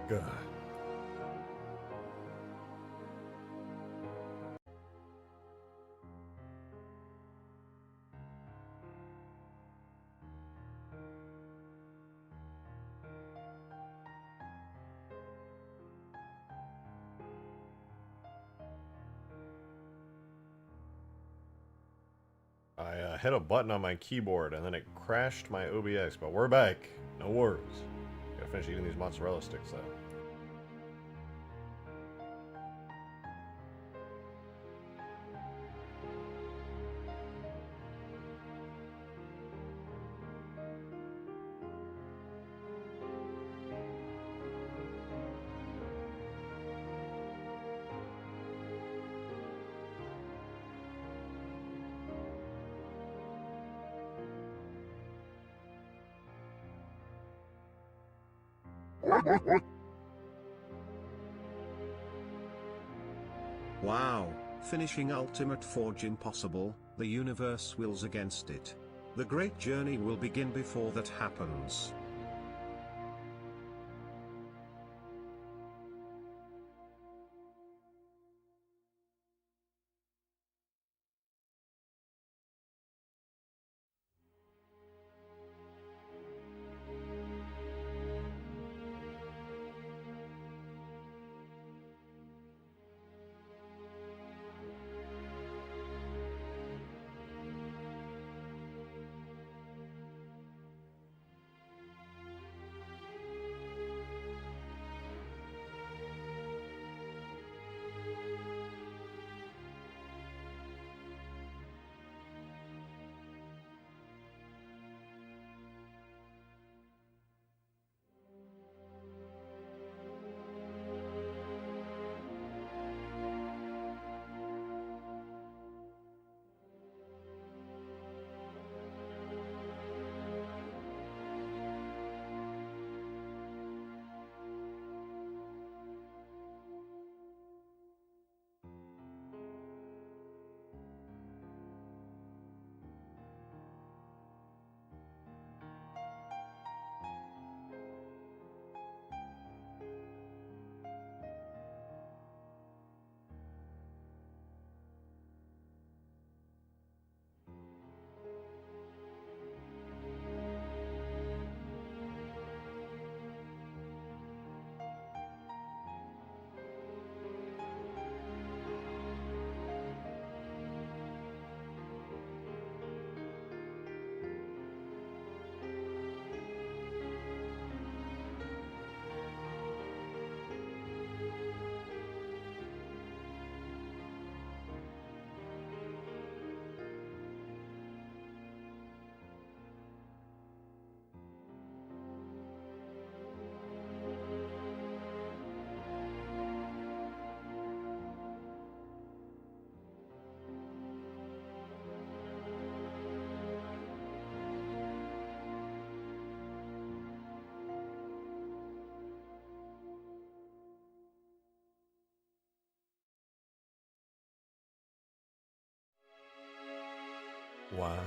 God. I hit a button on my keyboard and then it crashed my OBS, but we're back. No worries. Gotta finish eating these mozzarella sticks though. Wow, finishing Ultimate Forge impossible, the universe wills against it. The great journey will begin before that happens. Wow.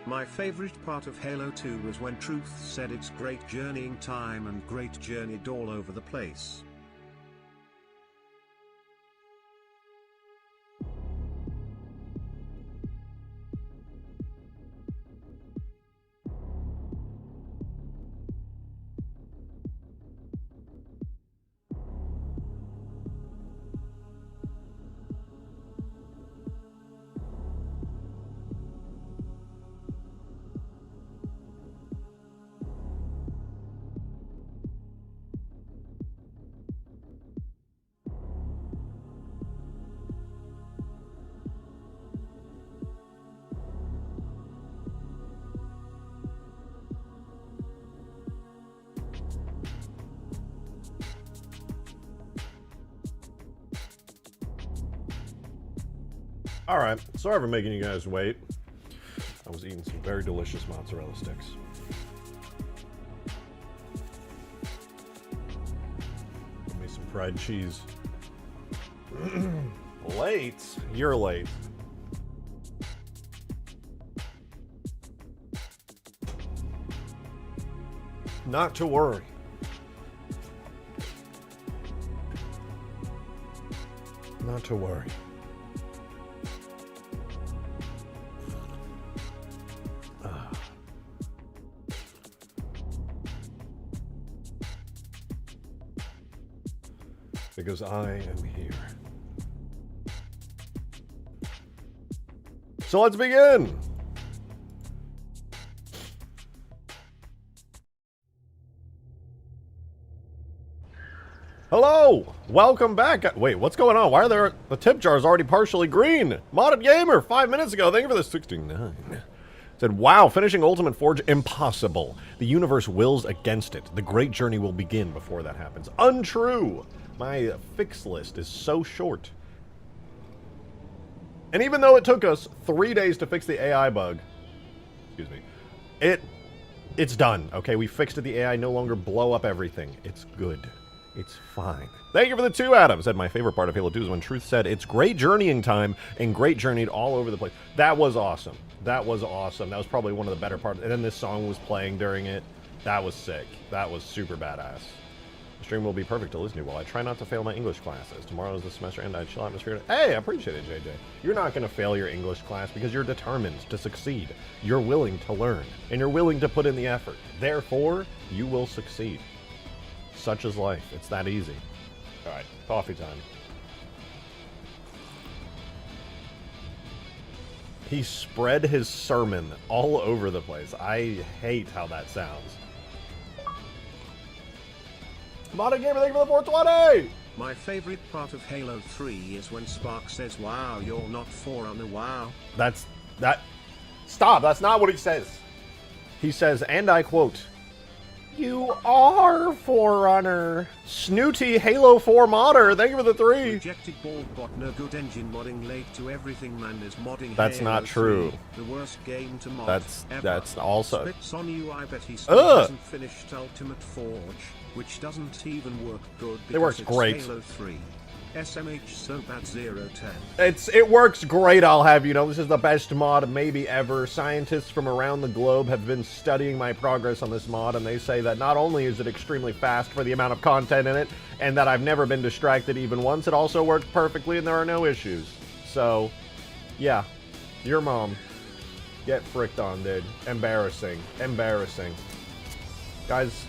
My favorite part of Halo 2 was when Truth said it's great journeying time and great journeyed all over the place. Alright, sorry for making you guys wait. I was eating some very delicious mozzarella sticks. Fried cheese. Late? You're late. Not to worry. Not to worry. Because I am here. So let's begin! Hello! Welcome back! Wait, what's going on? Why are there... The tip jar is already partially green! Modded Gamer, 5 minutes ago, thank you for the 69. Said, wow, finishing Ultimate Forge, impossible. The universe wills against it. The great journey will begin before that happens. Untrue! My fix list is so short. And even though it took us 3 days to fix the AI bug, excuse me, it's done, okay? We fixed it, the AI no longer blow up everything. It's good. It's fine. Thank you for the 2, Adam. Said, my favorite part of Halo 2 is when Truth said, it's great journeying time, and great journeyed all over the place. That was awesome. That was awesome. That was probably one of the better parts. And then this song was playing during it. That was sick. That was super badass. The stream will be perfect to listen to while I try not to fail my English classes. Tomorrow is the semester end. I chill atmosphere. Hey, I appreciate it, JJ. You're not going to fail your English class because you're determined to succeed. You're willing to learn, and you're willing to put in the effort. Therefore, you will succeed. Such is life. It's that easy. All right, coffee time. He spread his sermon all over the place. I hate how that sounds. Modded Gamer, thank you for the 420! My favorite part of Halo 3 is when Spark says, wow, you're not Forerunner, wow. Stop, that's not what he says. He says, and I quote, you are Forerunner. Snooty Halo 4 modder, thank you for the 3. Rejected bald bot, no good engine modding, late to everything, man is modding. That's Halo not true. 3, the worst game to mod. That's also. Spits on you, I bet he still hasn't finished Ultimate Forge, which doesn't even work good because it works it's great. Halo 3. SMH so bad 010. It works great, I'll have you know. This is the best mod maybe ever. Scientists from around the globe have been studying my progress on this mod, and they say that not only is it extremely fast for the amount of content in it, and that I've never been distracted even once, it also works perfectly and there are no issues. So, yeah. Your mom. Get fricked on, dude. Embarrassing. Embarrassing. Guys,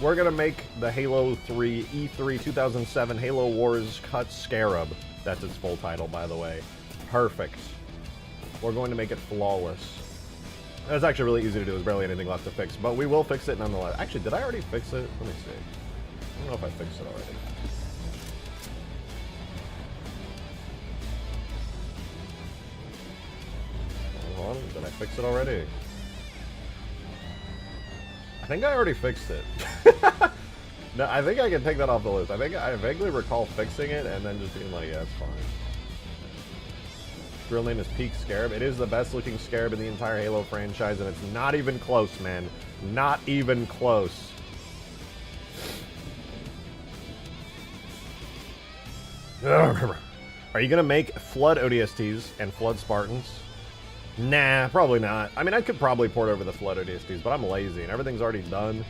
we're gonna make the Halo 3 E3 2007 Halo Wars cut Scarab. That's its full title, by the way. Perfect. We're going to make it flawless. That's actually really easy to do. There's barely anything left to fix, but we will fix it nonetheless. Actually, did I already fix it? Let me see. I don't know if I fixed it already. Hold on. Did I fix it already? I think I already fixed it. No, I think I can take that off the list. I think I vaguely recall fixing it and then just being like, yeah, it's fine. Its real name is Peak Scarab. It is the best looking Scarab in the entire Halo franchise, and it's not even close, man. Not even close. Are you gonna make Flood ODSTs and Flood Spartans? Nah, probably not. I mean, I could probably port over the Flood ODSTs, but I'm lazy and everything's already done.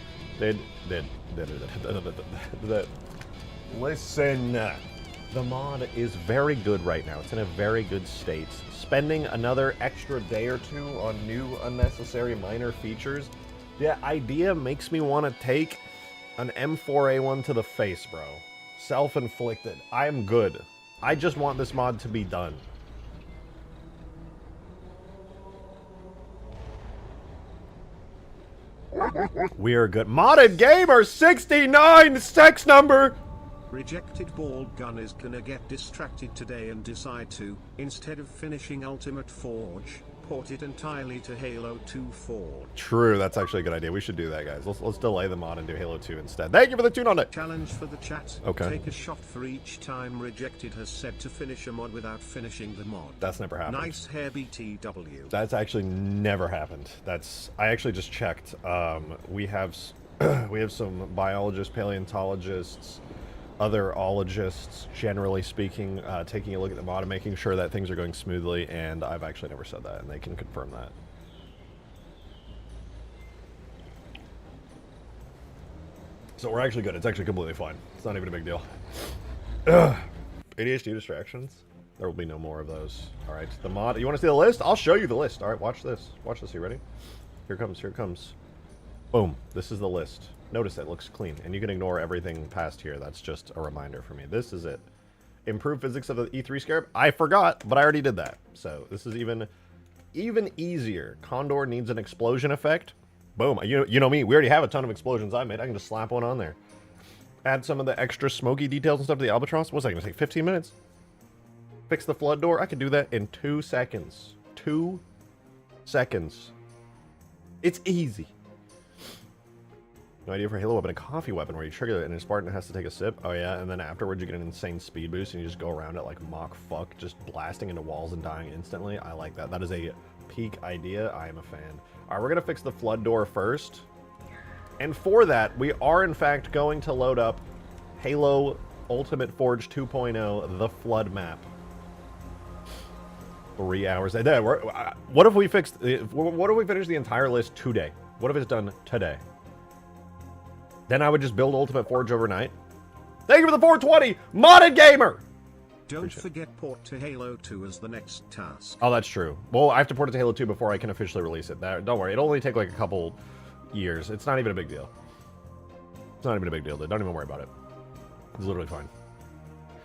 Listen, the mod is very good right now. It's in a very good state. Spending another extra day or two on new unnecessary minor features, the idea makes me want to take an M4A1 to the face, bro. Self-inflicted. I am good. I just want this mod to be done. We are good. Modded Gamer 69 sex number. Rejected bald gun is gonna get distracted today and decide to, instead of finishing Ultimate Forge, port it entirely to Halo 2 Forge. True, that's actually a good idea. We should do that, guys. Let's delay the mod and do Halo 2 instead. Thank you for the tune on it. Challenge for the chat. Okay. Take a shot for each time Rejected has said to finish a mod without finishing the mod. That's never happened. Nice hair, BTW. That's actually never happened. I actually just checked. We have some biologists, paleontologists, other ologists, generally speaking, taking a look at the mod and making sure that things are going smoothly, and I've actually never said that, and they can confirm that. So we're actually good. It's actually completely fine. It's not even a big deal. Ugh. ADHD distractions? There will be no more of those. All right, the mod. You want to see the list? I'll show you the list. All right, watch this. Watch this. You ready? Here it comes. Here it comes. Boom. This is the list. Notice it looks clean, and you can ignore everything past here. That's just a reminder for me. This is it. Improved physics of the E3 Scarab. I forgot, but I already did that. So this is even easier. Condor needs an explosion effect. Boom. You know me. We already have a ton of explosions I made. I can just slap one on there. Add some of the extra smoky details and stuff to the Albatross. What's that going to take? 15 minutes? Fix the flood door. I can do that in 2 seconds. 2 seconds. It's easy. No idea for a Halo weapon. A coffee weapon where you trigger it and a Spartan has to take a sip. Oh yeah, and then afterwards you get an insane speed boost and you just go around it like Mach fuck, just blasting into walls and dying instantly. I like that. That is a peak idea. I am a fan. All right, we're going to fix the flood door first. And for that, we are in fact going to load up Halo Ultimate Forge 2.0, the flood map. 3 hours a day. What if we fixed? What if we finish the entire list today? What if it's done today? Then I would just build Ultimate Forge overnight. Thank you for the 420, modded gamer. Don't forget port to Halo 2 as the next task. Oh, that's true. Well, I have to port it to Halo 2 before I can officially release it. Don't worry, it'll only take like a couple years. It's not even a big deal. It's not even a big deal, dude. Don't even worry about it. It's literally fine.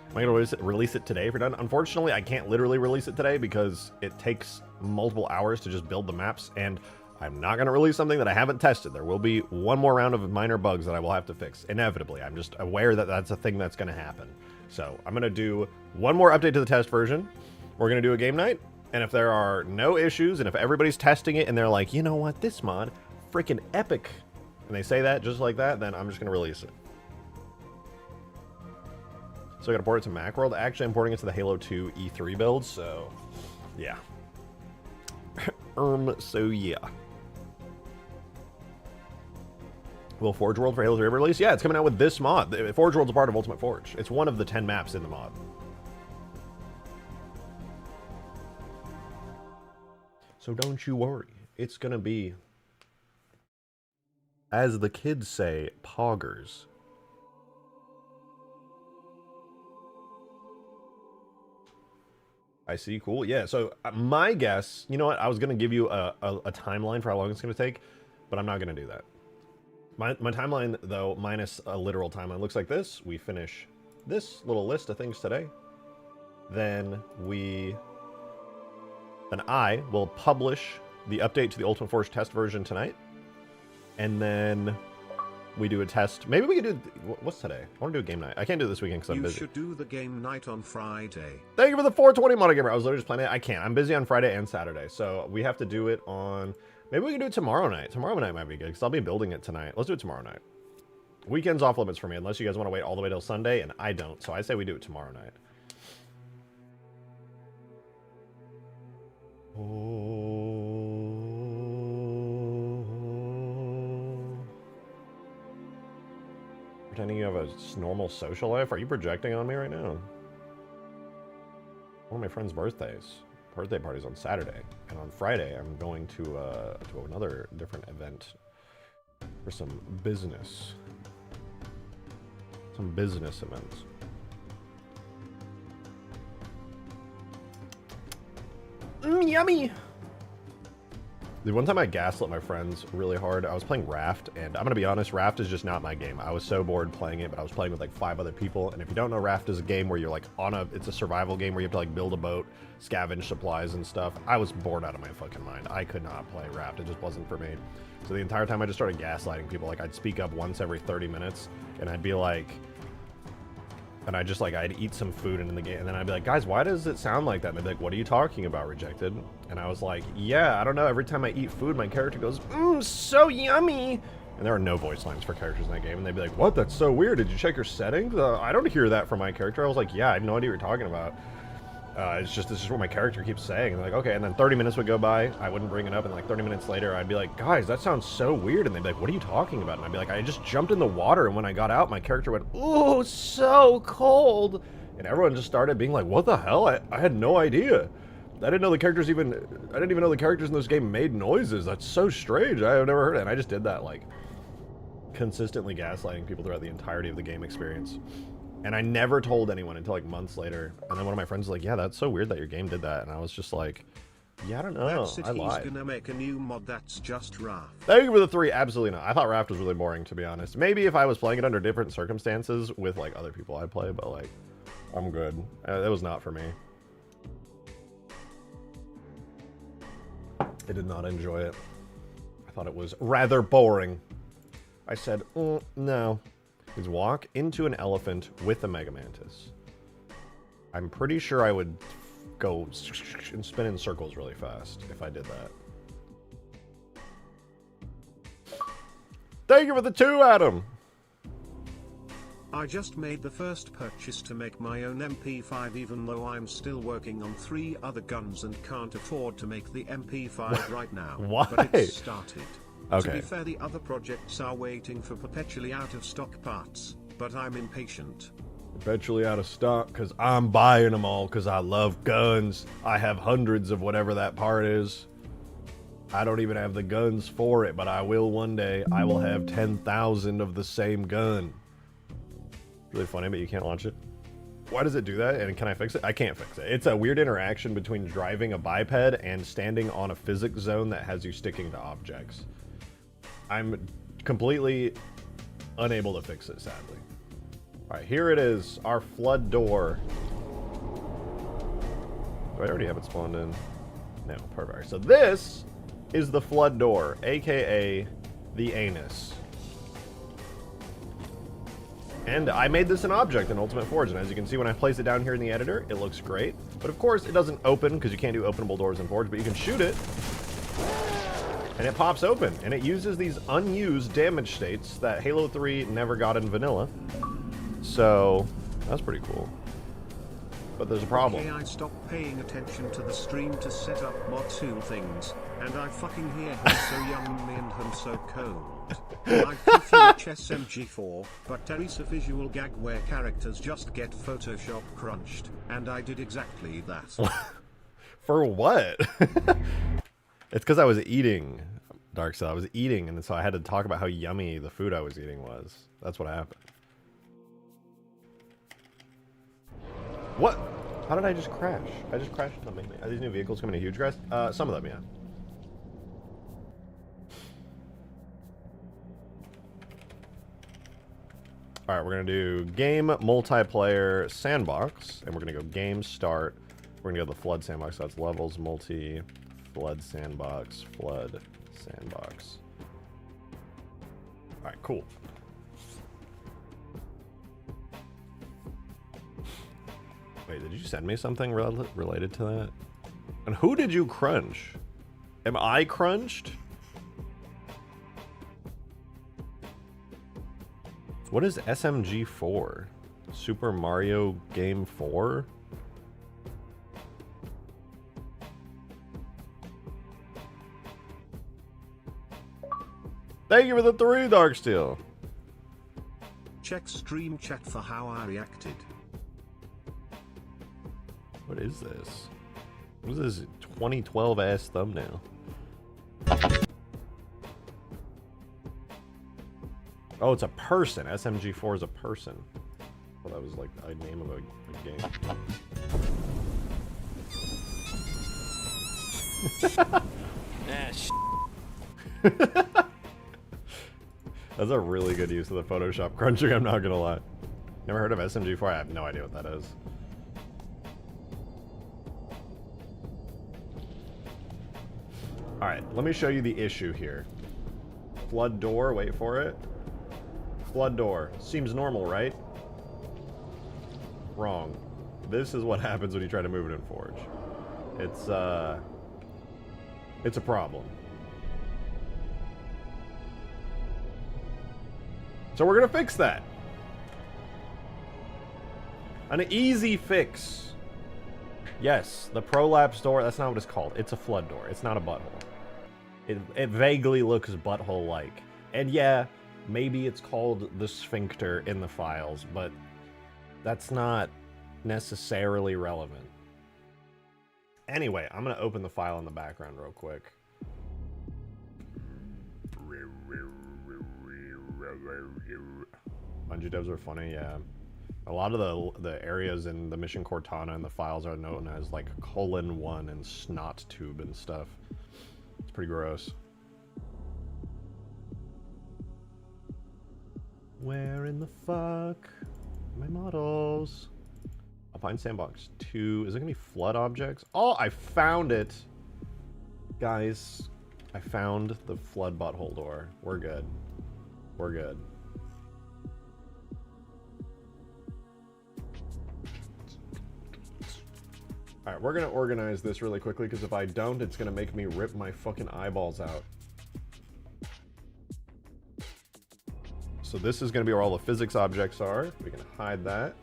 Am I going to release it today if you're done? Unfortunately, I can't literally release it today because it takes multiple hours to just build the maps, and I'm not going to release something that I haven't tested. There will be one more round of minor bugs that I will have to fix, inevitably. I'm just aware that that's a thing that's going to happen. So I'm going to do one more update to the test version. We're going to do a game night, and if there are no issues, and if everybody's testing it, and they're like, you know what, this mod, freaking epic, and they say that just like that, then I'm just going to release it. So I got to port it to Macworld. Actually, I'm porting it to the Halo 2 E3 build, so yeah. So yeah. Will Forge World for Halo 3 ever release? Yeah, it's coming out with this mod. Forge World's a part of Ultimate Forge. It's one of the 10 maps in the mod. So don't you worry. It's going to be, as the kids say, poggers. I see, cool. Yeah, so my guess, you know what? I was going to give you a timeline for how long it's going to take, but I'm not going to do that. My timeline, though, minus a literal timeline, looks like this. We finish this little list of things today. Then I will publish the update to the Ultimate Forge test version tonight. And then we do a test. Maybe we could do, what's today? I want to do a game night. I can't do it this weekend because I'm busy. You should do the game night on Friday. Thank you for the 420 Mono Gamer. I was literally just playing it. I can't. I'm busy on Friday and Saturday. So we have to do it on, maybe we can do it tomorrow night. Tomorrow night might be good because I'll be building it tonight. Let's do it tomorrow night. Weekend's off limits for me unless you guys want to wait all the way till Sunday, and I don't. So I say we do it tomorrow night. Pretending you have a normal social life? Are you projecting on me right now? One of my friend's birthday party's on Saturday, and on Friday I'm going to another different event for some business events. Yummy! The one time I gaslit my friends really hard, I was playing Raft, and I'm gonna be honest, Raft is just not my game. I was so bored playing it, but I was playing with like 5 other people, and if you don't know, Raft is a game where you're like it's a survival game where you have to like build a boat, scavenge supplies and stuff. I was bored out of my fucking mind. I could not play Raft, it just wasn't for me. So the entire time I just started gaslighting people. Like I'd speak up once every 30 minutes, and I'd be like, I'd eat some food in the game, and then I'd be like, guys, why does it sound like that? And they'd be like, what are you talking about, Rejected? And I was like, yeah, I don't know, every time I eat food, my character goes, so yummy! And there are no voice lines for characters in that game, and they'd be like, what, that's so weird, did you check your settings? I don't hear that from my character. I was like, yeah, I have no idea what you're talking about. It's just this is what my character keeps saying. And they're like, okay, and then 30 minutes would go by, I wouldn't bring it up, and like 30 minutes later, I'd be like, guys, that sounds so weird, and they'd be like, what are you talking about? And I'd be like, I just jumped in the water, and when I got out, my character went, ooh, so cold, and everyone just started being like, what the hell? I had no idea. I didn't even know the characters in this game made noises. That's so strange. I have never heard it. And I just did that, like, consistently gaslighting people throughout the entirety of the game experience. And I never told anyone until like months later. And then one of my friends was like, yeah, that's so weird that your game did that. And I was just like, yeah, I don't know. That's it. I lied. He's gonna make a new mod that's just Raft. Thank you for the 3. Absolutely not. I thought Raft was really boring, to be honest. Maybe if I was playing it under different circumstances with like other people I play, but like, I'm good. It was not for me. I did not enjoy it. I thought it was rather boring. I said, no. Is walk into an elephant with a Mega Mantis. I'm pretty sure I would go and spin in circles really fast if I did that. Thank you for the 2, Adam! I just made the first purchase to make my own MP5 even though I'm still working on 3 other guns and can't afford to make the MP5 right now. Why? But it's started. Okay. To be fair, the other projects are waiting for perpetually out of stock parts, but I'm impatient. Perpetually out of stock because I'm buying them all because I love guns. I have hundreds of whatever that part is. I don't even have the guns for it, but I will one day. I will have 10,000 of the same gun. Really funny, but you can't launch it. Why does it do that? And can I fix it? I can't fix it. It's a weird interaction between driving a biped and standing on a physics zone that has you sticking to objects. I'm completely unable to fix it, sadly. Alright, here it is, our flood door. Do I already have it spawned in? No, perfect. So this is the flood door, aka the anus. And I made this an object in Ultimate Forge, and as you can see when I place it down here in the editor, it looks great. But of course, it doesn't open, because you can't do openable doors in Forge, but you can shoot it, and it pops open, and it uses these unused damage states that Halo 3 never got in vanilla. So, that's pretty cool. But there's a problem. Okay, I stopped paying attention to the stream to set up mod 2 things, and I fucking hear him so yummy and him so cold. I feel SMG4, but there is a visual gag where characters just get Photoshop crunched, and I did exactly that. For what? It's because I was eating, Darkcell. I was eating, and so I had to talk about how yummy the food I was eating was. That's what happened. What? How did I just crash? I just crashed something. Are these new vehicles coming to huge grass? Some of them, yeah. Alright, we're going to do game multiplayer sandbox, and we're going to go game start. We're going to go to the flood sandbox, so that's levels, multi, flood sandbox, flood sandbox. Alright, cool. Wait, did you send me something related to that? And who did you crunch? Am I crunched? What is SMG4? Super Mario Game 4? Thank you for the 3, Darksteel. Check stream chat for how I reacted. What is this? What is this 2012 ass thumbnail? Oh, it's a person. SMG4 is a person. Well, that was like the name of a game. That's a really good use of the Photoshop crunching, I'm not gonna lie. Never heard of SMG4? I have no idea what that is. Alright, let me show you the issue here. Flood door, wait for it. Flood door. Seems normal, right? Wrong. This is what happens when you try to move it in Forge. It's a problem. So we're gonna fix that. An easy fix. Yes, the prolapse door, that's not what it's called. It's a flood door. It's not a butthole. It vaguely looks butthole-like. And yeah, maybe it's called the sphincter in the files, but that's not necessarily relevant. Anyway, I'm going to open the file in the background real quick. Bungie devs are funny, yeah. A lot of the areas in the Mission Cortana and the files are known as like :1 and snot tube and stuff. It's pretty gross. Where in the fuck? My models. Alpine Sandbox 2. Is it gonna be flood objects? Oh, I found it! Guys, I found the flood butthole door. We're good. We're good. Alright, we're gonna organize this really quickly, because if I don't, it's gonna make me rip my fucking eyeballs out. So this is gonna be where all the physics objects are. We can hide that.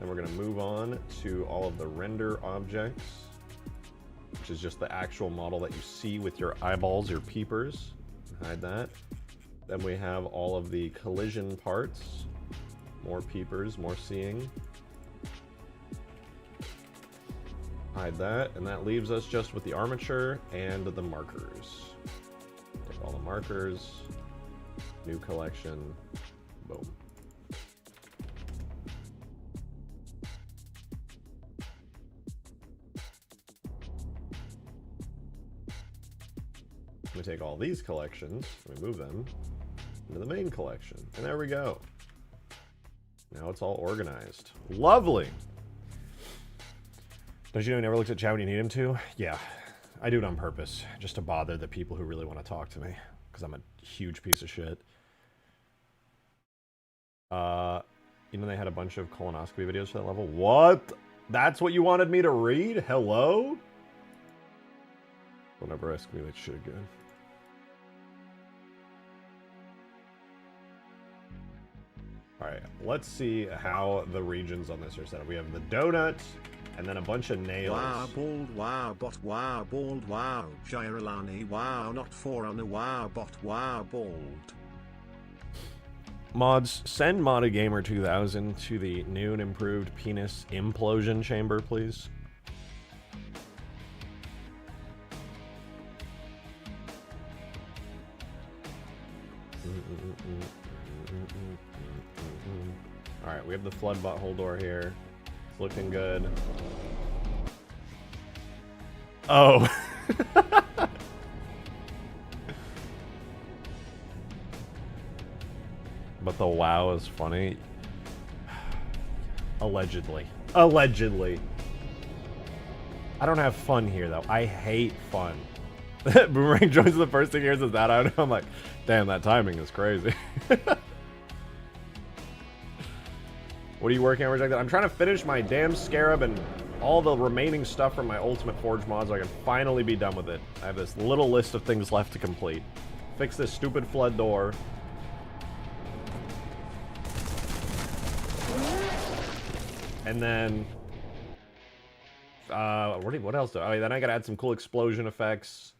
Then we're gonna move on to all of the render objects, which is just the actual model that you see with your eyeballs, your peepers. Hide that. Then we have all of the collision parts. More peepers, more seeing. Hide that, and that leaves us just with the armature and the markers. Take all the markers, new collection, boom. We take all these collections, we move them into the main collection, and there we go. Now it's all organized. Lovely! Don't you know he never looks at chat when you need him to? Yeah, I do it on purpose, just to bother the people who really want to talk to me, because I'm a huge piece of shit. You know they had a bunch of colonoscopy videos for that level? What? That's what you wanted me to read? Hello? Don't ever ask me that shit again. Alright, let's see how the regions on this are set up. We have the donut, and then a bunch of nails. Wow, bald, wow, bot, wow, bald, wow, Jairalani, wow, not forerunner, wow, bot, wow, bald. Mods, send Modagamer 2000 to the new and improved penis implosion chamber, please. Alright, we have the flood butthole door here. It's looking good. Oh! But the wow is funny. Allegedly. Allegedly. I don't have fun here, though. I hate fun. Boomerang joins the first thing here says that out. I'm like, damn, that timing is crazy. What are you working on, Rejected? I'm trying to finish my damn Scarab and all the remaining stuff from my Ultimate Forge mod so I can finally be done with it. I have this little list of things left to complete. Fix this stupid flood door. And then... what else do I... Oh, then I gotta add some cool explosion effects.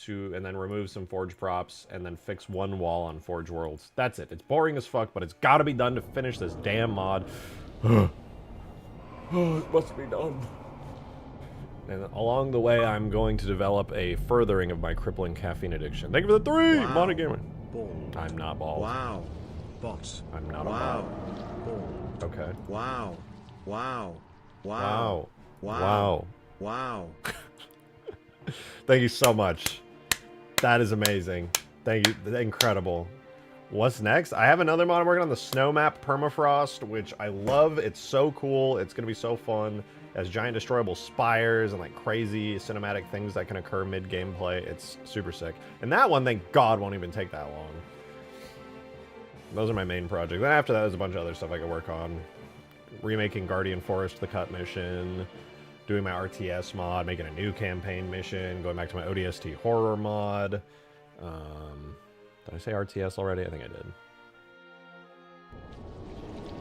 And then remove some Forge props, and then fix one wall on Forge Worlds. That's it. It's boring as fuck, but it's gotta be done to finish this damn mod. Oh, it must be done. And along the way, I'm going to develop a furthering of my crippling caffeine addiction. Thank you for the 3! Wow. Monagamer. Bald. I'm not bald. Wow. Bots. I'm not wow. a bald. Bald. Okay. Wow. Wow. Wow. Wow. Wow. Wow. Thank you so much. That is amazing. Thank you. Incredible. What's next? I have another mod I'm working on, the Snow Map Permafrost, which I love. It's so cool. It's going to be so fun. It has giant destroyable spires and like crazy cinematic things that can occur mid-gameplay. It's super sick. And that one, thank God, won't even take that long. Those are my main projects. Then after that, there's a bunch of other stuff I could work on. Remaking Guardian Forest, the cut mission. Doing my RTS mod, making a new campaign mission, going back to my ODST horror mod. Did I say RTS already? I think I did.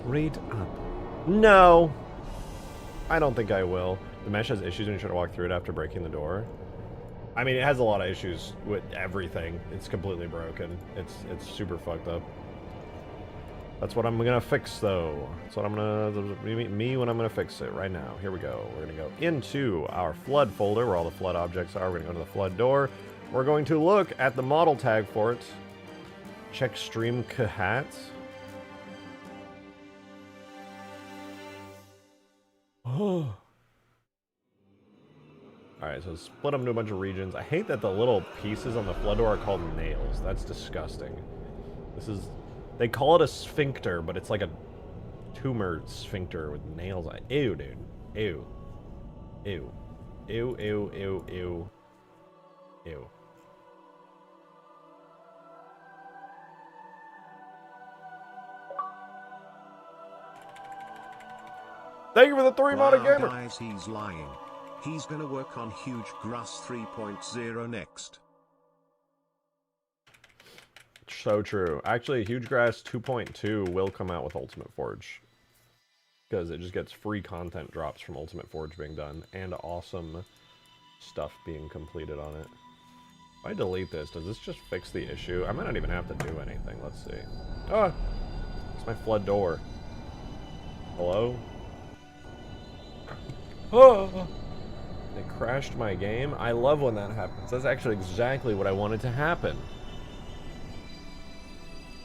Read up. No! I don't think I will. The mesh has issues when you try to walk through it after breaking the door. I mean, it has a lot of issues with everything. It's completely broken. It's super fucked up. That's what I'm gonna fix, though. That's what I'm gonna... Me when I'm gonna fix it right now. Here we go. We're gonna go into our flood folder, where all the flood objects are. We're gonna go to the flood door. We're going to look at the model tag for it. Check stream Kahat. Oh. Alright, so split them into a bunch of regions. I hate that the little pieces on the flood door are called nails. That's disgusting. This is... They call it a sphincter, but it's like a tumor sphincter with nails on it. Ew, dude. Ew. Ew. Ew, ew, ew, ew. Ew. Thank you for the 3-modded gamer! Guys, he's lying. He's gonna work on Huge Grass 3.0 next. So true. Actually, Huge Grass 2.2 will come out with Ultimate Forge. Because it just gets free content drops from Ultimate Forge being done, and awesome stuff being completed on it. If I delete this, does this just fix the issue? I might not even have to do anything. Let's see. Ah! It's my flood door. Hello? Oh! It crashed my game. I love when that happens. That's actually exactly what I wanted to happen.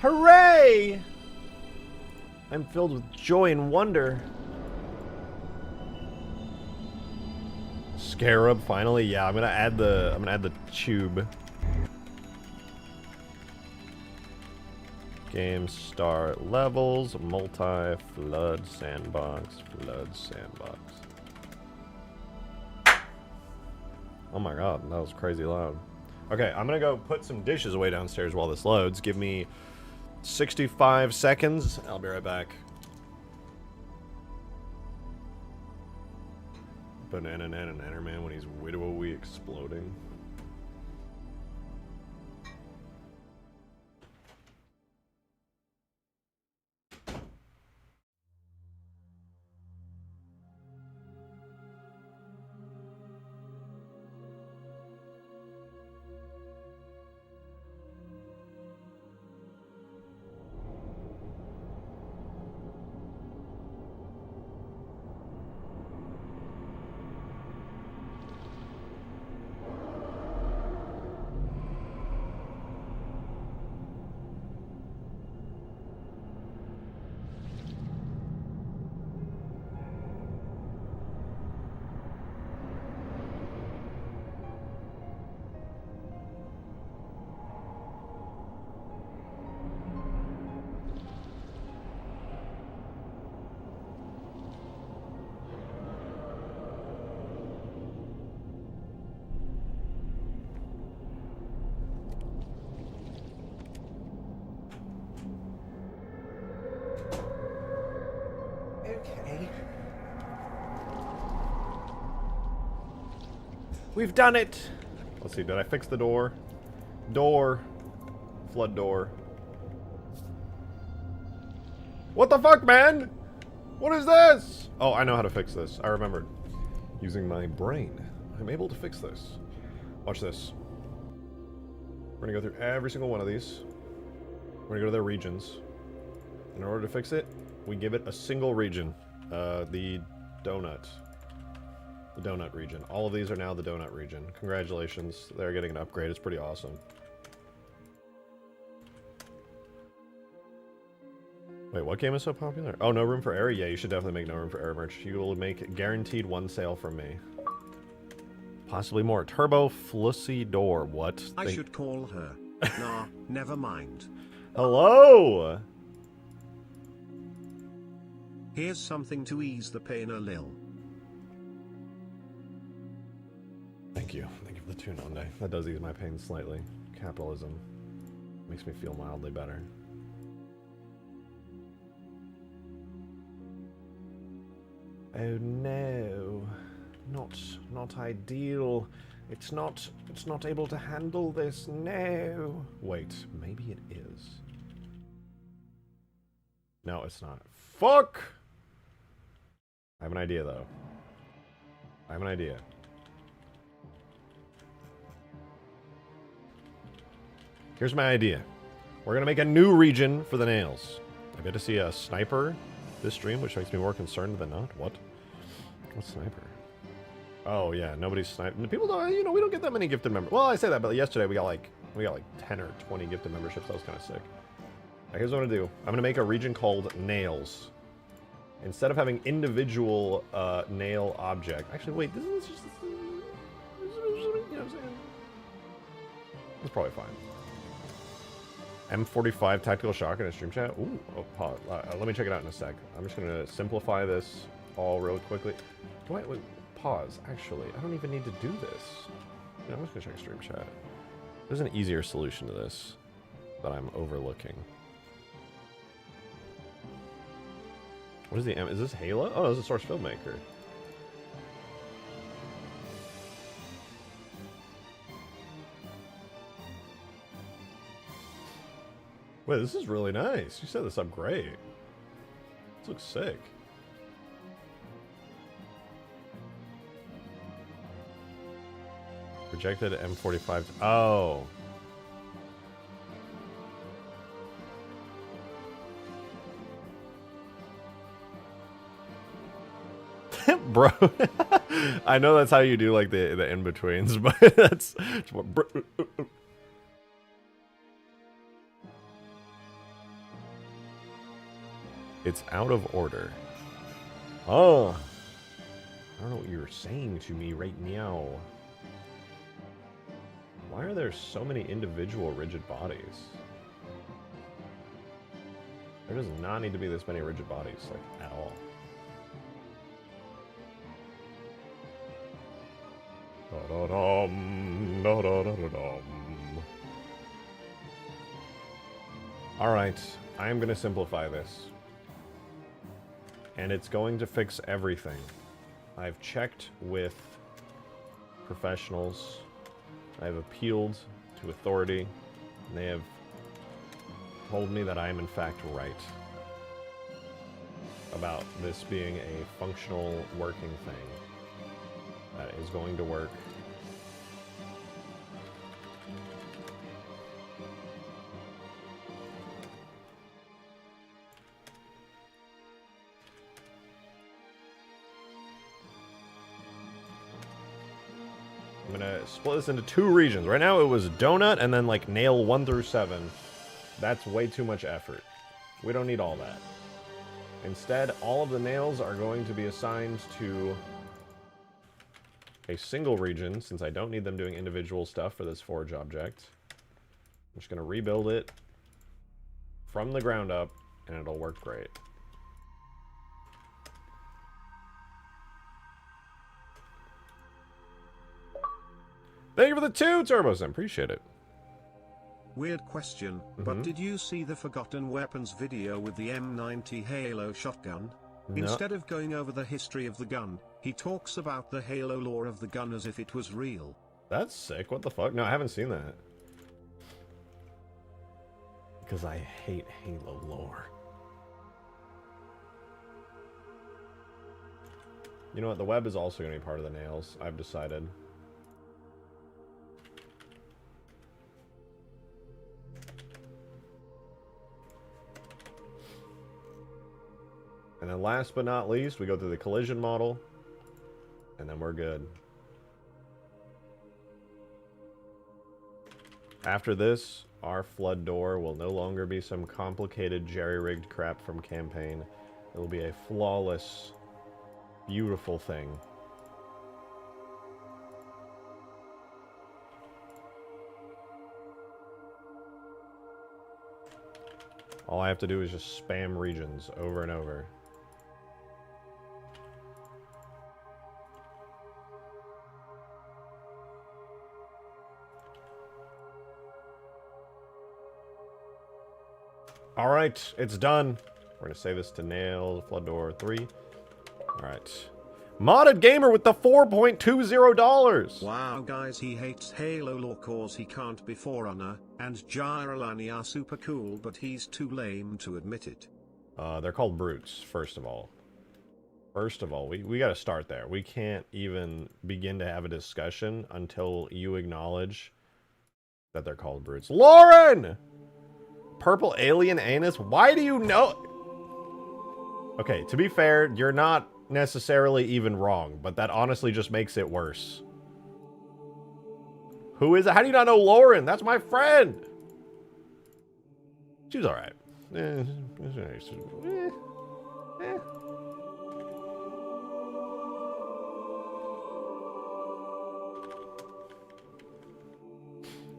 Hooray! I'm filled with joy and wonder. Scarab, finally. Yeah, I'm gonna add the tube. Game start levels, multi-flood sandbox, flood sandbox. Oh my god, that was crazy loud. Okay, I'm gonna go put some dishes away downstairs while this loads. Give me 65 seconds. I'll be right back. Banana Nan and Enderman when he's widowy exploding. We've done it! Let's see, did I fix the door? Door. Flood door. What the fuck, man? What is this? Oh, I know how to fix this. I remembered. Using my brain, I'm able to fix this. Watch this. We're gonna go through every single one of these. We're gonna go to their regions. In order to fix it, we give it a single region. The donut. The donut region. All of these are now the donut region. Congratulations. They're getting an upgrade. It's pretty awesome. Wait, what game is so popular? Oh, No Room for Error? Yeah, you should definitely make No Room for Error merch. You will make guaranteed one sale from me. Possibly more. Turbo Flussy Door. What? I should call her. Nah, never mind. Hello! Here's something to ease the pain a lil. Thank you. Thank you for the tune on day. That does ease my pain slightly. Capitalism makes me feel mildly better. Oh no. Not ideal. It's not able to handle this. No. Wait, maybe it is. No, it's not. Fuck! I have an idea though. I have an idea. Here's my idea. We're going to make a new region for the nails. I get to see a sniper this stream, which makes me more concerned than not. What? What sniper? Oh, yeah, nobody's sniping. People don't, you know, we don't get that many gifted members. Well, I say that, but yesterday we got like 10 or 20 gifted memberships. That was kind of sick. Right, here's what I'm going to do. I'm going to make a region called Nails. Instead of having individual nail object. Actually, wait, this is just... You know what I'm saying? That's probably fine. M45 tactical shotgun in stream chat. Ooh, oh, pause. Let me check it out in a sec. I'm just going to simplify this all real quickly. Wait, pause. Actually, I don't even need to do this. Yeah, I'm just going to check stream chat. There's an easier solution to this that I'm overlooking. What is the M? Is this Halo? Oh, this is a Source Filmmaker. Wait, this is really nice. You set this up great. This looks sick. Projected M45. Oh. Bro. I know that's how you do like the in-betweens, but that's it's out of order. Oh. I don't know what you were saying to me right now. Why are there so many individual rigid bodies? There does not need to be this many rigid bodies, like, at all. Da-da-dum, da-da-da-da-dum. Alright, I am going to simplify this. And it's going to fix everything. I've checked with professionals. I've appealed to authority. And they have told me that I am in fact right about this being a functional working thing that is going to work. I'm gonna split this into 2 regions. Right now it was donut and then like nail 1 through 7. That's way too much effort. We don't need all that. Instead, all of the nails are going to be assigned to a single region, since I don't need them doing individual stuff for this forge object. I'm just gonna rebuild it from the ground up, and it'll work great. Thank you for the 2 turbos, I appreciate it. Weird question, but did you see the Forgotten Weapons video with the M90 Halo shotgun? No. Instead of going over the history of the gun, he talks about the Halo lore of the gun as if it was real. That's sick, what the fuck? No, I haven't seen that. Because I hate Halo lore. You know what, the web is also going to be part of the nails, I've decided. And then last but not least, we go through the collision model, and then we're good. After this, our flood door will no longer be some complicated jerry-rigged crap from campaign. It will be a flawless, beautiful thing. All I have to do is just spam regions over and over. Alright, it's done. We're gonna save this to nail, flood door 3. Alright. Modded Gamer with the $4.20. Wow guys, he hates Halo lore cause he can't be Forerunner, and Jiralani are super cool but he's too lame to admit it. They're called brutes, first of all. First of all, we got to start there. We can't even begin to have a discussion until you acknowledge that they're called brutes. Lauren! Purple alien anus? Why do you know? Okay, to be fair, you're not necessarily even wrong, but that honestly just makes it worse. Who is it? How do you not know Lauren? That's my friend! She's alright.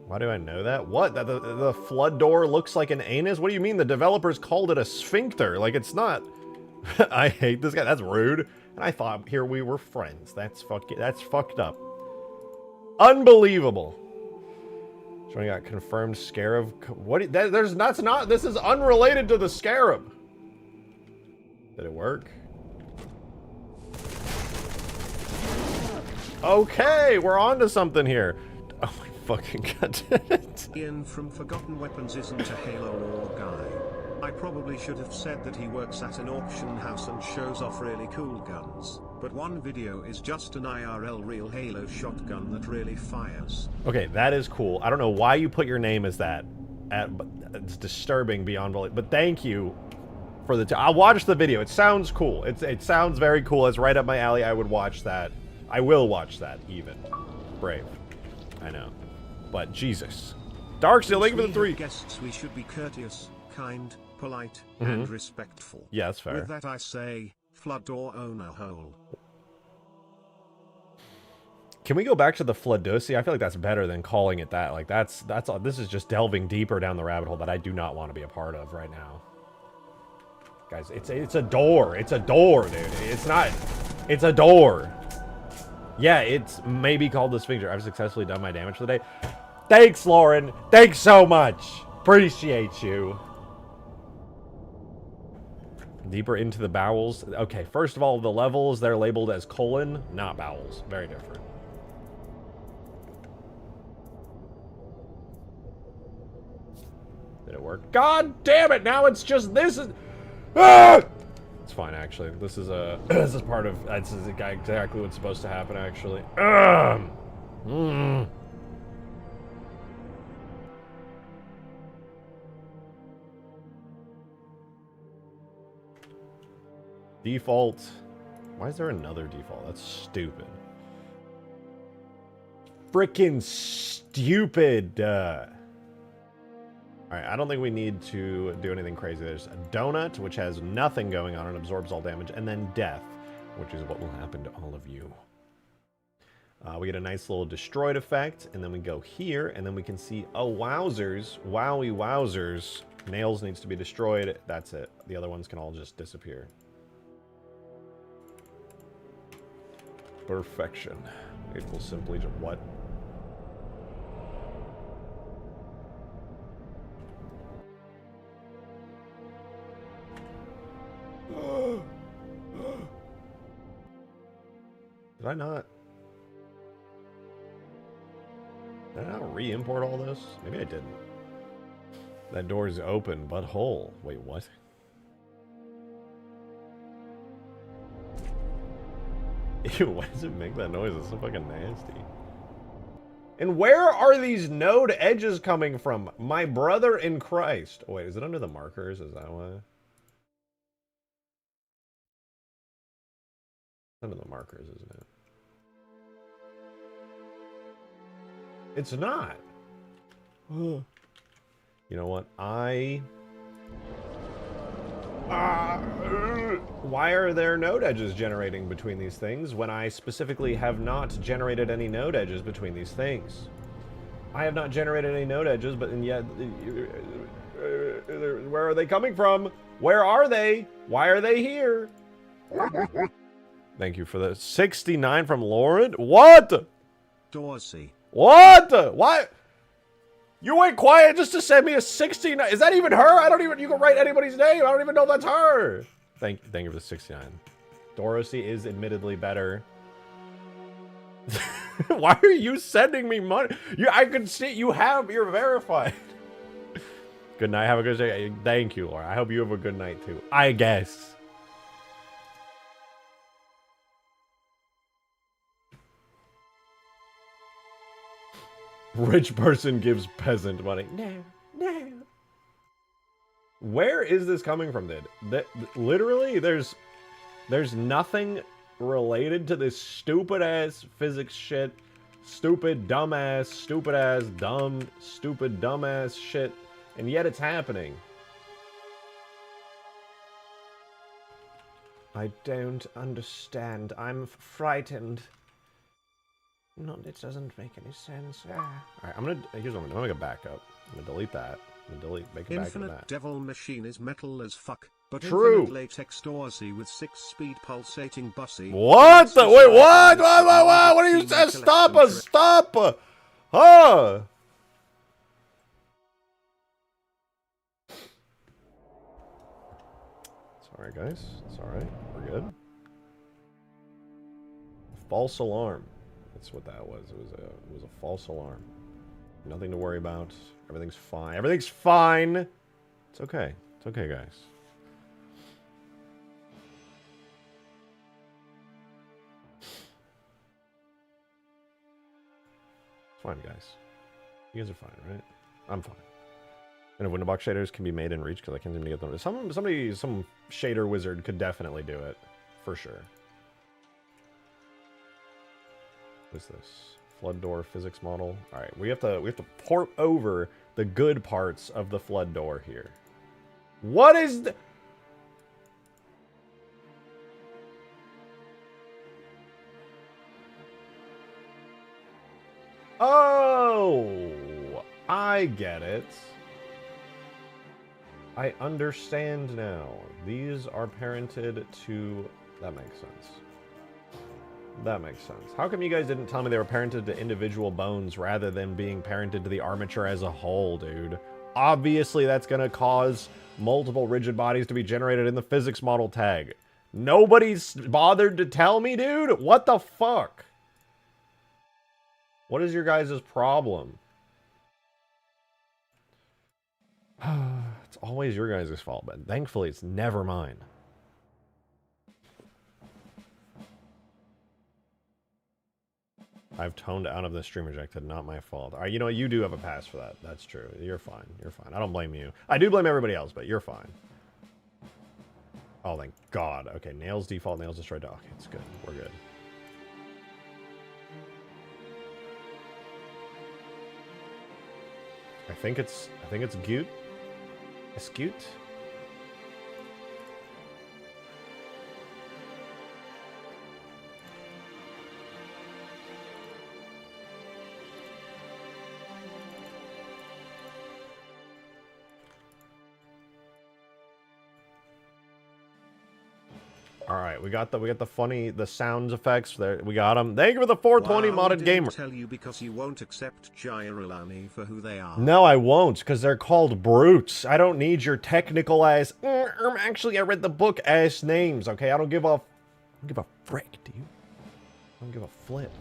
Why do I know that? What? The flood door looks like an anus? What do you mean the developers called it a sphincter? Like, it's not. I hate this guy. That's rude. And I thought here we were friends. That's fucked up. Unbelievable. So I got confirmed Scarab. What? That's not. This is unrelated to the Scarab. Did it work? Okay, we're on to something here. Oh my fucking god. Ian from Forgotten Weapons isn't a Halo lore guy. I probably should have said that he works at an auction house and shows off really cool guns, but one video is just an IRL real Halo shotgun that really fires. Okay, that is cool. I don't know why you put your name as that. But it's disturbing beyond belief. But thank you for the I'll watch the video. It sounds cool. It sounds very cool. It's right up my alley. I would watch that. I will watch that even. Brave. I know. But Jesus. Darksteel, thank you for the 3. Guests, we should be courteous, kind, polite, and respectful. Yeah, that's fair. With that I say, flood door owner hole. Can we go back to the Floodossi? I feel like that's better than calling it that. Like that's all. This is just delving deeper down the rabbit hole that I do not want to be a part of right now. Guys, it's a door. It's a door, dude. It's not. It's a door. Yeah, it's maybe called the Sphincter. I've successfully done my damage for the day. Thanks, Lauren. Thanks so much. Appreciate you. Deeper into the bowels. Okay, first of all, the levels, they're labeled as colon, not bowels. Very different. Did it work? God damn it! Now it's just this is. Ah! It's fine, actually. This is a. This is part of. This is exactly what's supposed to happen, actually. Default. Why is there another default? That's stupid. Frickin' stupid. Alright, I don't think we need to do anything crazy. There's a donut, which has nothing going on and absorbs all damage, and then death, which is what will happen to all of you. We get a nice little destroyed effect, and then we go here, and then we can see, oh, wowzers, wowie wowzers. Nails needs to be destroyed. That's it. The other ones can all just disappear. Perfection. It will simply just... What? Did I not? Did I not re-import all this? Maybe I didn't. That door is open, butthole. Wait, what? Ew, why does it make that noise? It's so fucking nasty. And where are these node edges coming from? My brother in Christ. Oh, wait, is it under the markers? Is that why? Under the markers, isn't it? It's not. You know what? Why are there node edges generating between these things when I specifically have not generated any node edges between these things? I have not generated any node edges, but and yet, where are they coming from? Where are they? Why are they here? Thank you for the 69 from Lauren. What? Dorsey. What? What? You went quiet just to send me a 69. Is that even her? I don't even. You can write anybody's name. I don't even know if that's her. Thank you for the 69. Dorothy is admittedly better. Why are you sending me money? I can see you're verified. Good night. Have a good day. Thank you, Laura. I hope you have a good night too. I guess. Rich person gives peasant money. No, no. Where is this coming from, dude? Literally, there's nothing related to this stupid-ass physics shit. Stupid, dumbass, stupid-ass, dumb, stupid, dumbass shit. And yet it's happening. I don't understand. I'm frightened. No, it doesn't make any sense. Ah. Alright, here's what I'm gonna make a backup. I'm gonna delete that. I'm gonna make a backup of Infinite that. Devil Machine is metal as fuck, but True. Infinite Latex Dorsey with 6-speed pulsating bussy. What the? Wait, what? What are you saying? Stop us! Stop! Huh? It's alright, guys. It's alright. We're good. False alarm. That's what that was. It was a false alarm. Nothing to worry about. Everything's fine. Everything's fine. It's okay. It's okay, guys. It's fine, guys. You guys are fine, right? I'm fine. And if window box shaders can be made in Reach, because I can't seem to get them. Some shader wizard could definitely do it, for sure. What is this? Flood door physics model. All right, we have to port over the good parts of the flood door here. What is the? Oh, I get it. I understand now. These are parented to... That makes sense. That makes sense. How come you guys didn't tell me they were parented to individual bones rather than being parented to the armature as a whole, dude? Obviously, that's going to cause multiple rigid bodies to be generated in the physics model tag. Nobody's bothered to tell me, dude? What the fuck? What is your guys' problem? It's always your guys' fault, but thankfully it's never mine. I've toned out of the stream rejected, not my fault. All right, you know what? You do have a pass for that. That's true. You're fine. You're fine. I don't blame you. I do blame everybody else, but you're fine. Oh, thank God. Okay, nails default, nails destroyed. Okay, it's good. We're good. I think it's Goot. Escute? All right, we got the sound effects there. We got them. Thank you for the 420 modded gamer. Tell you because you won't accept Jairulani for who they are. No, I won't, because they're called brutes. I don't need your technical ass. Actually, I read the book ass names. Okay, I don't give a frick, do you? I don't give a flip.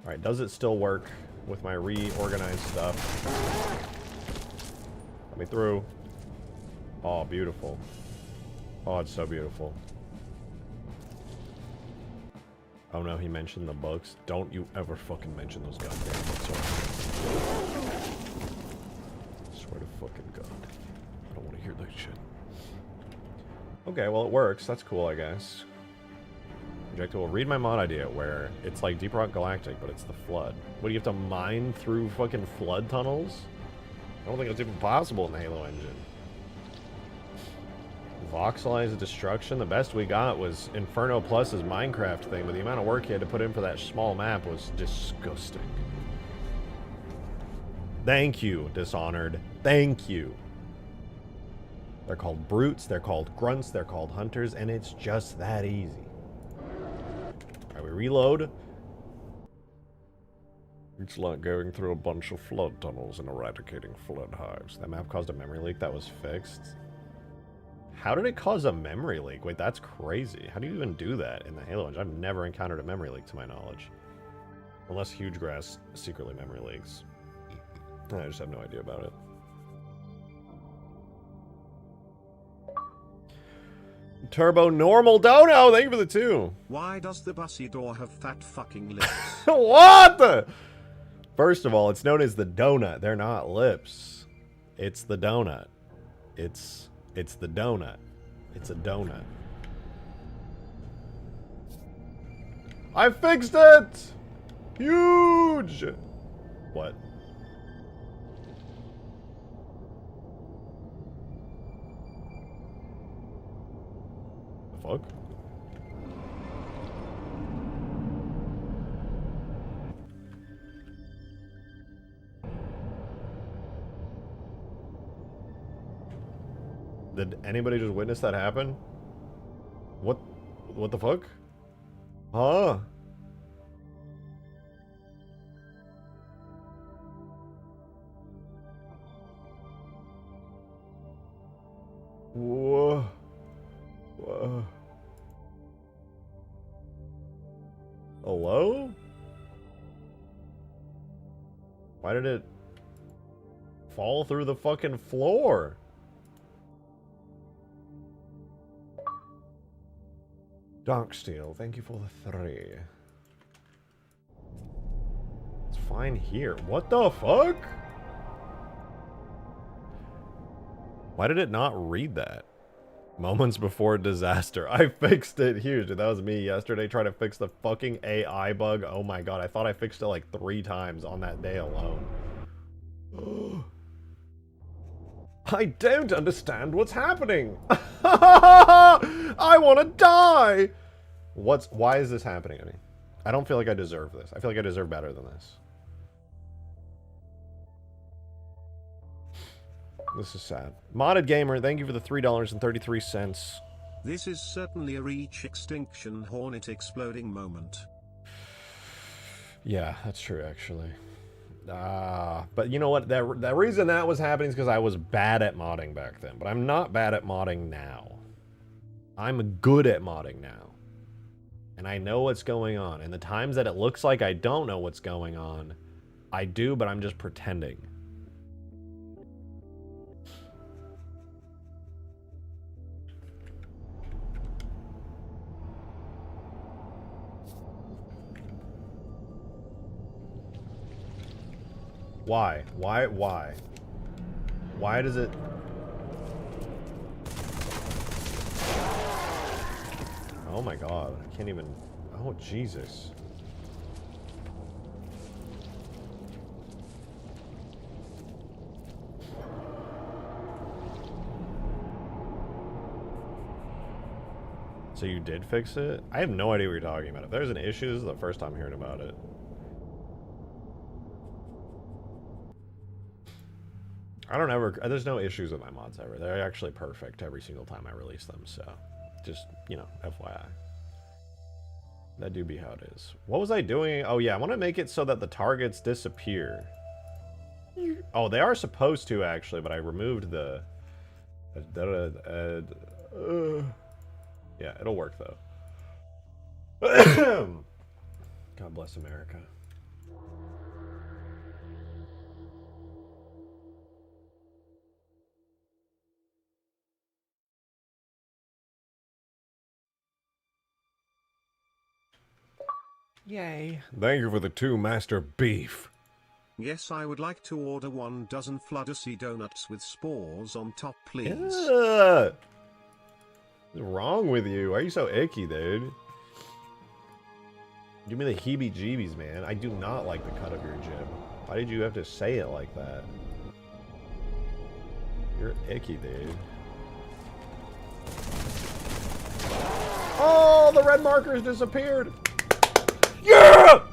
All right, does it still work with my reorganized stuff? Let me through. Oh, beautiful. Oh, it's so beautiful. Oh no, he mentioned the books. Don't you ever fucking mention those goddamn books. I swear to fucking God. I don't want to hear that shit. Okay, well it works. That's cool, I guess. Projectile. Read my mod idea where it's like Deep Rock Galactic, but it's the Flood. What, do you have to mine through fucking flood tunnels? I don't think it's even possible in the Halo engine. Voxelized destruction. The best we got was Inferno Plus's Minecraft thing, but the amount of work he had to put in for that small map was disgusting. Thank you, Dishonored. Thank you. They're called brutes, they're called grunts, they're called hunters, and it's just that easy. Alright, we reload. It's like going through a bunch of flood tunnels and eradicating flood hives. That map caused a memory leak that was fixed. How did it cause a memory leak? Wait, that's crazy. How do you even do that in the Halo engine? I've never encountered a memory leak to my knowledge. Unless Huge Grass secretly memory leaks. I just have no idea about it. Turbo Normal Dono, thank you for the 2. Why does the bussy door have fat fucking lips? What the? First of all, it's known as the donut. They're not lips. It's the donut. It's the donut. It's a donut. I fixed it! Huge! What? The fuck? Did anybody just witness that happen? What the fuck? Huh? Whoa. Whoa. Hello? Why did it fall through the fucking floor? Darksteel, thank you for the 3. It's fine here. What the fuck? Why did it not read that? Moments before disaster. I fixed it. Huge. That was me yesterday trying to fix the fucking AI bug. Oh my god, I thought I fixed it like 3 times on that day alone. I don't understand what's happening. I want to die. Why is this happening to me? I don't feel like I deserve this. I feel like I deserve better than this. This is sad. Modded Gamer, thank you for the $3.33. This is certainly a reach extinction hornet exploding moment. Yeah, that's true, actually. But you know what? The reason that was happening is because I was bad at modding back then. But I'm not bad at modding now. I'm good at modding now. And I know what's going on. And the times that it looks like I don't know what's going on, I do, but I'm just pretending. Why? Why? Why does it... Oh my god, I can't even... Oh, Jesus. So you did fix it? I have no idea what you're talking about. If there's an issue, this is the first time hearing about it. I don't ever... There's no issues with my mods ever. They're actually perfect every single time I release them, so... Just, you know, FYI. That do be how it is. What was I doing? Oh, yeah, I want to make it so that the targets disappear. Oh, they are supposed to, actually, but I removed the... Yeah, it'll work, though. God bless America. Yay. Thank you for the 2, Master Beef. Yes, I would like to order 1 dozen Fluttersy donuts with spores on top, please. What's wrong with you? Why are you so icky, dude? Give me the heebie-jeebies, man. I do not like the cut of your jib. Why did you have to say it like that? You're icky, dude. Oh, the red markers disappeared! Yeah!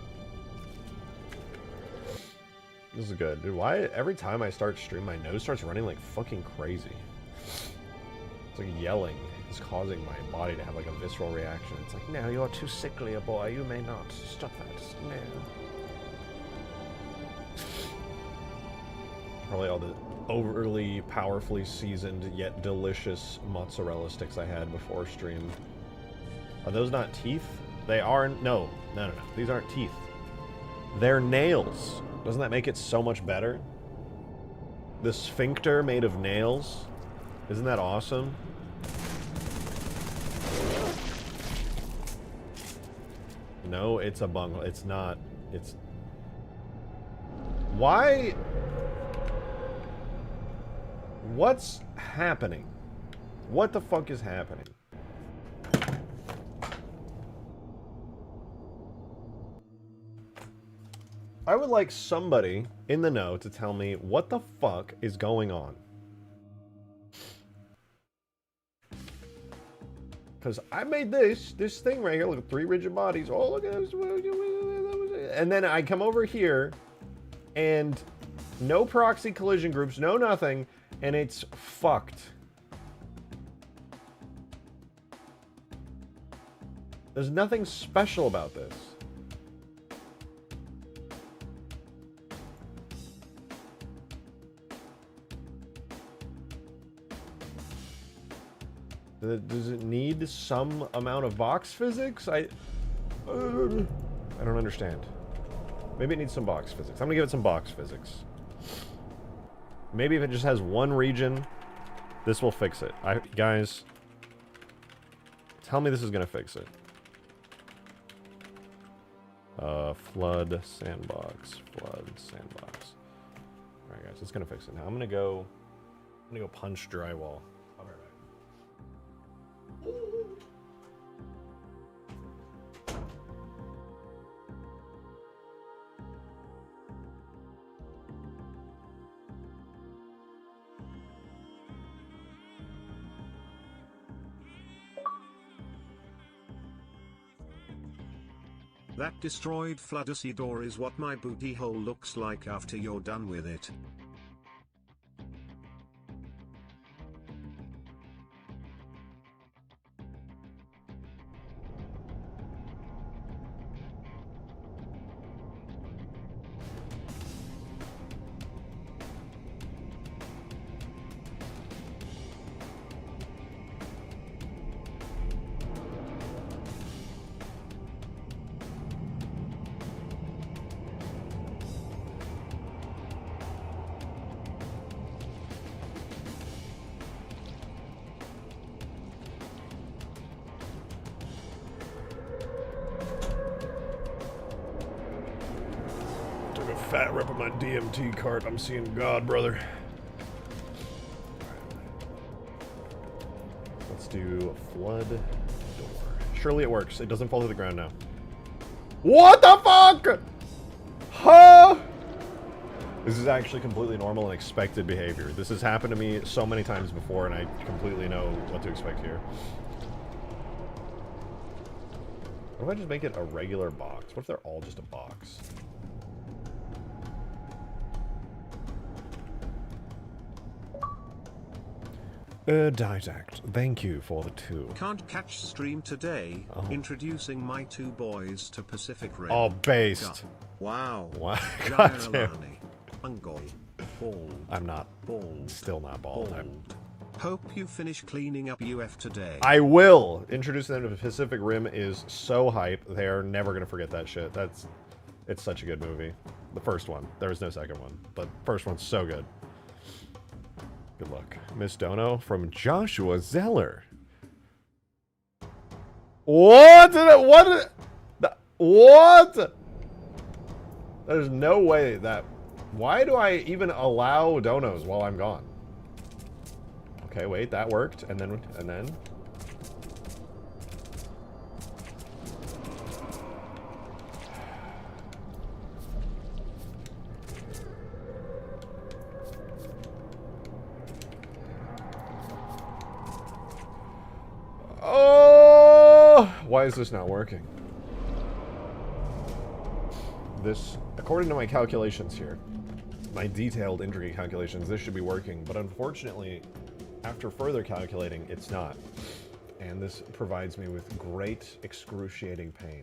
This is good. Dude, why every time I start stream, my nose starts running like fucking crazy. It's like yelling. It's causing my body to have like a visceral reaction. It's like, no, you're too sickly a boy. You may not. Stop that. No. Probably all the overly powerfully seasoned yet delicious mozzarella sticks I had before stream. Are those not teeth? They are... No. No. These aren't teeth. They're nails. Doesn't that make it so much better? The sphincter made of nails. Isn't that awesome? No, it's a bungalow. It's not. It's... Why? What's happening? What the fuck is happening? I would like somebody in the know to tell me what the fuck is going on. Because I made this thing right here. Look at 3 rigid bodies. Oh, look at this. And then I come over here and no proxy collision groups, no nothing, and it's fucked. There's nothing special about this. Does it need some amount of box physics? I don't understand. Maybe it needs some box physics. I'm gonna give it some box physics. Maybe if it just has one region, this will fix it. Guys, tell me this is gonna fix it. Flood, sandbox, flood, sandbox. Alright guys, it's gonna fix it. Now I'm gonna go punch drywall. I'll be right back. That destroyed Floodacy door is what my booty hole looks like after you're done with it. Fat rip of my DMT cart. I'm seeing God, brother. Let's do a flood door. Surely it works. It doesn't fall to the ground now. What the fuck? Huh? This is actually completely normal and expected behavior. This has happened to me so many times before, and I completely know what to expect here. What if I just make it a regular box? What if they're all just a box? Didact, thank you for the 2. Can't catch stream today. Oh. Introducing my 2 boys to Pacific Rim. Oh, based. Wow. Wow. God damn. Ungoy. Bald. I'm not. Bald. Still not bald. Bald. Hope you finish cleaning up UF today. I will. Introducing them to the Pacific Rim is so hype. They are never going to forget that shit. It's such a good movie. The first one. There was no second one. But first one's so good. Good luck. Miss Dono from Joshua Zeller. What? What? There's no way that... Why do I even allow donos while I'm gone? Okay, wait, that worked. And then... Oh! Why is this not working? This, according to my calculations here, my detailed, intricate calculations, this should be working, but unfortunately, after further calculating, it's not. And this provides me with great, excruciating pain.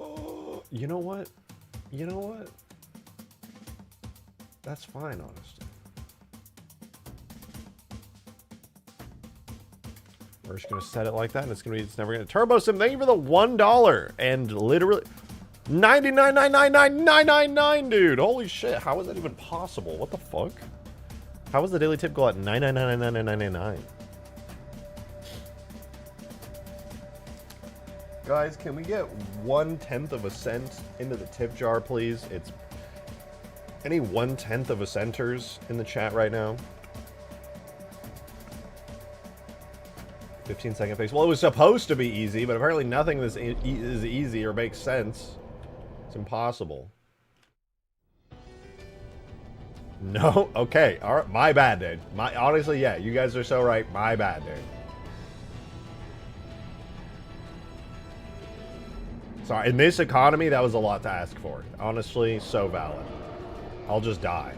Oh, you know what? You know what? That's fine, honestly. We're just gonna set it like that, and it's never gonna Turbo Sim. Thank you for the $1 and literally 99,999,999, dude. Holy shit! How is that even possible? What the fuck? How was the daily tip goal at 9999999? Guys, can we get 1/10 of a cent into the tip jar, please? It's any 1/10 of a centers in the chat right now. 15-second face. Well, it was supposed to be easy, but apparently nothing is easy or makes sense. It's impossible. No? Okay. All right. My bad, dude. Honestly, yeah. You guys are so right. My bad, dude. Sorry. In this economy, that was a lot to ask for. Honestly, so valid. I'll just die.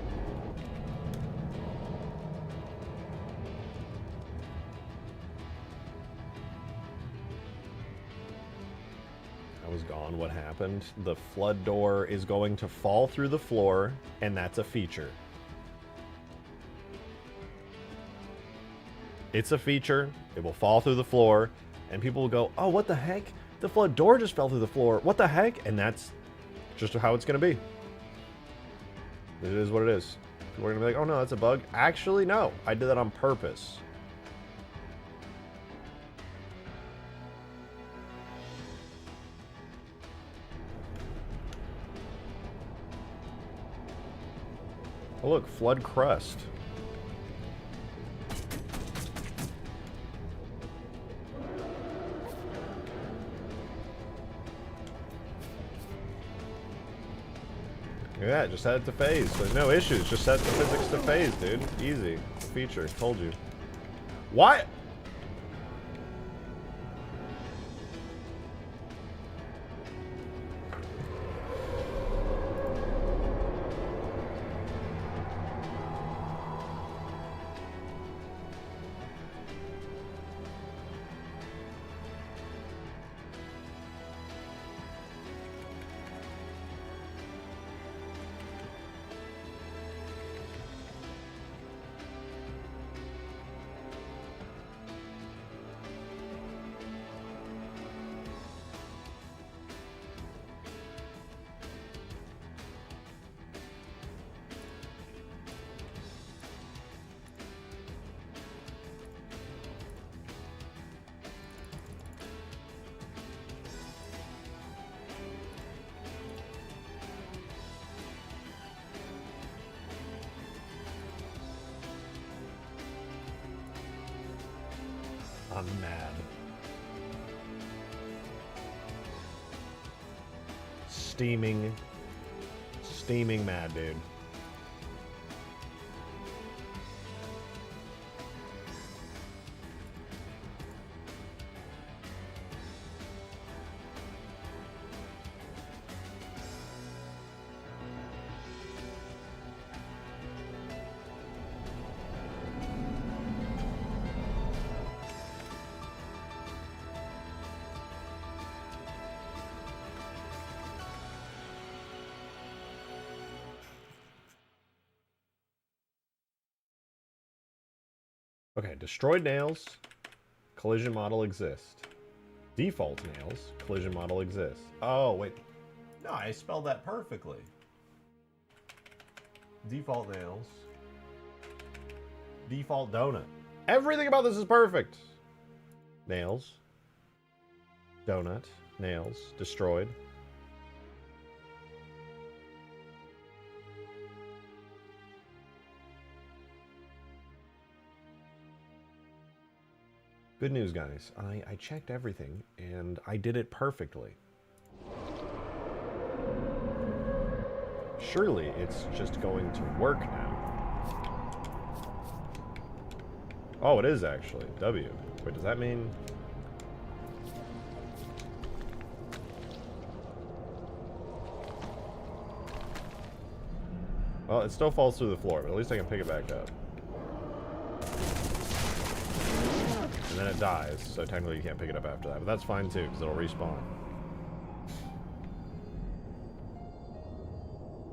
I was gone. What happened? The flood door is going to fall through the floor, and that's a feature. It's a feature. It will fall through the floor, and people will go, oh, what the heck? The flood door just fell through the floor. What the heck? And that's just how it's going to be. It is what it is. We're going to be like, oh, no, that's a bug. Actually, no. I did that on purpose. Oh, look, flood crust. Look at that, just set it to phase. So no issues, just set the physics to phase, dude. Easy. Feature, told you. What? I'm mad. Steaming mad, dude. Okay, destroyed nails, collision model exists. Default nails, collision model exists. Oh, wait. No, I spelled that perfectly. Default nails. Default donut. Everything about this is perfect. Nails. Donut. Nails. Destroyed. Good news, guys. I checked everything, and I did it perfectly. Surely it's just going to work now. Oh, it is actually. W. Wait, does that mean... Well, it still falls through the floor, but at least I can pick it back up. And then it dies, so technically you can't pick it up after that. But that's fine too, because it'll respawn.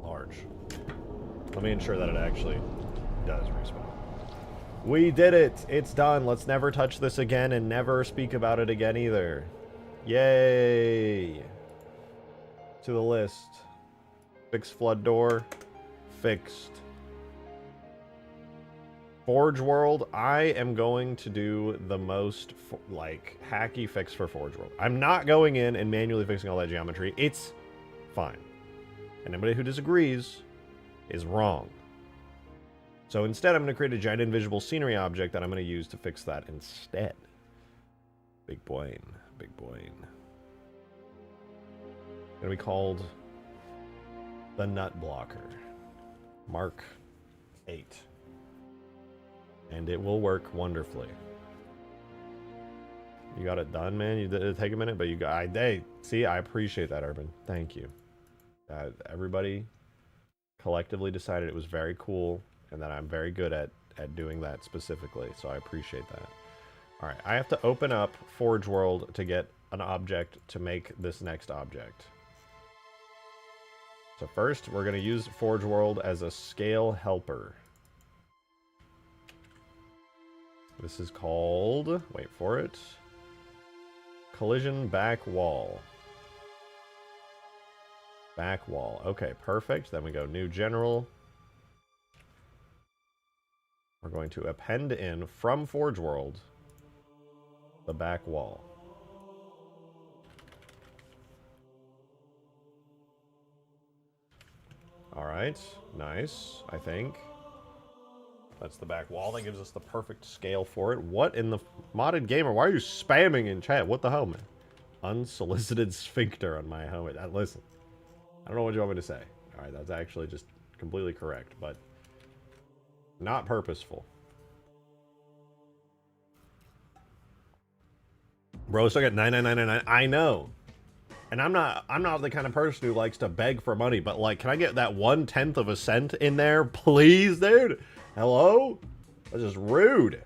Large. Let me ensure that it actually does respawn. We did it! It's done. Let's never touch this again and never speak about it again either. Yay! To the list. Fix flood door. Fixed. Forge World, I am going to do the most, like, hacky fix for Forge World. I'm not going in and manually fixing all that geometry. It's fine. And anybody who disagrees is wrong. So instead, I'm going to create a giant invisible scenery object that I'm going to use to fix that instead. Big brain. Big brain. Going to be called the Nut Blocker. Mark 8. And it will work wonderfully. You got it done, man. You did it take a minute, but you got. See, I appreciate that, Urban. Thank you. Everybody collectively decided it was very cool, and that I'm very good at doing that specifically. So I appreciate that. All right, I have to open up Forge World to get an object to make this next object. So first, we're going to use Forge World as a scale helper. This is called, wait for it, collision back wall. Back wall. Okay, perfect. Then we go new general. We're going to append in from Forge World the back wall. All right, nice, I think. That's the back wall. That gives us the perfect scale for it. What in the modded gamer? Why are you spamming in chat? What the hell, man? Unsolicited sphincter on my helmet. Listen, I don't know what you want me to say. All right, that's actually just completely correct, but not purposeful. Bro, still got 99999. I know. And I'm not the kind of person who likes to beg for money, but like, can I get that 1/10 of a cent in there, please, dude? Hello? That's just rude.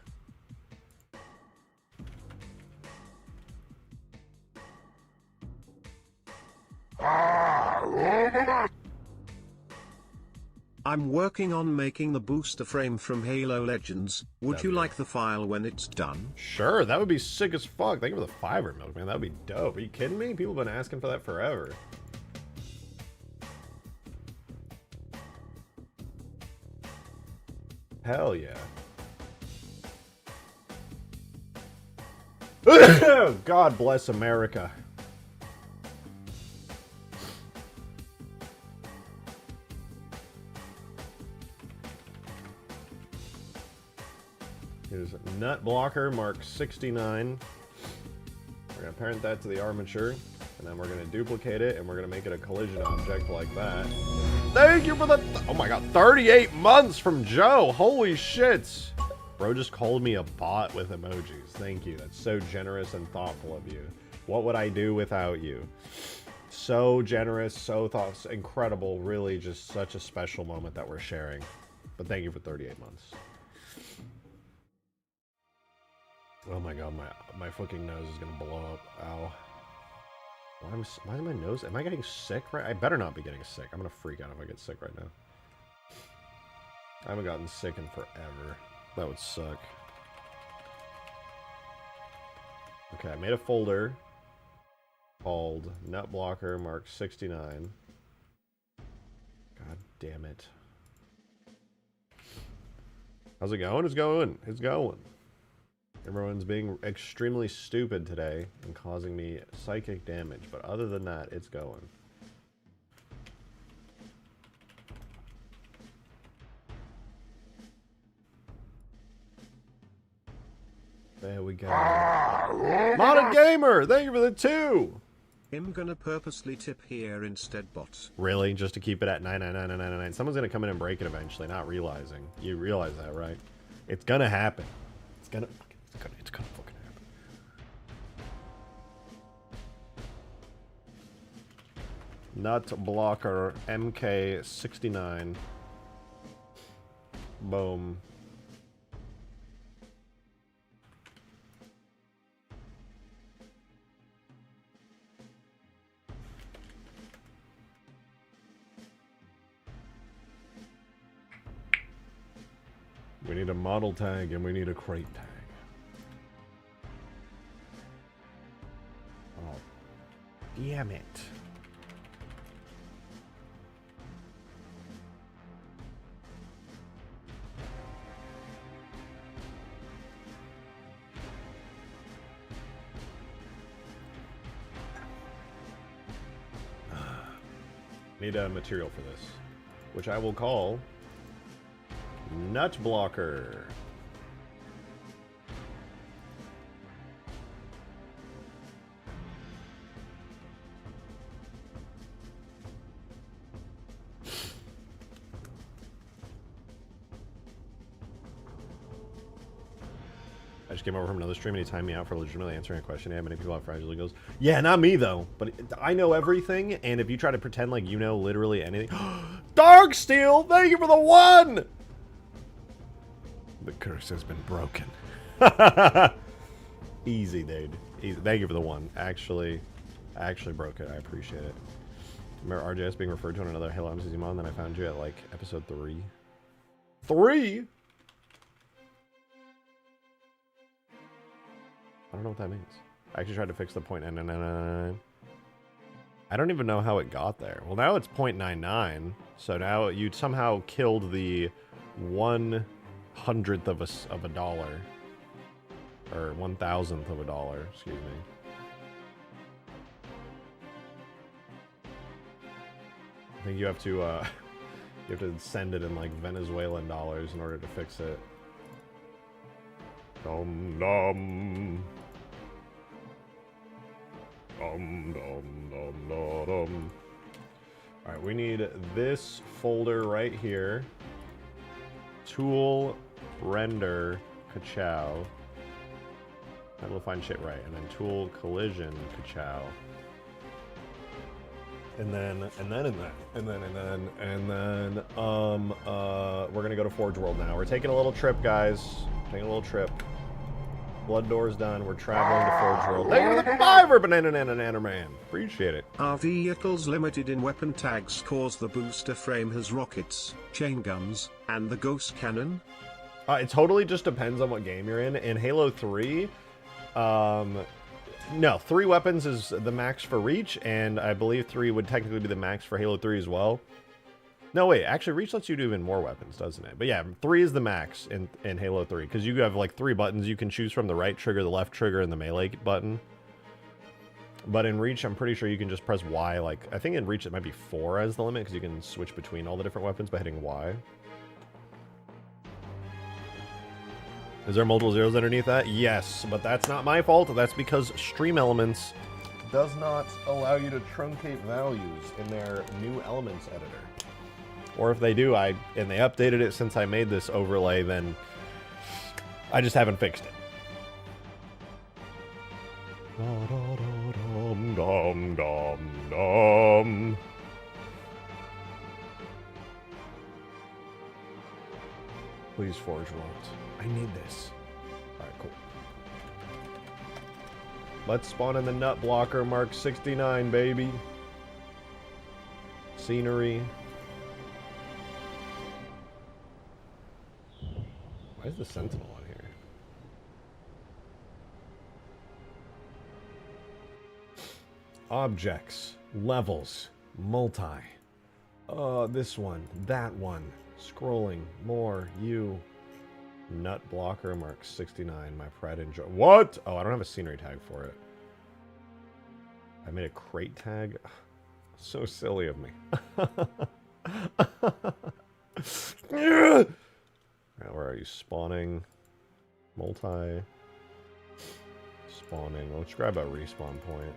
I'm working on making the booster frame from Halo Legends. Would you like the file when it's done? Sure, that would be sick as fuck. Thank you for the fiber milk, man. That would be dope. Are you kidding me? People have been asking for that forever. Hell yeah. God bless America. Here's Nut Blocker Mark 69. We're going to parent that to the armature, and then we're going to duplicate it, and we're going to make it a collision object like that. Thank you for the... oh my god, 38 months from Joe! Holy shit! Bro just called me a bot with emojis. Thank you. That's so generous and thoughtful of you. What would I do without you? So generous, so thoughtful, incredible. Really just such a special moment that we're sharing. But thank you for 38 months. Oh my god, my fucking nose is gonna blow up. Ow. Why is my nose... am I getting sick right... I better not be getting sick. I'm gonna freak out if I get sick right now. I haven't gotten sick in forever. That would suck. Okay, I made a folder called Nut Blocker Mark 69. God damn it. How's it going? It's going. It's going. Everyone's being extremely stupid today and causing me psychic damage, but other than that, it's going. There we go. Modded Gamer! Thank you for the 2! I'm gonna purposely tip here instead, bots. Really? Just to keep it at 99999? Someone's gonna come in and break it eventually, not realizing. You realize that, right? It's gonna happen. It's gonna fucking happen. Nut Blocker MK69. Boom. We need a model tag and we need a crate tag. Oh, damn it. Need a material for this, which I will call Nut Blocker. I just came over from another stream and he timed me out for legitimately answering a question. Yeah, many people have fragile egos. Yeah, not me though. But I know everything, and if you try to pretend like you know literally anything... Darksteel, thank you for the 1! The curse has been broken. Easy, dude. Easy. Thank you for the 1. Actually broke it. I appreciate it. Remember RJS being referred to on another Halo MCZ mod, and then I found you at like episode 3. 3? I don't know what that means. I actually tried to fix the .999. I don't even know how it got there. Well, now it's .99, so now you somehow killed the 1/100th of a dollar, or 1,000th of a dollar. Excuse me. I think you have to send it in like Venezuelan dollars in order to fix it. Dum dum. Dum dum dum dum dum. Alright, we need this folder right here. Tool, render, ka-chow. And we'll find shit right. And then tool, collision, ka-chow. And then, we're gonna go to Forge World now. We're taking a little trip, guys. Taking a little trip. Blood Door's done. We're traveling to Forge World. Thank you for the 5 Banana Man. Appreciate it. Our vehicles limited in weapon tags cause the booster frame has rockets, chain guns, and the ghost cannon? It totally just depends on what game you're in. In Halo 3, no, 3 weapons is the max for Reach, and I believe 3 would technically be the max for Halo 3 as well. No, wait, actually, Reach lets you do even more weapons, doesn't it? But yeah, 3 is the max in Halo 3, because you have like 3 buttons you can choose from: the right trigger, the left trigger, and the melee button. But in Reach, I'm pretty sure you can just press Y. Like, I think in Reach it might be 4 as the limit, because you can switch between all the different weapons by hitting Y. Is there multiple zeros underneath that? Yes, but that's not my fault. That's because Stream Elements does not allow you to truncate values in their new Elements editor. Or if they do, and they updated it since I made this overlay, then I just haven't fixed it. Dum, dum, dum, dum. Please, Forge World. I need this. Alright, cool. Let's spawn in the Nut Blocker Mark 69, baby. Scenery. Why is the Sentinel on here? Objects. Levels. Multi. This one. That one. Scrolling. More. You. Nut Blocker Mark 69. My pride and joy. What? Oh, I don't have a scenery tag for it. I made a crate tag? So silly of me. Where are you? Spawning. Multi. Spawning. Let's grab a respawn point.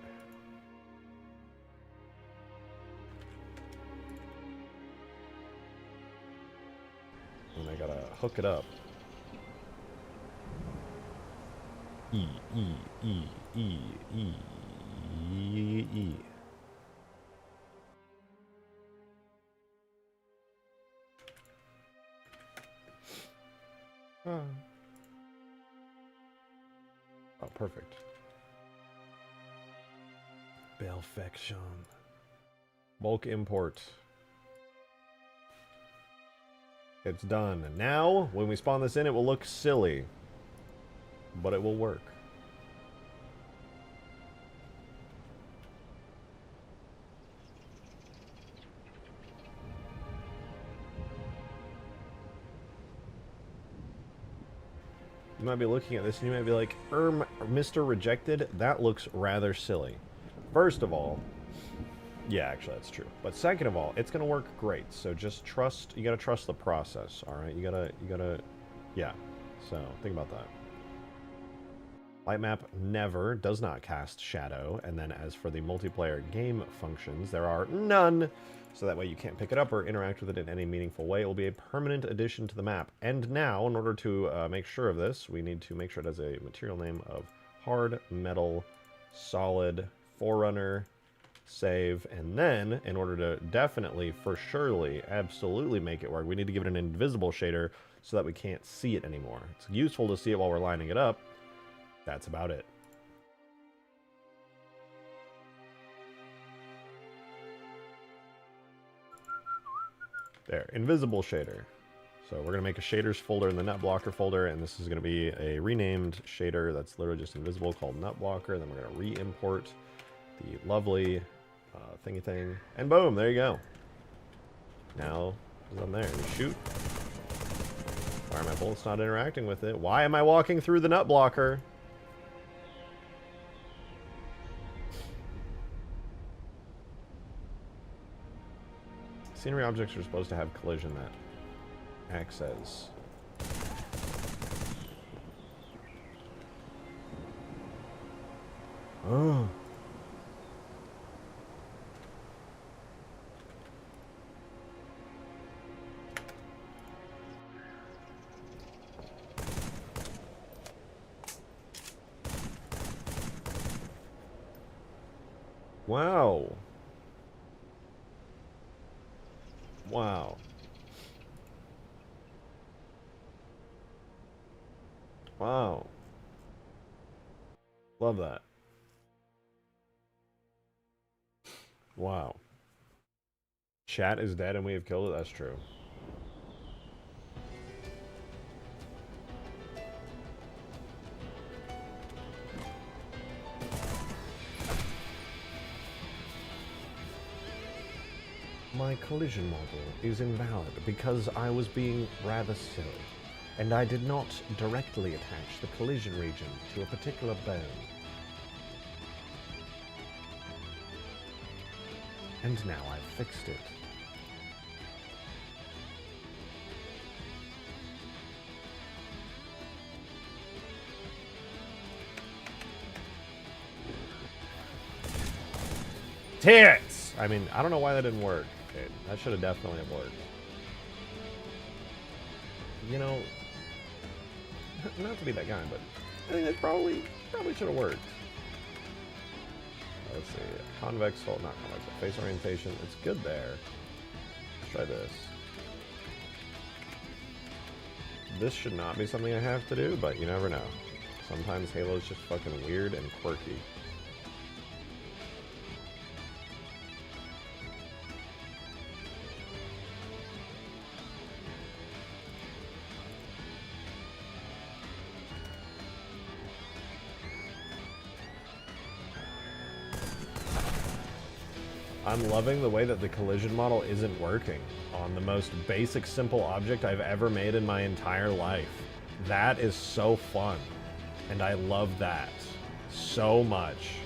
And I gotta hook it up. E. Oh, perfect. Balefection. Bulk import. It's done. And now, when we spawn this in, it will look silly. But it will work. You might be looking at this and you might be like, Mr. Rejected, that looks rather silly. First of all, Yeah, actually, that's true. But second of all, it's gonna work great. So just trust. You gotta trust the process. All right. You gotta. Yeah. So think about that. Light map never does not cast shadow, and then as for the multiplayer game functions, there are none. So that way you can't pick it up or interact with it in any meaningful way. It will be a permanent addition to the map. And now, in order to make sure of this, we need to make sure it has a material name of hard metal solid forerunner save, and then in order to definitely, for surely, absolutely make it work, we need to give it an invisible shader so that we can't see it anymore. It's useful to see it while we're lining it up. That's about it. There, invisible shader. So we're going to make a shaders folder in the nut blocker folder, and this is going to be a renamed shader that's literally just invisible called nut blocker. Then we're going to re-import the lovely thingy thing, and boom, there you go. Now, it's on there. You shoot. Why are my bullets not interacting with it? Why am I walking through the nut blocker? Scenery objects are supposed to have collision that acts as. Oh. Wow. Wow. Wow. Love that. Wow. Chat is dead and we have killed it? That's true. My collision model is invalid because I was being rather silly, and I did not directly attach the collision region to a particular bone. And now I've fixed it. Tits! I mean, I don't know why that didn't work. Okay, that should have definitely have worked. You know, not to be that guy, but I think that probably should have worked. Let's see, convex, not convex, face orientation. It's good there. Let's try this. This should not be something I have to do, but you never know. Sometimes Halo's just fucking weird and quirky. I'm loving the way that the collision model isn't working on the most basic, simple object I've ever made in my entire life. That is so fun. And I love that so much.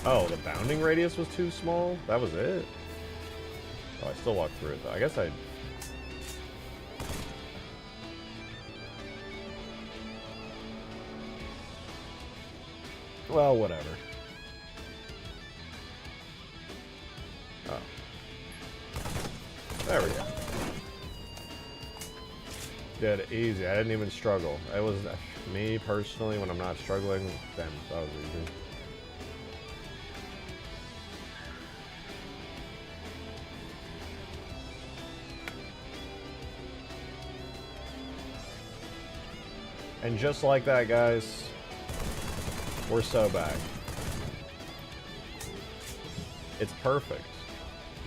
Oh, the bounding radius was too small? That was it? Oh, I still walked through it though. I guess I... Well, whatever. Oh. There we go. Did easy. I didn't even struggle. It was me personally when I'm not struggling. Damn, that was easy. And just like that, guys, we're so back. It's perfect.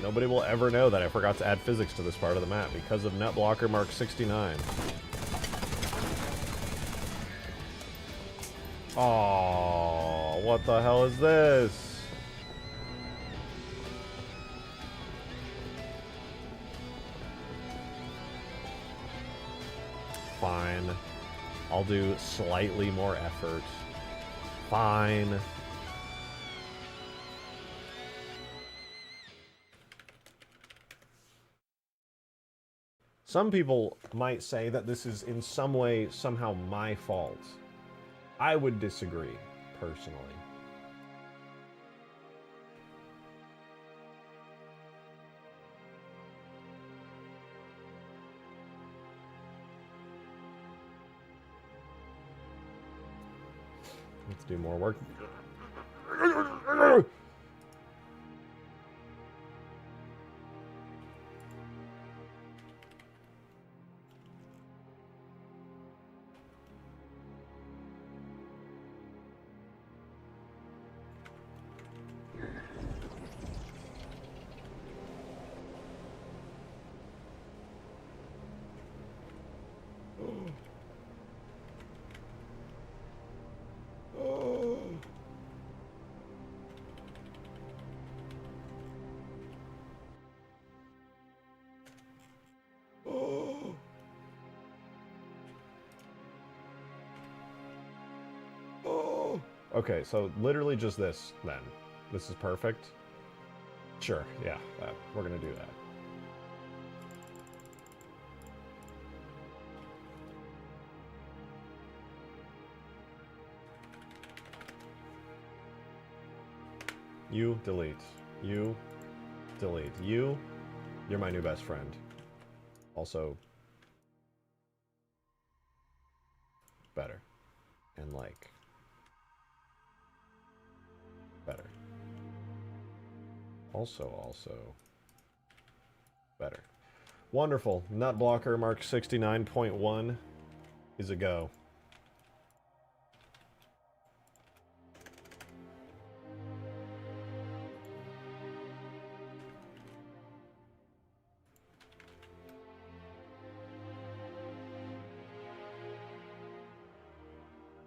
Nobody will ever know that I forgot to add physics to this part of the map because of Nut Blocker Mark 69. Oh, what the hell is this? Fine. I'll do slightly more effort. Fine. Some people might say that this is in some way somehow my fault. I would disagree, personally. Let's do more work. Okay, so literally just this, then. This is perfect? Sure, yeah, we're gonna do that. You, delete. You, delete. You, you're my new best friend. Also, better. And like... better. Also, better. Wonderful. Nut blocker mark 69.1 is a go.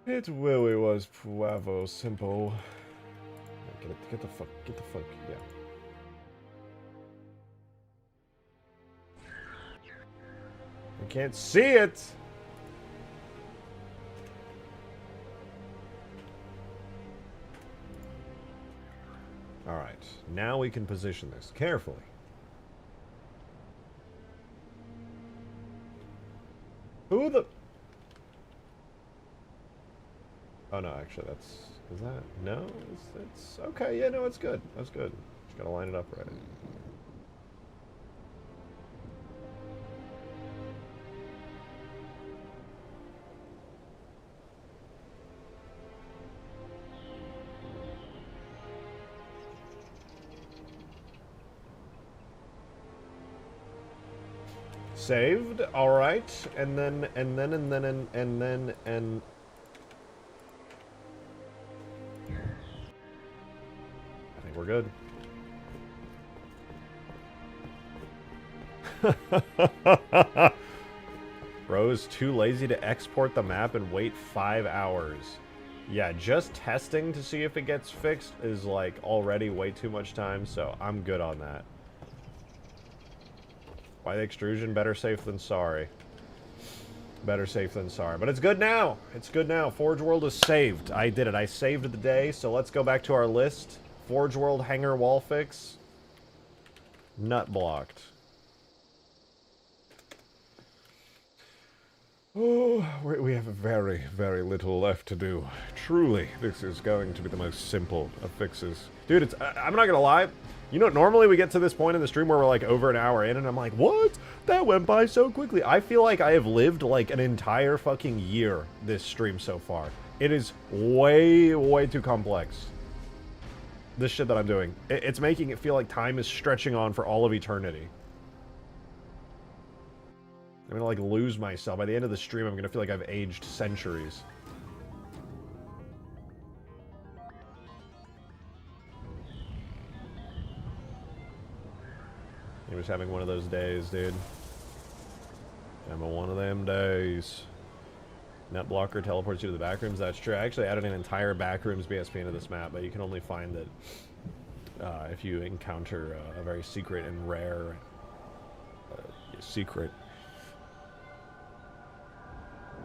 It really was Puavo simple. Get the fuck, yeah. I can't see it! Alright, now we can position this carefully. Who the... Oh no, actually that's... Is that... No? It's okay, yeah, no, it's good. That's good. Just gotta line it up right. Saved, alright. And then... We're good. Bro's too lazy to export the map and wait 5 hours. Yeah, just testing to see if it gets fixed is like already way too much time, so I'm good on that. Why the extrusion? Better safe than sorry. Better safe than sorry. But it's good now! It's good now. Forge World is saved. I did it. I saved the day, so let's go back to our list. Forge World Hangar Wall Fix. Nut blocked. Oh, we have very, very little left to do. Truly, this is going to be the most simple of fixes. Dude, it's, I'm not gonna lie. You know, normally we get to this point in the stream where we're like over an hour in and I'm like, what? That went by so quickly. I feel like I have lived like an entire fucking year this stream so far. It is way, way too complex. This shit that I'm doing. It's making it feel like time is stretching on for all of eternity. I'm gonna like lose myself. By the end of the stream, I'm gonna feel like I've aged centuries. He was having one of those days, dude. Having one of them days. Net blocker teleports you to the backrooms. That's true. I actually added an entire backrooms BSP into this map, but you can only find it if you encounter a very secret and rare secret.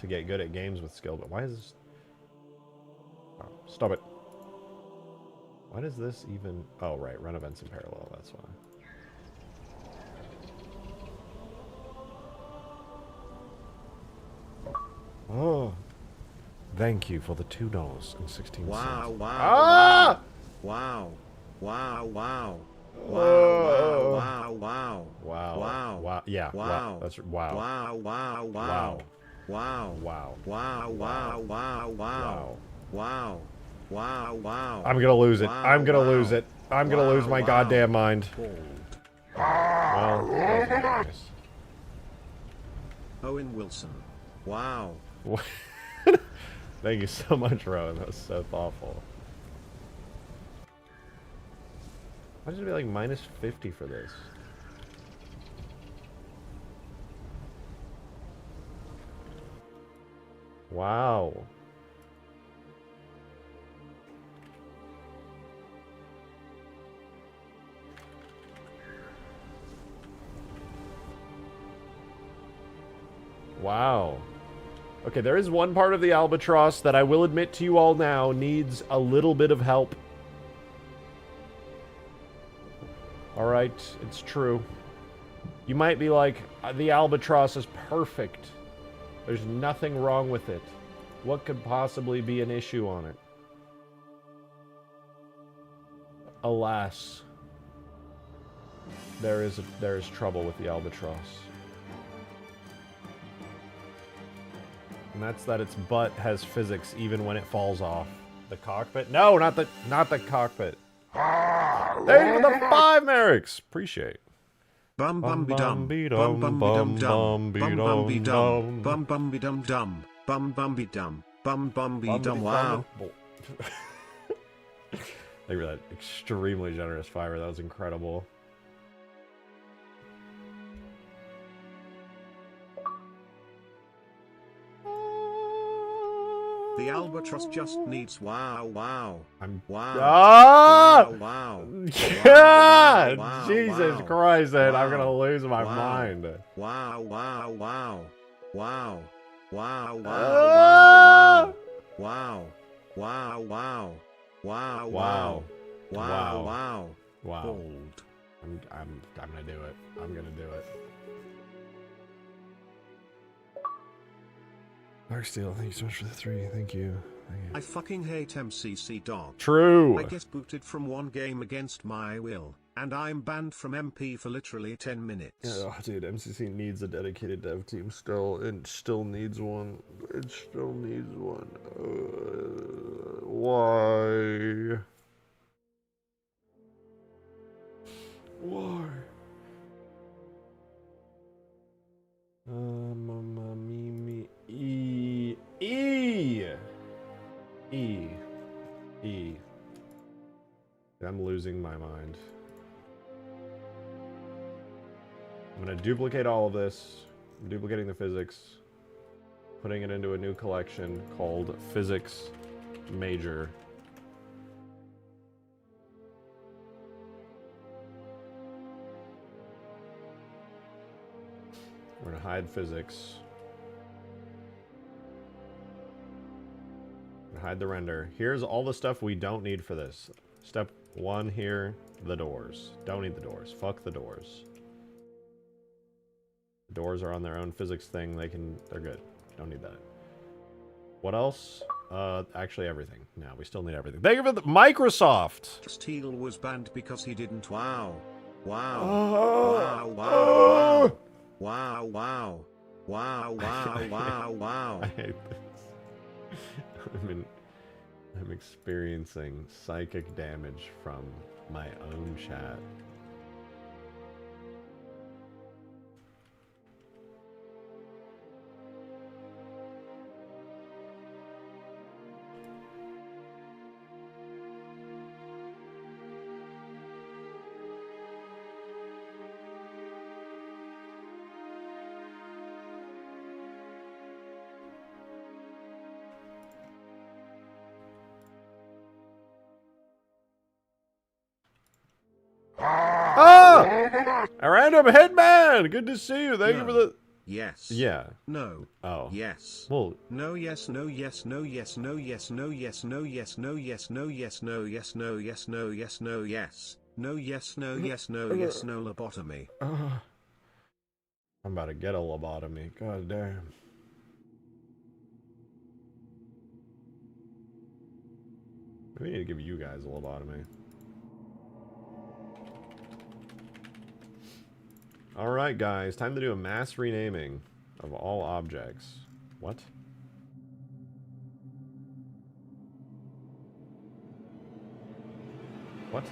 to get good at games with skill, but why is this... Oh, stop it. Why does this even... Oh, right, run events in parallel, that's why. Oh. Thank you for the $2.16. Wow, wow, Ah! wow, wow, wow, Oh. wow, wow, Wow. wow, Wow. Yeah. wow, That's wow. wow, wow, Wow. wow, Wow. wow, wow, wow, wow, wow, wow, wow. I'm gonna lose it. Wow, I'm gonna wow. lose it. I'm gonna lose my Wow. goddamn mind. Bald. Well, that was nice. Owen Wilson. Wow. Thank you so much, Rowan. That was so thoughtful. Why did it be like minus 50 for this? Wow. Wow. Okay, there is one part of the Albatross that I will admit to you all now needs a little bit of help. Alright, it's true. You might be like, the Albatross is perfect. There's nothing wrong with it. What could possibly be an issue on it? Alas, there is trouble with the Albatross. And that's that its butt has physics even when it falls off. The cockpit? No, not the cockpit. Thank you for the 5 Merricks. Appreciate. Bum bum be dum, bum bum be dum dum, bum bum be dum, bum bum be dum dum, bum bum be dum, bum bum be dum. Wow. Thank you for that extremely generous fiver. That was incredible. The Albatross just needs wow wow. I'm wow. Ah! Wow. Yeah! Wow, Jesus wow, Christ, man, I'm wow, gonna lose my wow, mind. Wow wow wow. Wow. Wow Ah! wow. Wow wow. Wow wow. Wow. Wow wow. Wow. Bold. I'm gonna do it. I'm gonna do it. Dark Steel, thank you so much for the 3. Thank you. Thank you. I fucking hate MCC dog. True. I get booted from one game against my will, and I'm banned from MP for literally 10 minutes. Oh, dude, MCC needs a dedicated dev team still. It still needs one. It still needs one. Why? Why? E. I'm losing my mind. I'm gonna duplicate all of this. I'm duplicating the physics, putting it into a new collection called Physics Major. We're gonna hide physics. Hide the render. Here's all the stuff we don't need for this. Step 1 here, the doors. Don't need the doors. Fuck the doors. The doors are on their own physics thing. They're good. Don't need that. What else? Actually everything. No, we still need everything. Thank you for the Microsoft! Steel was banned because he didn't wow. Wow. Oh. Wow wow wow. Wow wow. Wow wow wow wow. I hate this. I'm experiencing psychic damage from my own chat. Ah! A random hitman! Good to see you. Thank you for the... Yes. Yeah. No. Oh. Yes. Well, No yes no yes no yes no yes no yes no yes no yes no yes no yes no yes no yes no yes no yes no yes no yes no lobotomy. I'm about to get a lobotomy. God damn. We need to give you guys a lobotomy. Alright guys, time to do a mass renaming of all objects. What? What?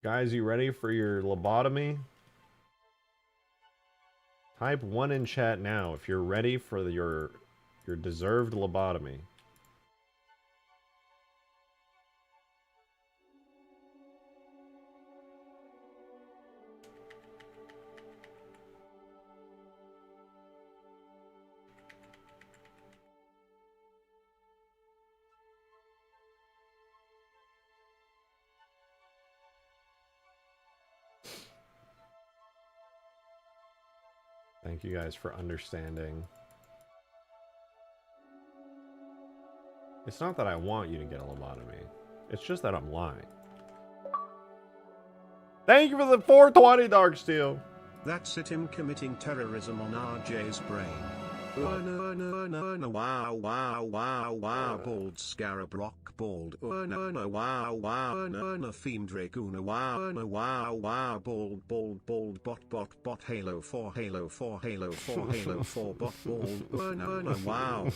Guys, you ready for your lobotomy? Type 1 in chat now if you're ready for your deserved lobotomy. Thank you guys for understanding. It's not that I want you to get a lobotomy. It's just that I'm lying. Thank you for the 420, Darksteel. That's it, him committing terrorism on RJ's brain. Oh no no no no wow wow wow wow bald scarab rock bald oh no no wow wow no no fiend draguna wow no wow wow bald bald bald bot halo 4 halo 4 halo 4 halo 4 bot bald oh no no wow.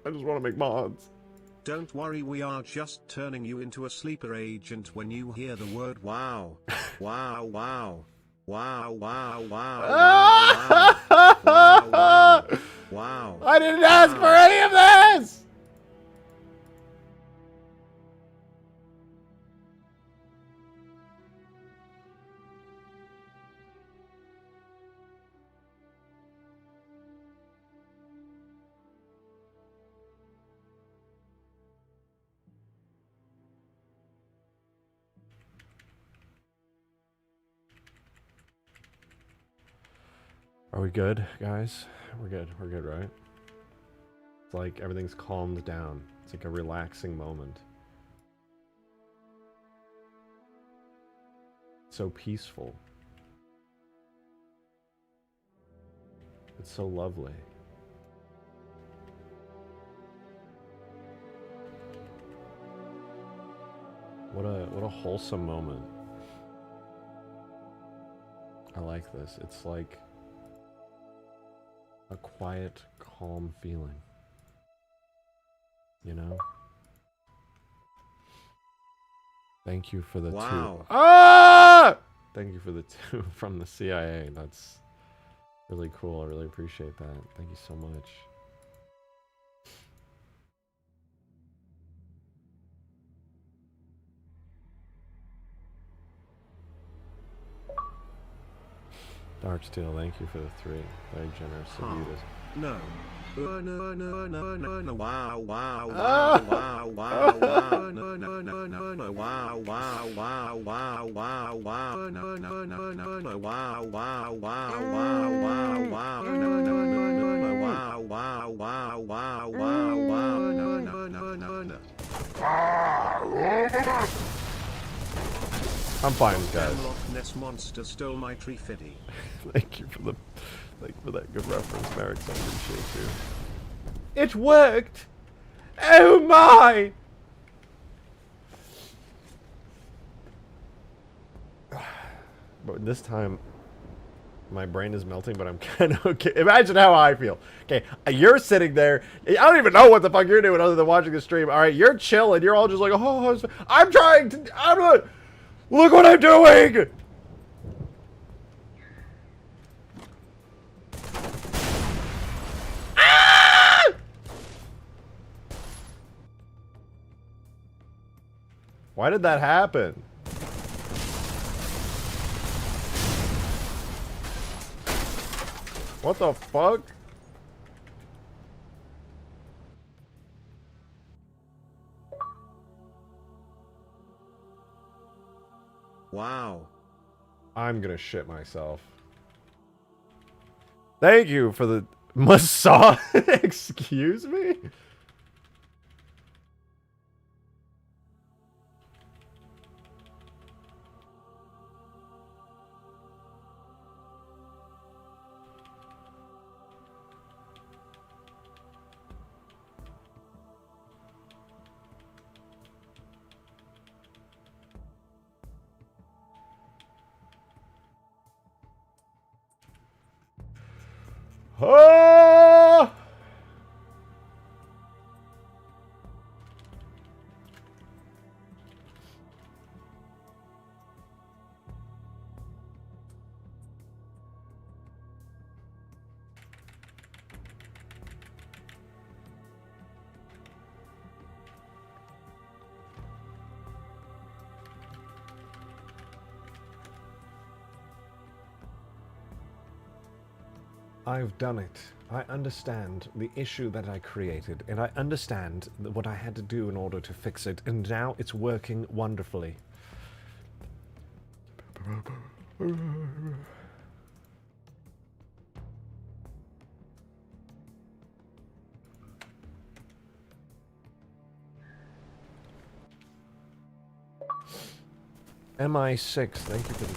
I just want to make mods. Don't worry, we are just turning you into a sleeper agent when you hear the word wow. Wow wow. Wow, wow, wow, wow, wow, wow, wow, wow. I didn't ask for any of this! Are we good, guys? We're good. We're good, right? It's like everything's calmed down. It's like a relaxing moment. It's so peaceful. It's so lovely. What a wholesome moment. I like this. It's like a quiet, calm feeling. You know? Thank you for the Wow. 2. Ah! Thank you for the 2 from the CIA. That's really cool. I really appreciate that. Thank you so much. Darksteel, thank you for the 3. Very generous of you. No. No no no no no no wow wow wow wow wow wow no no no no no wow wow wow wow wow wow no no no no no wow wow wow wow wow wow no no no no no wow wow wow wow wow wow no no no no no. I'm fine, guys. Loch Ness monster stole my tree fitty. Thank you for that good reference, Merrick. I appreciate you. It worked! Oh my! But this time, my brain is melting, but I'm kind of okay. Imagine how I feel. Okay, you're sitting there. I don't even know what the fuck you're doing other than watching the stream. All right, you're chilling. You're all just like, oh, I'm trying to. I'm not. Look what I'm doing! Ah! Why did that happen? What the fuck? Wow. I'm gonna shit myself. Thank you for the massage. Excuse me? Oh! I've done it. I understand the issue that I created, and I understand what I had to do in order to fix it, and now it's working wonderfully. MI6, thank you for the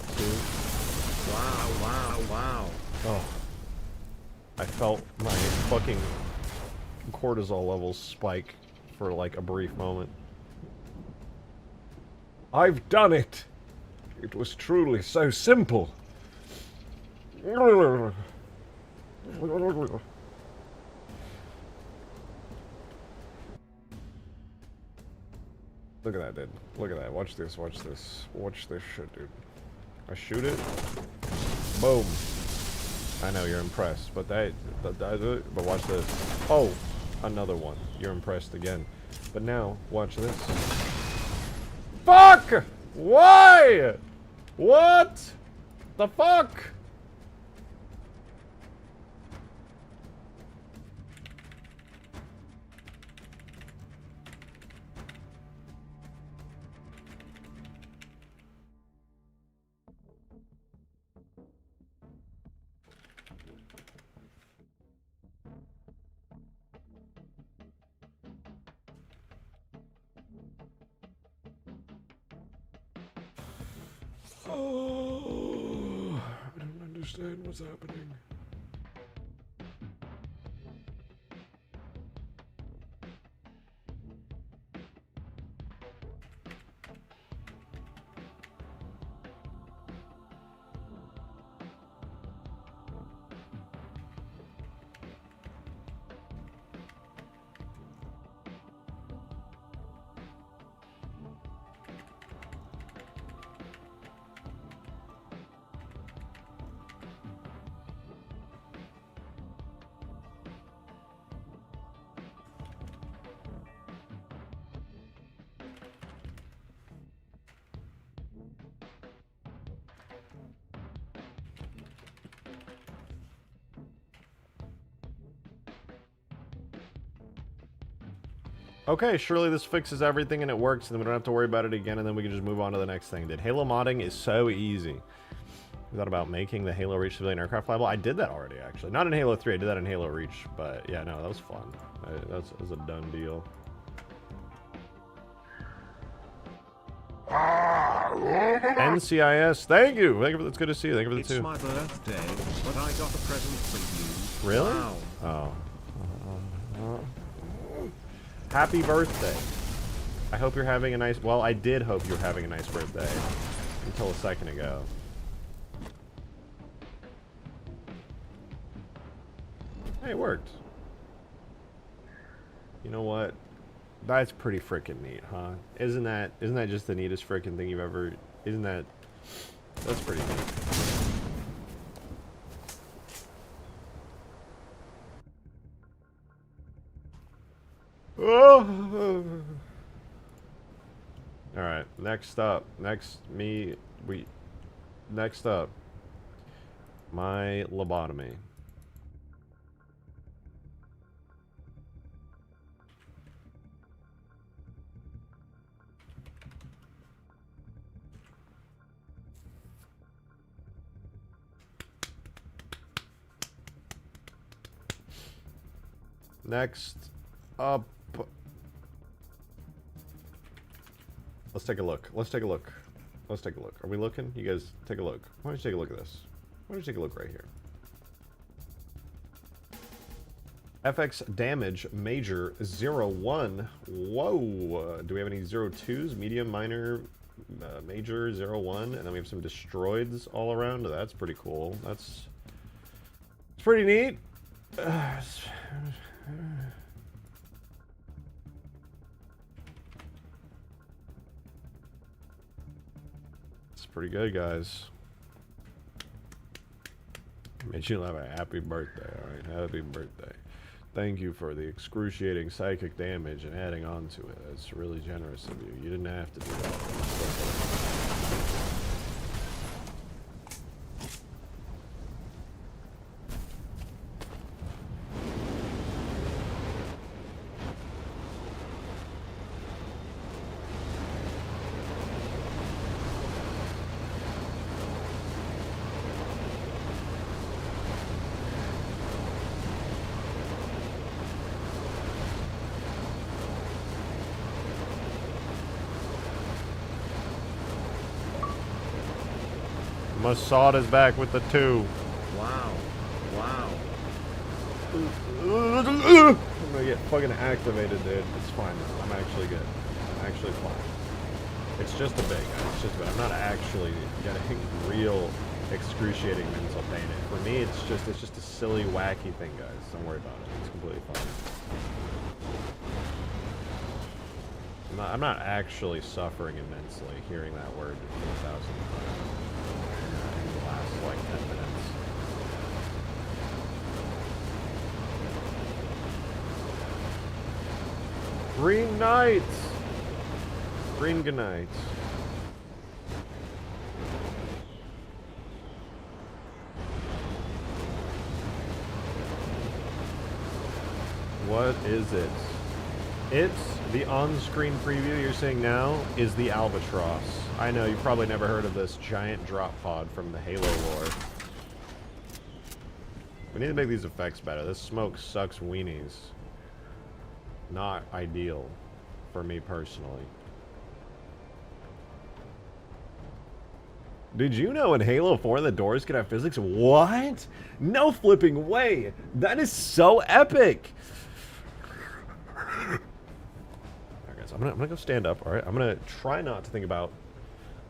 2. Wow, wow, wow. Oh. I felt my fucking cortisol levels spike for like a brief moment. I've done it! It was truly so simple. Look at that, dude. Look at that. Watch this, watch this. Watch this shit, dude. I shoot it. Boom. I know you're impressed, but but watch this. Oh, another one. You're impressed again. But now, watch this. Fuck! Why? What? The fuck? Oh, I don't understand what's happening. Okay, surely this fixes everything and it works, and then we don't have to worry about it again, and then we can just move on to the next thing. Dude, Halo modding is so easy. Is that about making the Halo Reach civilian aircraft flyable? I did that already, actually. Not in Halo 3, I did that in Halo Reach, but yeah, no, that was fun. That was a done deal. NCIS, thank you! Thank you for, that's good to see you. Thank you for the 2. It's my birthday, but I got a present for you. Really? Wow. Oh. Happy birthday. I hope you're having a nice... Well, I did hope you were having a nice birthday. Until a second ago. Hey, it worked. You know what? That's pretty freaking neat, huh? Isn't that just the neatest freaking thing you've ever... Isn't that... That's pretty neat. Oh. All right, next up, next up, my lobotomy. Next up. Let's take a look. Let's take a look. Let's take a look. Are we looking? You guys take a look. Why don't you take a look at this? Why don't you take a look right here? FX damage major 0-1. Whoa. Do we have any 0-2s? Medium, minor, major 0-1. And then we have some destroyeds all around. That's pretty cool. That's pretty neat. It's pretty good, guys. Made you have a happy birthday, alright? Happy birthday. Thank you for the excruciating psychic damage and adding on to it. It's really generous of you. You didn't have to do that. Massaud is back with the 2. Wow. Wow. I'm gonna get fucking activated, dude. It's fine though. I'm actually good. I'm actually fine. It's just a bit, guys. It's just a bit. I'm not actually getting real excruciating mental pain. For me, it's just a silly, wacky thing, guys. Don't worry about it. It's completely fine. I'm not actually suffering immensely hearing that word 1,000 times. In the last, like, 10 minutes. Green Knights! Green Knights. What is it? It's the on-screen preview you're seeing now is the Albatross. I know, you've probably never heard of this giant drop pod from the Halo lore. We need to make these effects better. This smoke sucks weenies. Not ideal for me personally. Did you know in Halo 4 the doors can have physics? What? No flipping way! That is so epic! Alright guys, I'm gonna go stand up, alright? I'm gonna try not to think about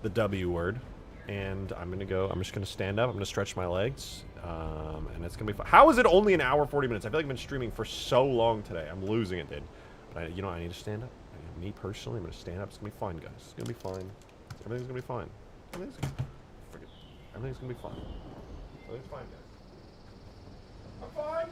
the W word. And I'm just gonna stand up, I'm gonna stretch my legs. And it's gonna be fun. How is it only an hour 40 minutes? I feel like I've been streaming for so long today. I'm losing it, dude. But you know, I need to stand up. Me personally, I'm gonna stand up. It's gonna be fine, guys. It's gonna be fine. Everything's gonna be fine. Everything's gonna be fine. Everything's fine, guys. I'm fine.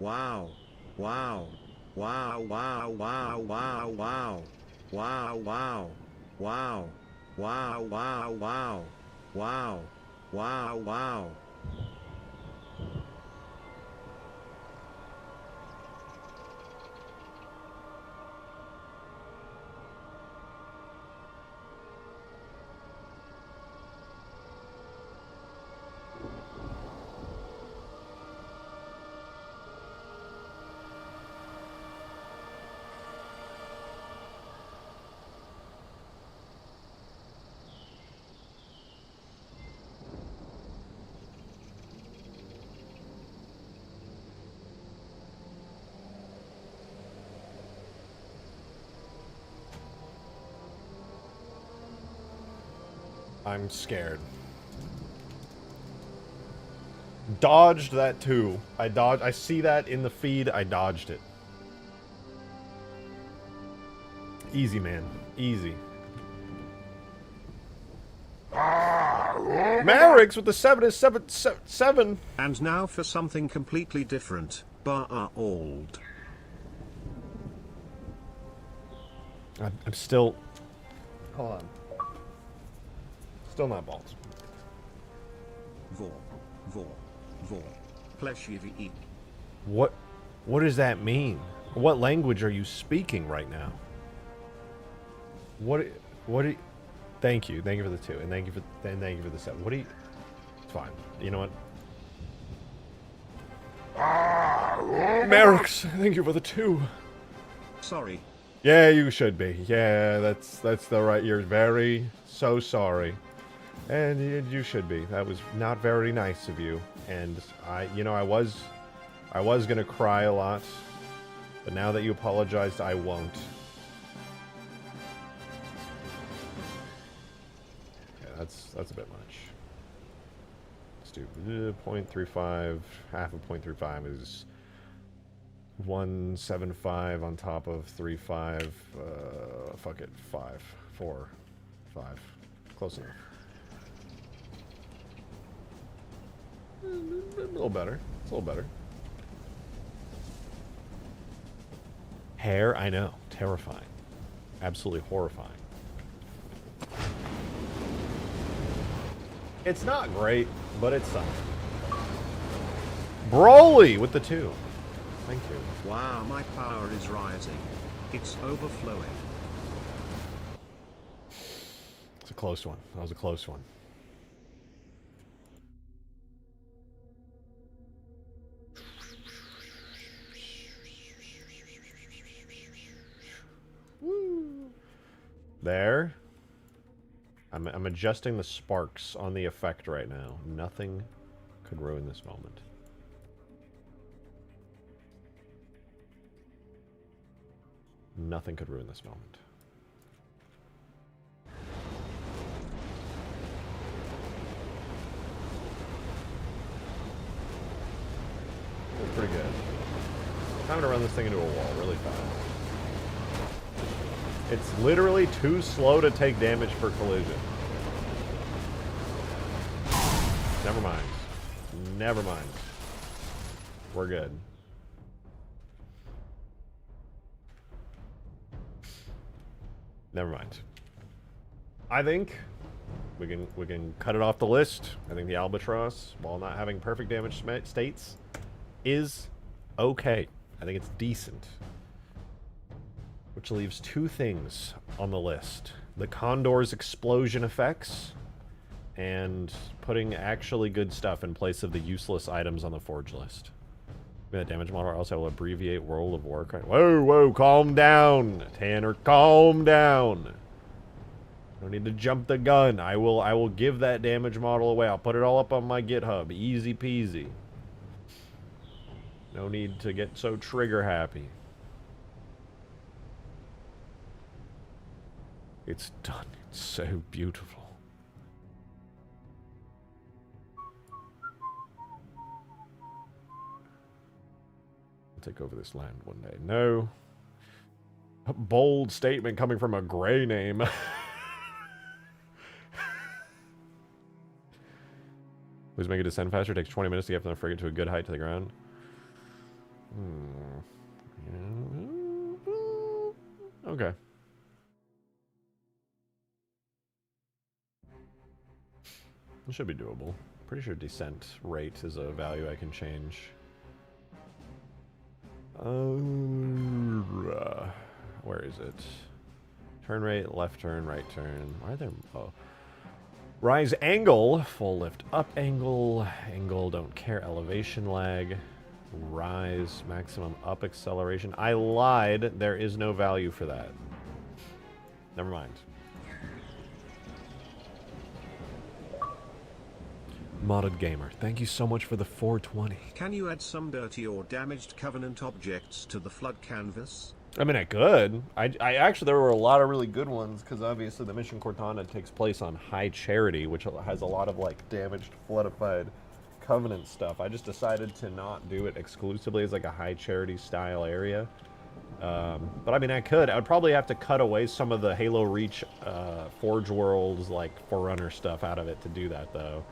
Wow. Wow. Wow, wow, wow, wow, wow. Wow, wow. Wow. Wow, wow, wow. Wow. Wow, wow. I'm scared. Dodged that too. I see that in the feed. I dodged it. Easy, man. Easy. Merrick's with the 7 is 7. And now for something completely different. Old. I'm still... Hold on. Still not balls. Vor. Pleshivi. What does that mean? What language are you speaking right now? What thank you for the 2, and thank you for the 7. What do you... It's fine. You know what? Merrick's, thank you for the 2. Sorry. Yeah, you should be. Yeah, that's the right... You're so sorry. And you should be. That was not very nice of you. And I was gonna cry a lot. But now that you apologized, I won't. Yeah, that's a bit much. Let's do 0.35. Half of 0.35 is 175 on top of 3.5. Fuck it. 4. 5. Close enough. A little better. It's a little better. Hair, I know. Terrifying. Absolutely horrifying. It's not great, but it's something. Broly with the 2. Thank you. Wow, my power is rising. It's overflowing. It's a close one. That was a close one. There. I'm adjusting the sparks on the effect right now. Nothing could ruin this moment. Nothing could ruin this moment. That's pretty good. Time to run this thing into a wall really fast. It's literally too slow to take damage for collision. Never mind. Never mind. We're good. Never mind. I think we can cut it off the list. I think the Albatross, while not having perfect damage states, is okay. I think it's decent. Which leaves 2 things on the list. The Condor's explosion effects, and putting actually good stuff in place of the useless items on the Forge list. That damage model also will abbreviate World of Warcraft. Whoa, calm down, Tanner, calm down. Don't need to jump the gun. I will give that damage model away. I'll put it all up on my GitHub. Easy peasy. No need to get so trigger happy. It's done. It's so beautiful. I'll take over this land one day. No. A bold statement coming from a gray name. Please make it descend faster. It takes 20 minutes to get from the frigate to a good height to the ground. Okay. It should be doable. Pretty sure descent rate is a value I can change. Where is it? Turn rate, left turn, right turn. Why are there... Oh. Rise angle, full lift up angle, angle don't care, elevation lag, rise, maximum up acceleration. I lied, there is no value for that. Never mind. Modded Gamer, thank you so much for the 420. Can you add some dirty or damaged Covenant objects to the flood canvas? I mean, I could. I actually, there were a lot of really good ones because obviously the Mission Cortana takes place on High Charity, which has a lot of like damaged, floodified Covenant stuff. I just decided to not do it exclusively as like a High Charity style area. But I mean, I could. I would probably have to cut away some of the Halo Reach Forge Worlds like Forerunner stuff out of it to do that, though.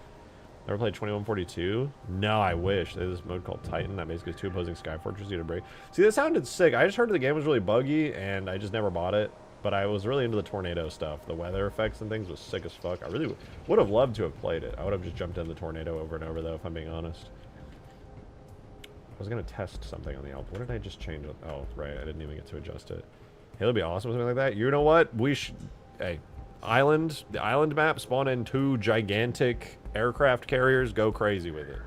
Ever played 2142? No, I wish. There's this mode called Titan that basically is two opposing Sky Fortress you to break. See, that sounded sick. I just heard the game was really buggy, and I just never bought it. But I was really into the tornado stuff. The weather effects and things was sick as fuck. I really would have loved to have played it. I would have just jumped in the tornado over and over, though, if I'm being honest. I was going to test something on the Alp. What did I just change? Oh, right. I didn't even get to adjust it. Hey, it'll be awesome or something like that. You know what? We should... Hey, the island map, spawn in 2 gigantic aircraft carriers, go crazy with it.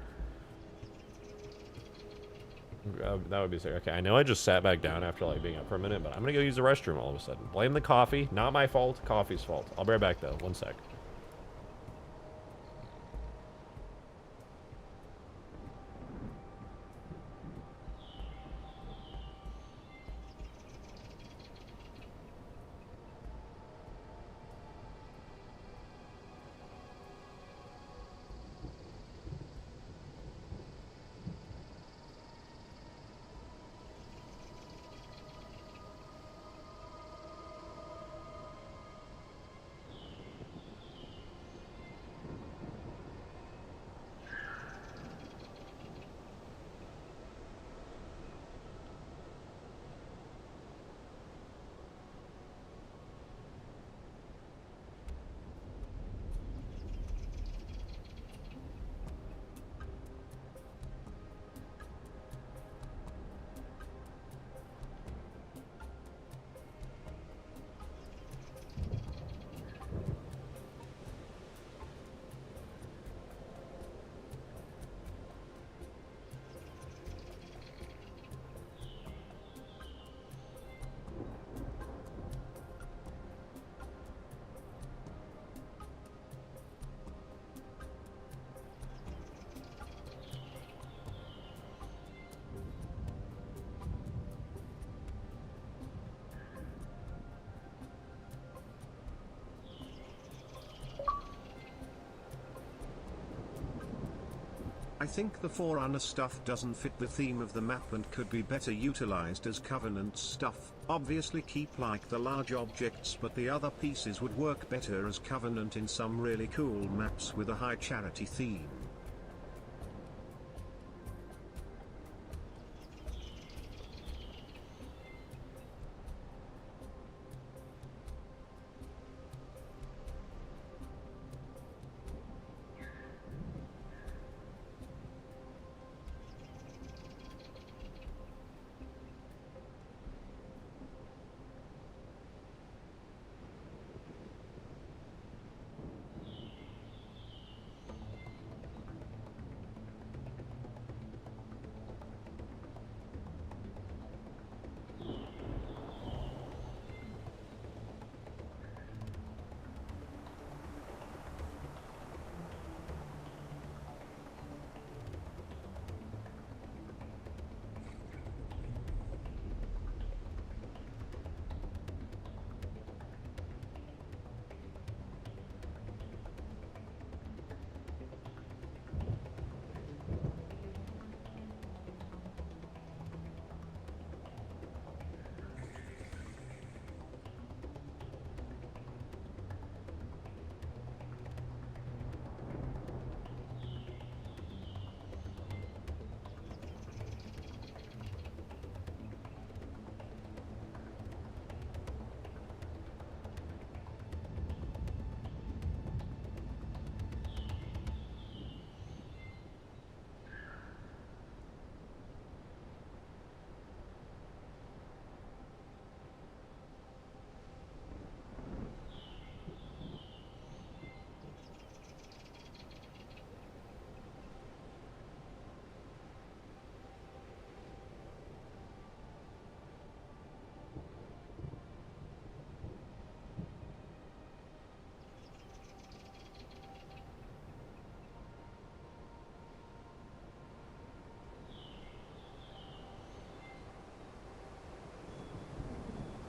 That would be sick. Okay, I know I just sat back down after like being up for a minute, but I'm gonna go use the restroom all of a sudden. Blame the coffee. Not my fault. Coffee's fault. I'll be right back though. 1 sec. I think the Forerunner stuff doesn't fit the theme of the map and could be better utilized as Covenant stuff. Obviously keep like the large objects, but the other pieces would work better as Covenant in some really cool maps with a high charity theme.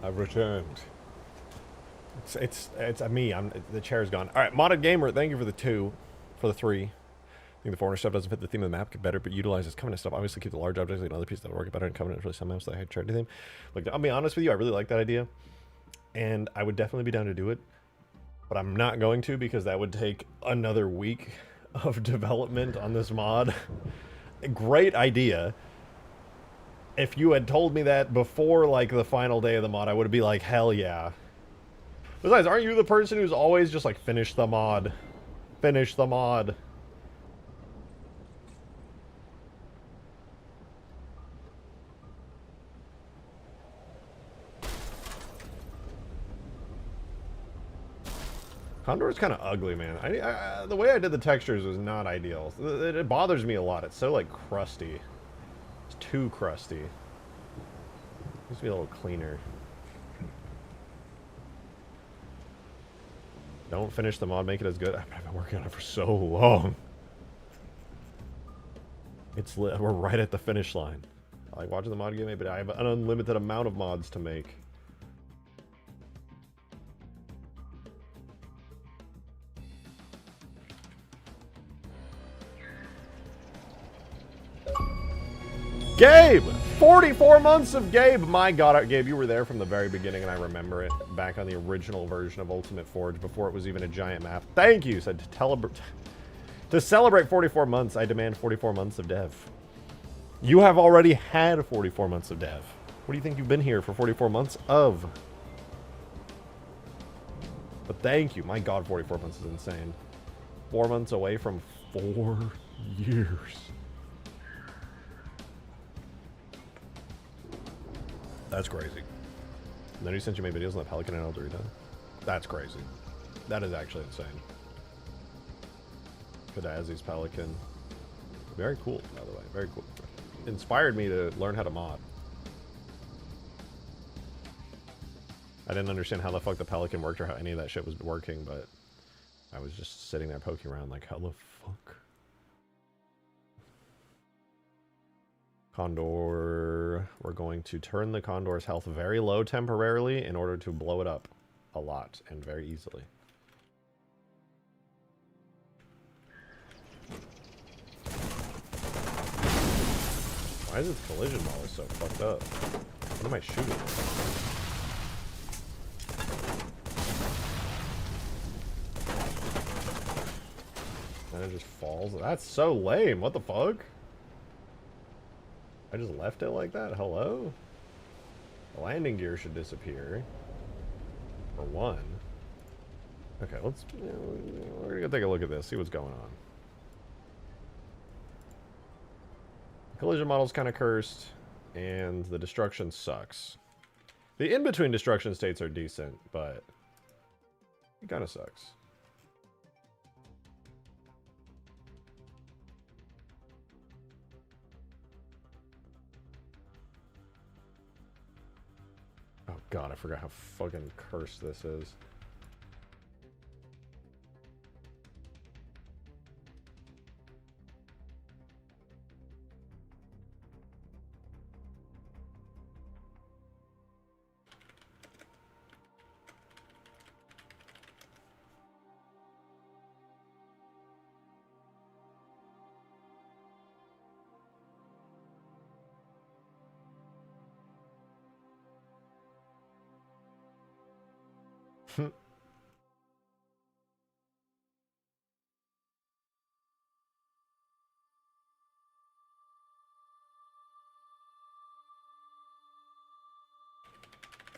I've returned. It's me. The chair's gone. All right, modded gamer. Thank you for the 2, for the 3. I think the foreigner stuff doesn't fit the theme of the map. Could better, but utilizes Covenant stuff. Obviously, keep the large objects like another piece that'll work better in Covenant. Really, some maps that I had tried to theme. Look, I'll be honest with you. I really like that idea, and I would definitely be down to do it. But I'm not going to because that would take another week of development on this mod. Great idea. If you had told me that before, like, the final day of the mod, I would be like, hell yeah. Besides, aren't you the person who's always just like, finish the mod? Finish the mod. Condor is kind of ugly, man. The way I did the textures was not ideal. It bothers me a lot. It's so, like, crusty. It's too crusty. It needs to be a little cleaner. Don't finish the mod, make it as good. I've been working on it for so long. It's lit. We're right at the finish line. I like watching the mod game, but I have an unlimited amount of mods to make. Gabe! 44 months of Gabe! My god, Gabe, you were there from the very beginning, and I remember it. Back on the original version of Ultimate Forge, before it was even a giant map. Thank you! Said to celebrate 44 months, I demand 44 months of dev. You have already had 44 months of dev. What do you think you've been here for 44 months of? But thank you. My god, 44 months is insane. 4 months away from 4 years. That's crazy. And then he sent you made videos on that Pelican and El Dorito. That's crazy. That is actually insane. Kadazzi's Pelican. Very cool, by the way. Very cool. Inspired me to learn how to mod. I didn't understand how the fuck the Pelican worked or how any of that shit was working, but I was just sitting there poking around like, how the fuck? Condor. We're going to turn the Condor's health very low temporarily in order to blow it up a lot and very easily. Why is its collision model so fucked up? What am I shooting? And it just falls. That's so lame. What the fuck? I just left it like that? Hello? The landing gear should disappear. For one. Okay, let's... we're gonna go take a look at this, see what's going on. The collision model's kind of cursed, and the destruction sucks. The in-between destruction states are decent, but it kind of sucks. Oh god, I forgot how fucking cursed this is.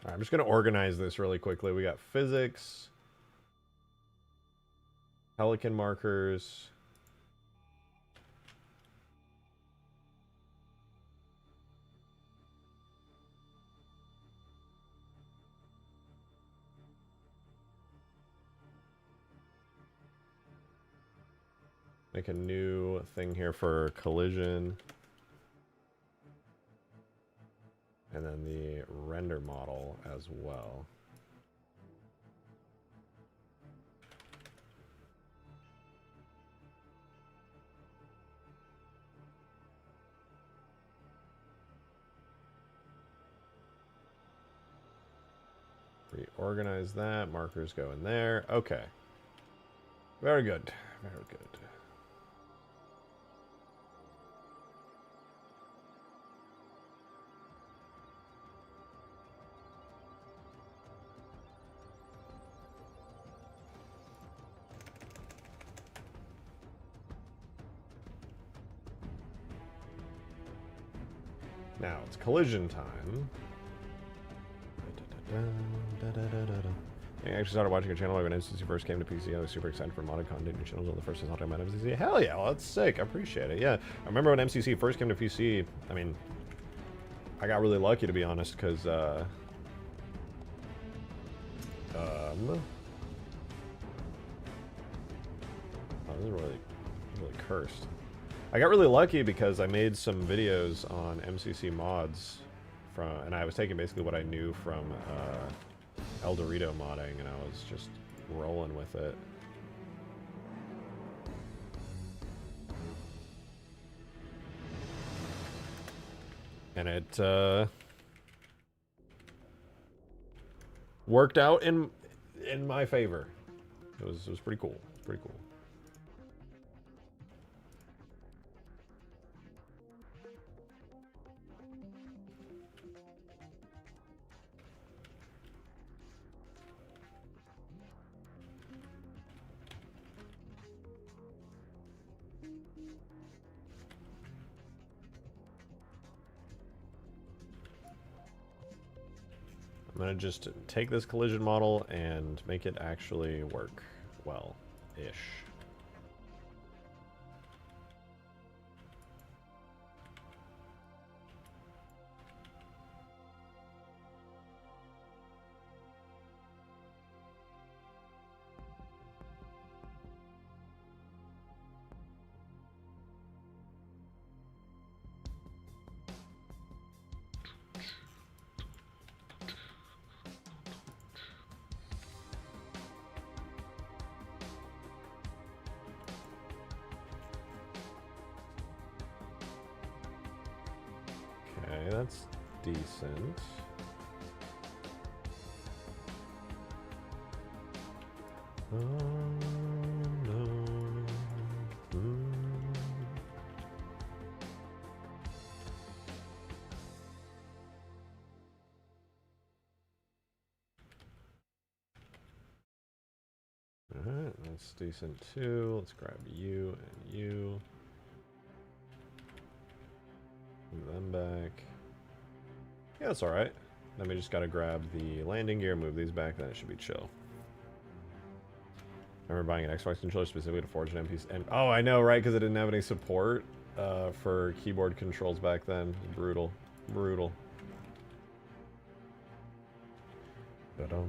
Alright, I'm just going to organize this really quickly. We got physics, Pelican markers, make a new thing here for collision. And then the render model as well. Reorganize that. Markers go in there. Okay. Very good. Very good. Now it's collision time. I actually started watching your channel when MCC first came to PC. I was super excited for modded content. Your channel's one of the first to talk about MCC. Hell yeah, well, that's sick. I appreciate it. Yeah, I remember when MCC first came to PC. I mean, I got really lucky, to be honest, because I was really cursed. I got really lucky because I made some videos on MCC mods and I was taking basically what I knew from El Dorito modding, and I was just rolling with it. And it worked out in my favor. It was pretty cool. Pretty cool. I'm going to just take this collision model and make it actually work well-ish. Okay, that's decent. No. Alright, that's decent too. Let's grab you and you. Move them back. Yeah, that's alright. Then we just gotta grab the landing gear, move these back, then it should be chill. I remember buying an Xbox controller specifically to forge an MPC. And oh, I know, right? Because it didn't have any support for keyboard controls back then. Brutal. Brutal. Da-dum.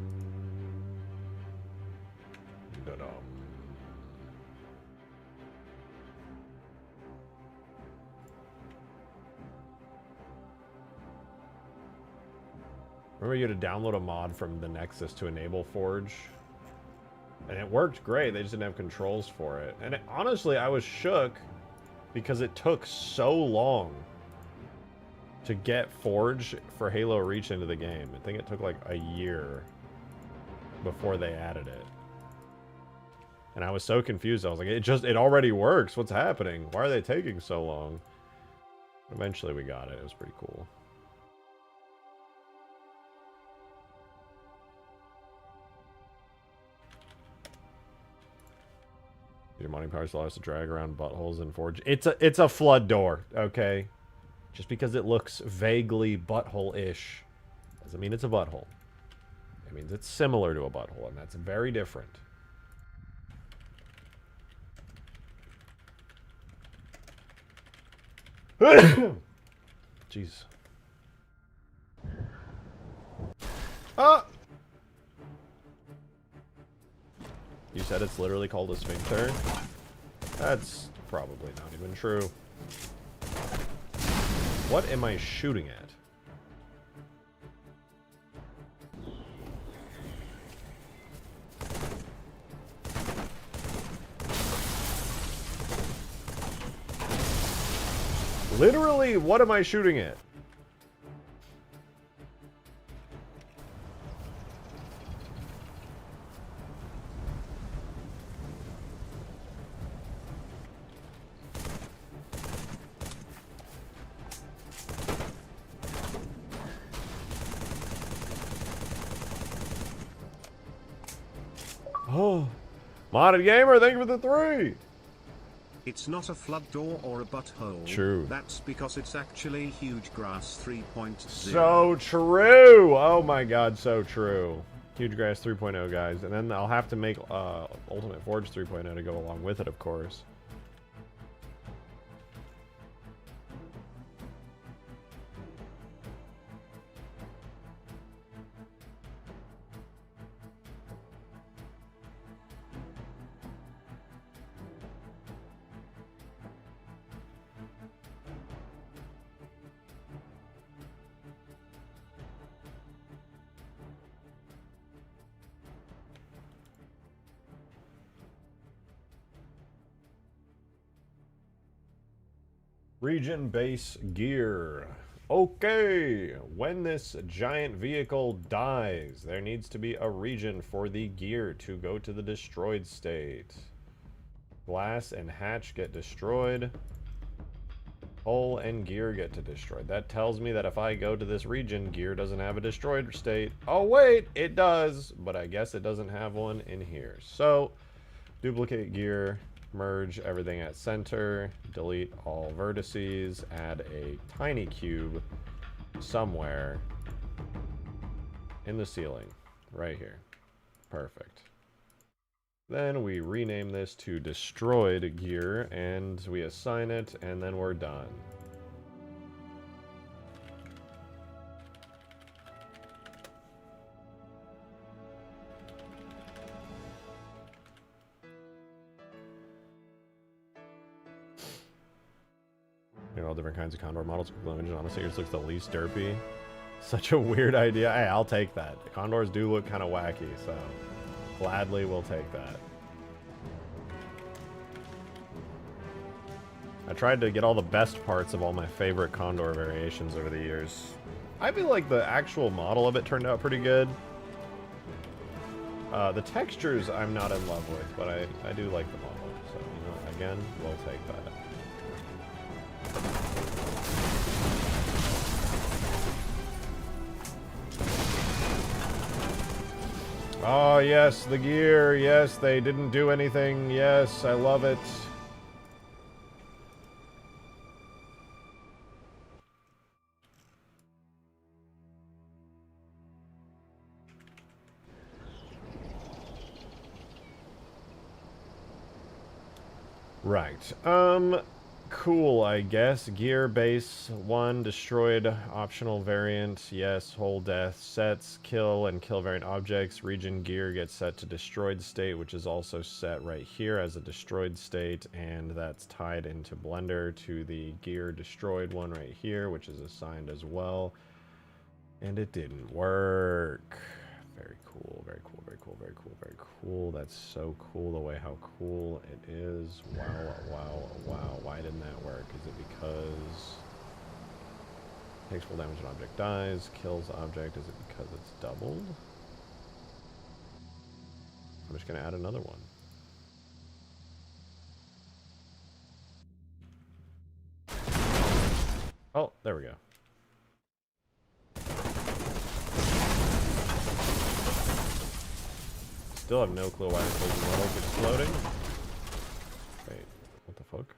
Da-dum. Remember you had to download a mod from the Nexus to enable Forge? And it worked great, they just didn't have controls for it. And honestly, I was shook because it took so long to get Forge for Halo Reach into the game. I think it took like a year before they added it. And I was so confused, I was like, it already works, what's happening? Why are they taking so long? Eventually we got it, it was pretty cool. Your modding powers allow us to drag around buttholes and Forge. It's a flood door, okay? Just because it looks vaguely butthole-ish doesn't mean it's a butthole. It means it's similar to a butthole, and that's very different. Jeez. Ah! You said it's literally called a sphincter? That's probably not even true. What am I shooting at? Literally, what am I shooting at? Modded Gamer, thank you for the 3. It's not a flood door or a butthole. True. That's because it's actually Huge Grass 3.0. So true. Oh my god, so true. Huge Grass 3.0, guys. And then I'll have to make Ultimate Forge 3.0 to go along with it, of course. Region base gear. Okay, when this giant vehicle dies, there needs to be a region for the gear to go to the destroyed state. Glass and hatch get destroyed. Hull and gear get to destroyed. That tells me that if I go to this region, gear doesn't have a destroyed state. Oh wait, it does, but I guess it doesn't have one in here. So, duplicate gear. Merge everything at center, delete all vertices, add a tiny cube somewhere in the ceiling, right here. Perfect. Then we rename this to destroyed gear, and we assign it, and then we're done. You know, all different kinds of Condor models. Honestly, yours looks the least derpy. Such a weird idea. Hey, I'll take that. Condors do look kind of wacky, so gladly we'll take that. I tried to get all the best parts of all my favorite Condor variations over the years. I feel like the actual model of it turned out pretty good. The textures I'm not in love with, but I do like the model. So, you know, again, we'll take that. Oh, yes, the gear. Yes, they didn't do anything. Yes, I love it. Right. Cool, I guess. Gear base 1, destroyed optional variant. Yes, whole death. Sets, kill, and kill variant objects. Region gear gets set to destroyed state, which is also set right here as a destroyed state, and that's tied into Blender to the gear destroyed one right here, which is assigned as well. And it didn't work. Very cool, very cool, very cool, very cool, very cool. That's so cool the way how cool it is. Wow, wow, wow. Why didn't that work? Is it because takes full damage an object dies, kills object? Is it because it's doubled? I'm just gonna add another one. Oh, there we go. Still have no clue why this level keeps exploding. Wait, what the fuck?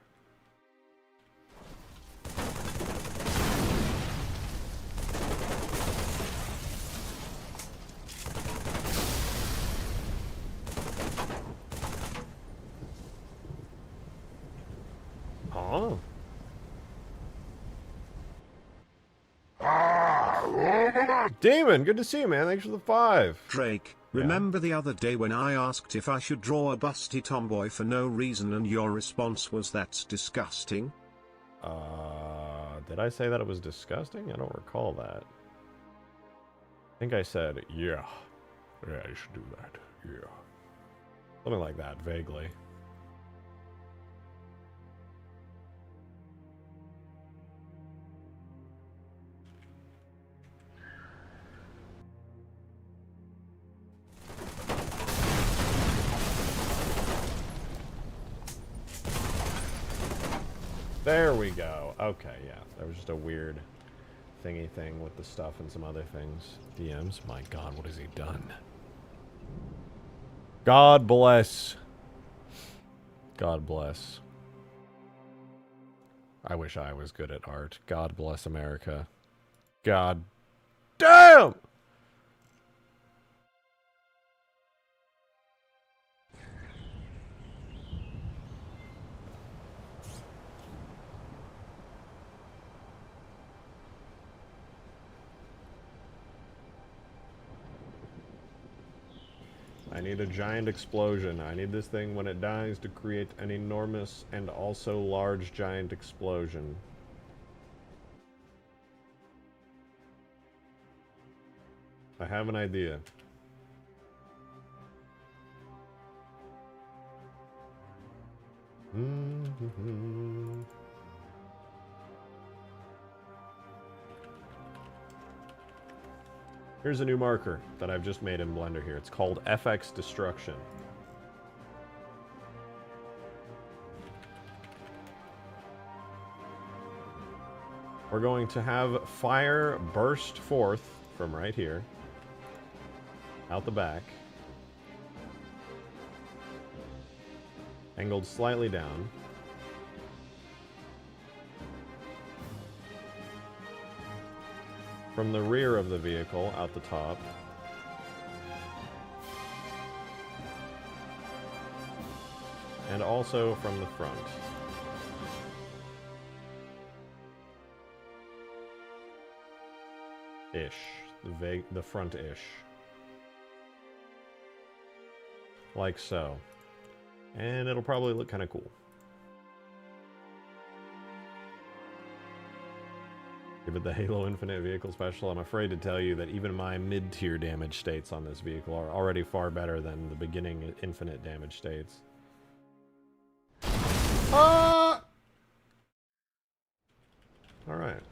Oh. Demon, good to see you, man. Thanks for the 5. Drake, remember the other day when I asked if I should draw a busty tomboy for no reason and your response was that's disgusting? Did I say that it was disgusting? I don't recall that. I think I said, yeah. Yeah, you should do that. Yeah. Something like that, vaguely. There we go. Okay, yeah. There was just a weird thingy thing with the stuff and some other things. DMs? My god, what has he done? God bless God bless. I wish I was good at art. God bless America. God damn! I need a giant explosion. I need this thing when it dies to create an enormous and also large giant explosion. I have an idea. Here's a new marker that I've just made in Blender here. It's called FX Destruction. We're going to have fire burst forth from right here, out the back, angled slightly down. From the rear of the vehicle, out the top. And also from the front. Ish. The front-ish. Like so. And it'll probably look kind of cool. Give it the Halo Infinite Vehicle Special. I'm afraid to tell you that even my mid-tier damage states on this vehicle are already far better than the beginning Infinite damage states. Ah! Alright.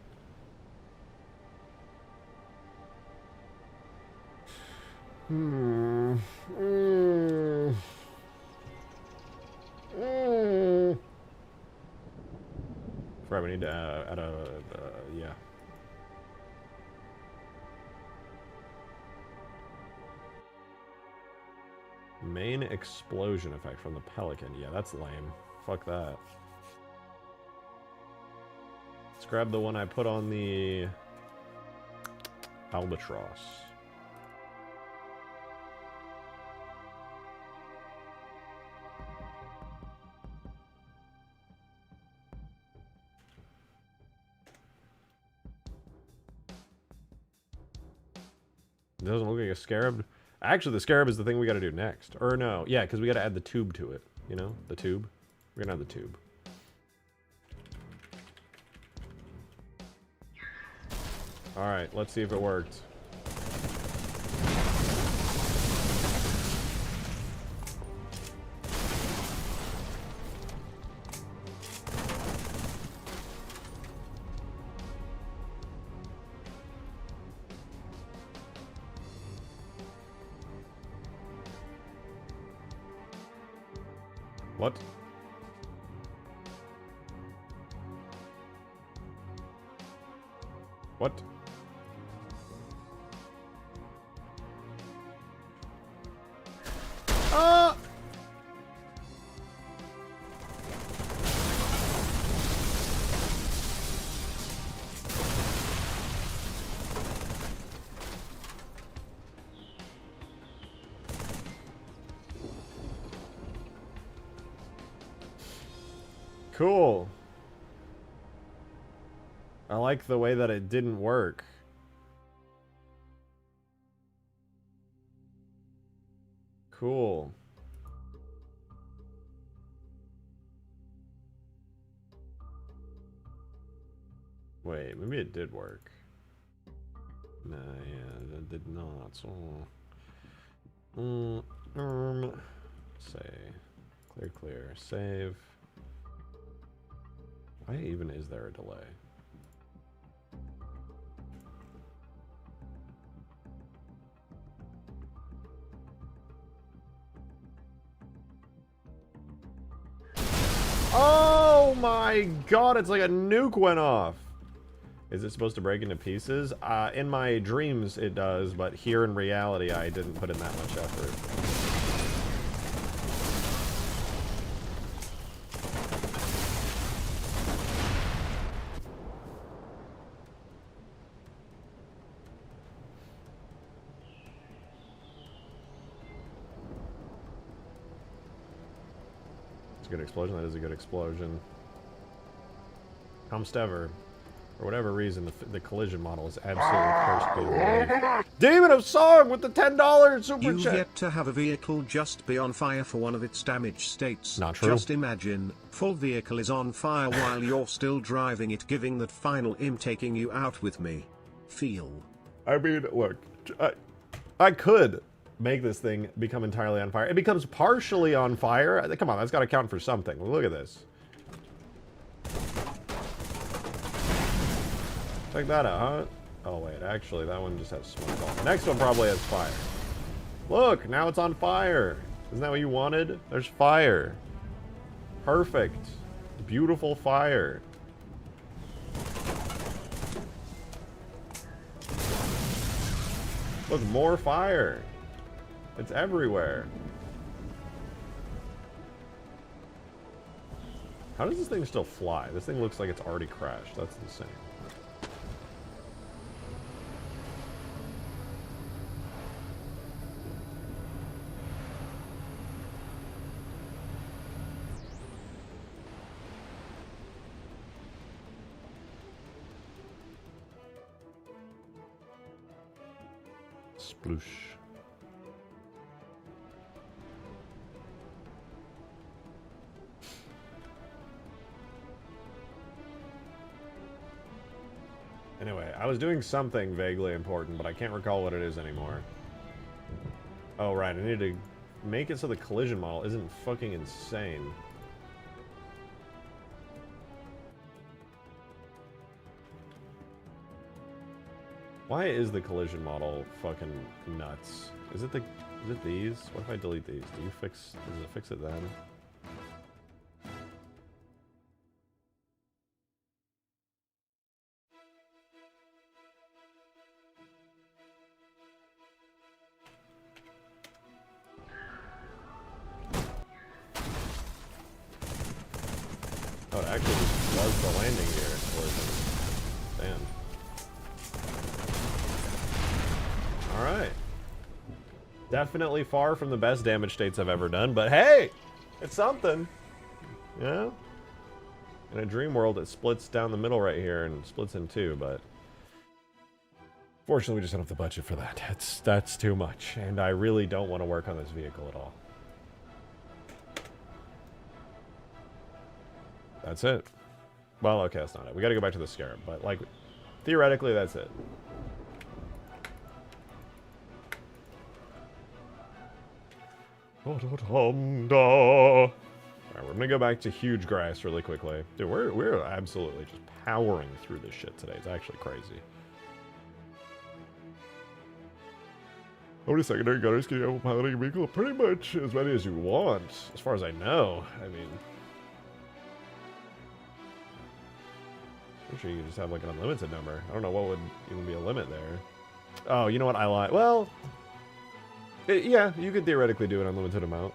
Right, we need to add a, yeah. Main explosion effect from the Pelican. Yeah, that's lame. Fuck that. Let's grab the one I put on the Albatross. It doesn't look like a Scarab. Actually, the Scarab is the thing we gotta do next. Or no, yeah, because we gotta add the tube to it. You know? The tube. We're gonna add the tube. Alright, let's see if it worked. What? What? Ah! Cool. I like the way that it didn't work. Cool. Wait, maybe it did work. Nah, yeah, that did not. So, say, clear, save. Why even is there a delay? Oh my god, it's like a nuke went off. Is it supposed to break into pieces? In my dreams it does, but here in reality I didn't put in that much effort. a good explosion. That is a good explosion. Comstever, for whatever reason, the collision model is absolutely cursed. Demon of Song with the $10 super You've chat. yet to have a vehicle just be on fire for one of its damaged states. Not true. Just imagine, full vehicle is on fire while you're still driving it, giving that final taking you out with me. Feel. I mean, look, I could make this thing become entirely on fire. It becomes partially on fire. Come on, that's got to count for something. Look at this. Check that out, huh? Oh, wait, actually, that one just has smoke on. The next one probably has fire. Look, now it's on fire. Isn't that what you wanted? There's fire. Perfect. Beautiful fire. Look, more fire. It's everywhere. How does this thing still fly? This thing looks like it's already crashed. That's insane. Sploosh. Anyway, I was doing something vaguely important, but I can't recall what it is anymore. Oh, right, I need to make it so the collision model isn't fucking insane. Why is the collision model fucking nuts? Is it these? What if I delete these? Does it fix it then? Oh, it actually just does the landing gear explosion. Damn. Alright. Definitely far from the best damage states I've ever done, but hey! It's something. Yeah? In a dream world, it splits down the middle right here and splits in two, but... Fortunately, we just don't have the budget for that. That's too much, and I really don't want to work on this vehicle at all. That's it. Well, okay, that's not it. We gotta go back to the Scarab, but, like, theoretically, that's it. Alright, we're gonna go back to huge grass really quickly. Dude, we're absolutely just powering through this shit today. It's actually crazy. How many secondary gunners can you have piloting a vehicle? Pretty much as many as you want, as far as I know. I mean... I'm sure you can just have like an unlimited number. I don't know what would even be a limit there. Oh, you know what? I lied. Well... yeah, you could theoretically do an unlimited amount.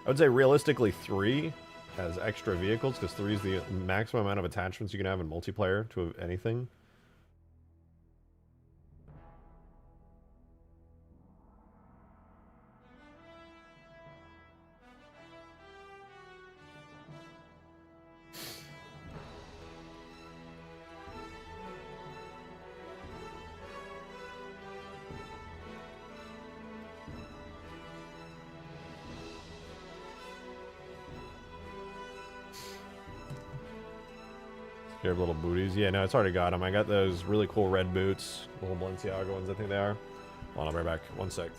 I would say realistically 3 as extra vehicles, because 3 is the maximum amount of attachments you can have in multiplayer to anything. Scarab little booties. Yeah, no, it's already got them. I got those really cool red boots. Little Balenciaga ones, I think they are. Hold on, I'll be right back. 1 sec.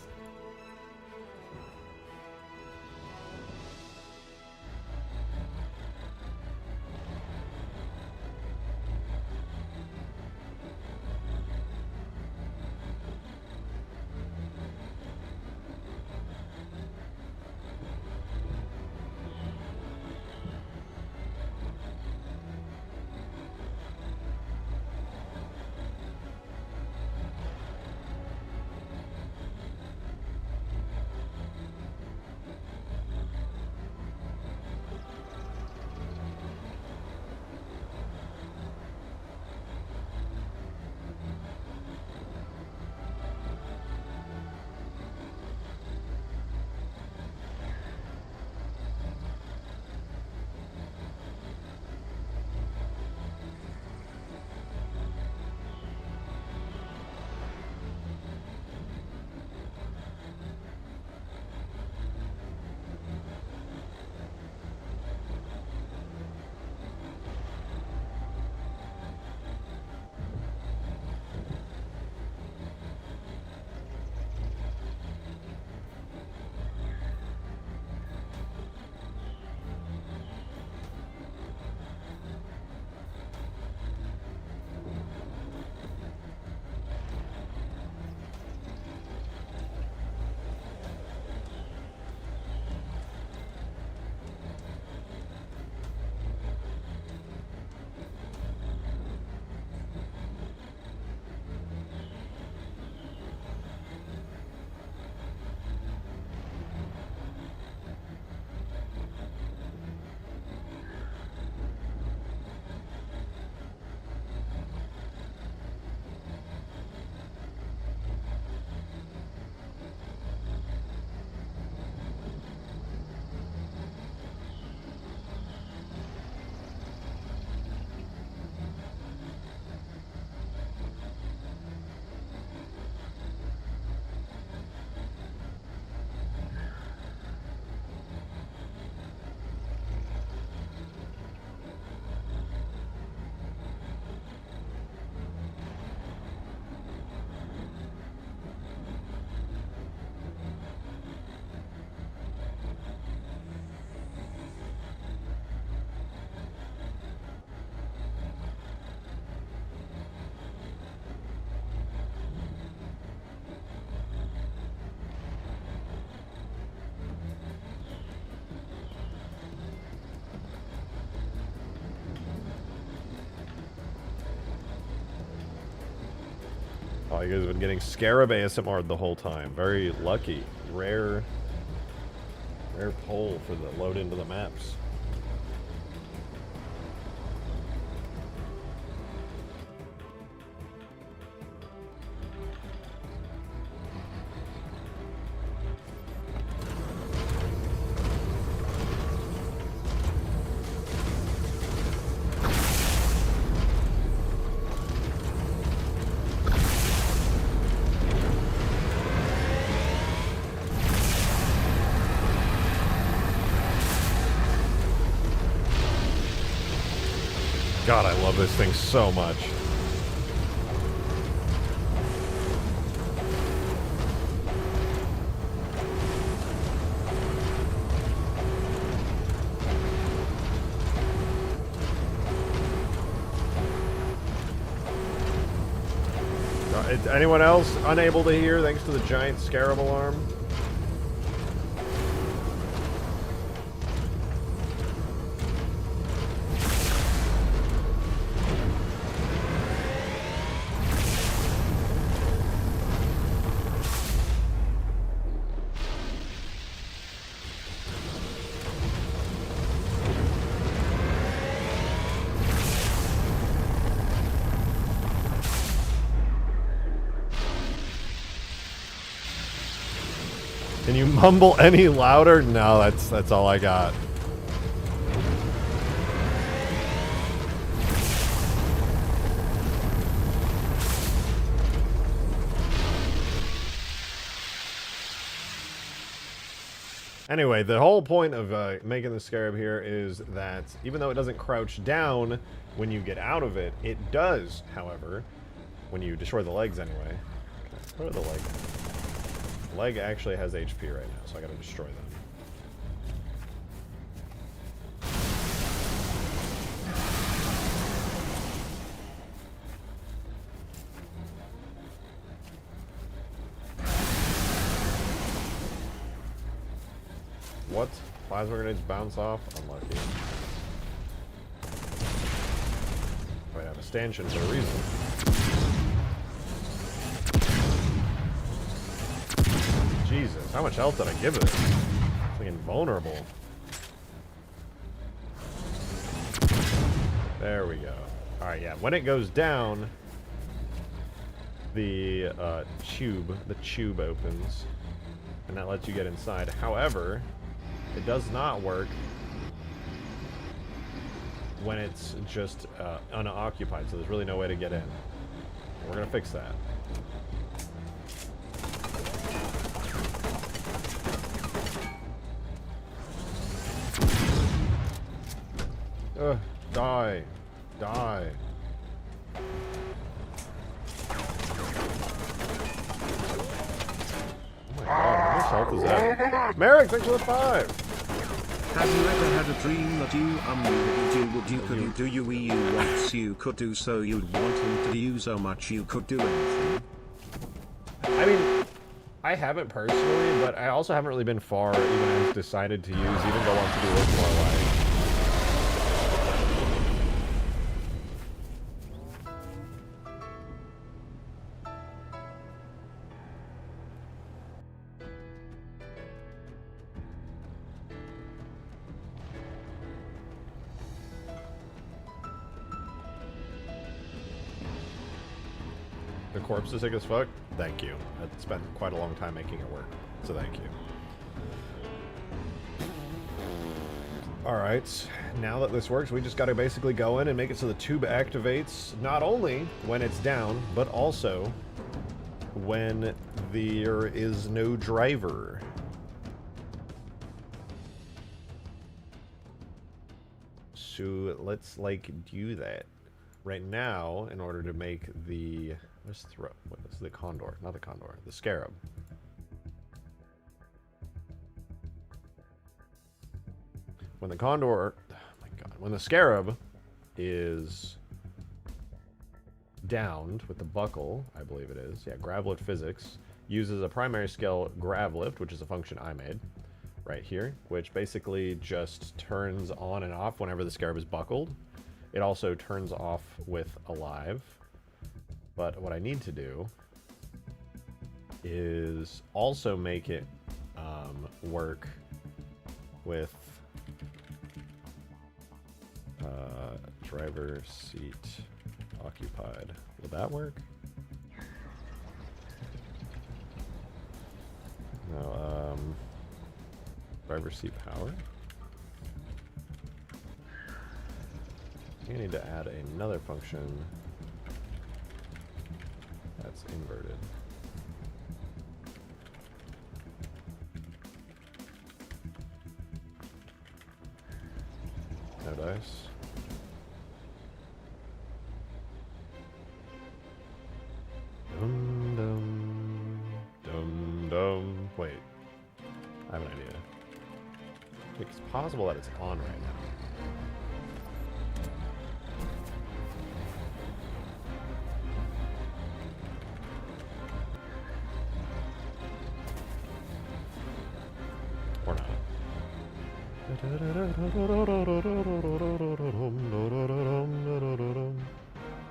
Oh, you guys have been getting Scarab ASMR the whole time. Very lucky. Rare poll for the load into the maps. God, I love this thing so much. Anyone else unable to hear thanks to the giant Scarab alarm? Can you mumble any louder? No, that's all I got. Anyway, the whole point of making the Scarab here is that even though it doesn't crouch down when you get out of it, it does, however, when you destroy the legs anyway. What are the legs? Leg actually has HP right now, so I gotta destroy them. What? Plasma grenades bounce off? Unlucky. I have a stanchion for a reason. Jesus, how much health did I give it? It's like invulnerable. There we go. Alright, yeah. When it goes down, the tube opens, and that lets you get inside. However, it does not work when it's just unoccupied, so there's really no way to get in. We're gonna fix that. Die. Die. Oh my god, how much health is that? Merrick, thanks for the 5! Have you ever had a dream that you could do you once you could do so you'd want him to do so much you could do anything? I mean, I haven't personally, but I also haven't really been far even as decided to use even go on to do it more like. The corpse is sick as fuck? Thank you. I spent quite a long time making it work, so thank you. Alright, now that this works, we just gotta basically go in and make it so the tube activates not only when it's down, but also when there is no driver. So let's, like, do that. Right now, in order to make the... what is the Condor? Not the Condor. The Scarab. When the Condor... Oh my god. When the Scarab is downed with the buckle, I believe it is. Yeah, Gravlift Physics uses a primary skill Gravlift, which is a function I made right here, which basically just turns on and off whenever the Scarab is buckled. It also turns off with alive. But what I need to do is also make it work with driver seat occupied. Will that work? No, driver seat power? I need to add another function that's inverted. No dice. Dum dum dum dum. Wait, I have an idea. It's possible that it's on right now. Or not.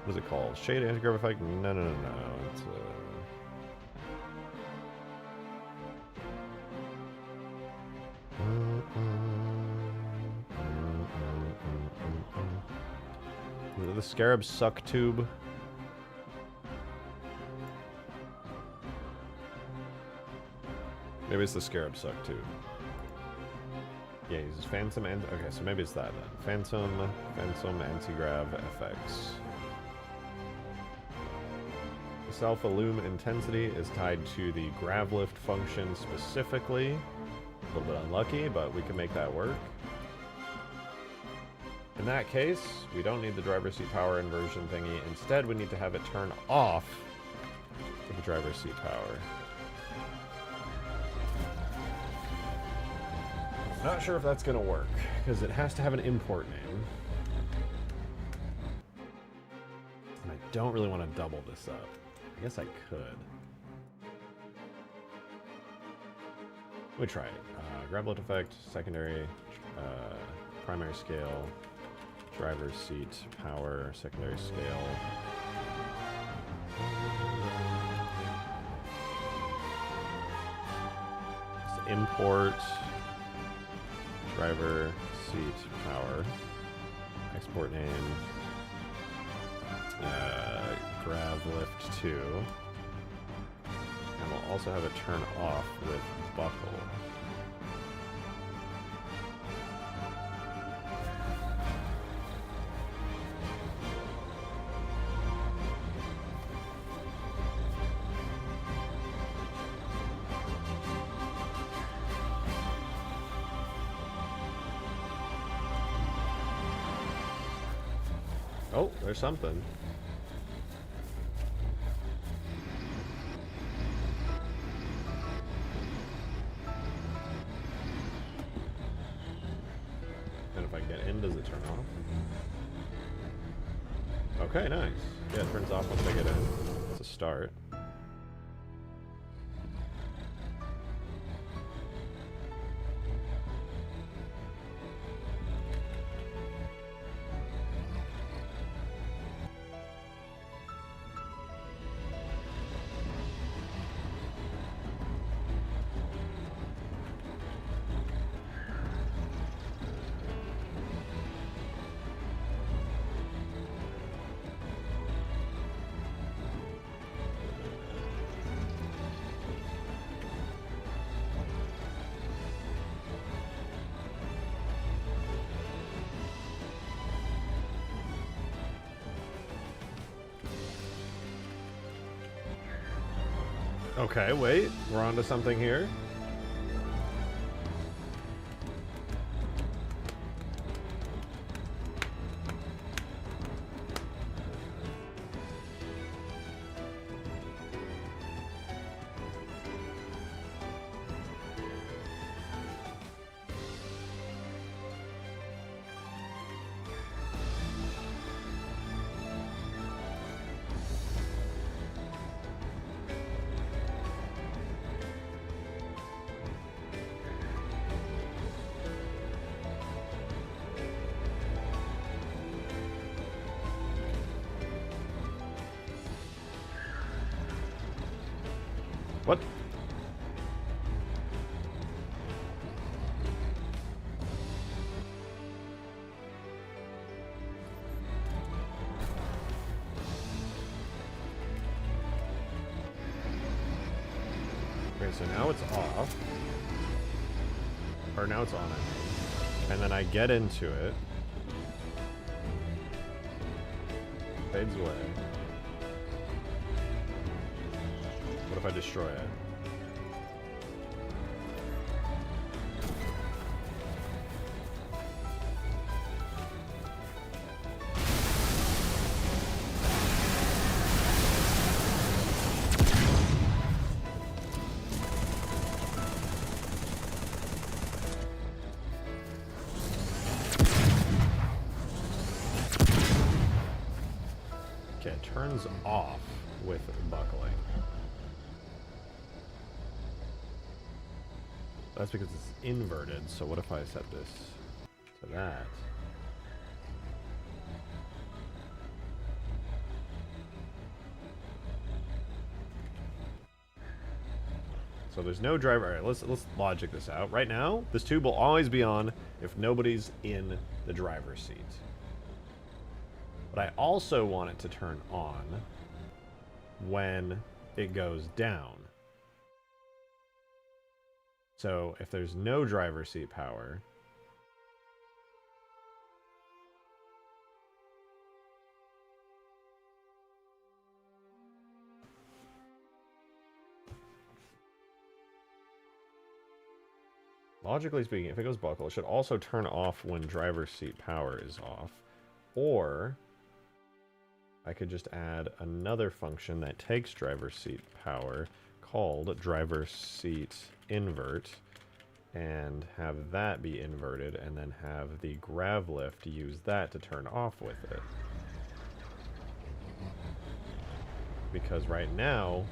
What is it called? Shade anti-grav effect? No, no, no, no. It's the Scarab suck tube. Maybe it's the Scarab suck tube. Yeah, he uses Phantom and... Okay, so maybe it's that then. Phantom anti-grav FX. The self-illume intensity is tied to the grav lift function specifically. A little bit unlucky, but we can make that work. In that case, we don't need the driver's seat power inversion thingy. Instead, we need to have it turn off with the driver's seat power. Not sure if that's going to work, because it has to have an import name. And I don't really want to double this up. I guess I could. Let me try it. Grav lift effect, secondary, primary scale, driver's seat, power, secondary scale. Let's import driver seat power. Export name. Grav lift 2. And we'll also have it turn off with buckle. Oh, there's something. And if I get in, does it turn off? Okay, nice. Yeah, it turns off once I get in. It's a start. Okay, wait. We're onto something here. What? Okay, so now it's off. Or now it's on it. And then I get into it. Fades away. What if I destroy it? Okay, it turns off with buckling. That's because it's inverted, so what if I set this to that? So there's no driver. Alright, let's logic this out. Right now, this tube will always be on if nobody's in the driver's seat. But I also want it to turn on when it goes down. So if there's no driver's seat power, logically speaking, if it goes buckle, it should also turn off when driver's seat power is off. Or I could just add another function that takes driver's seat power called driver's seat invert and have that be inverted and then have the grav lift use that to turn off with it. Because right now,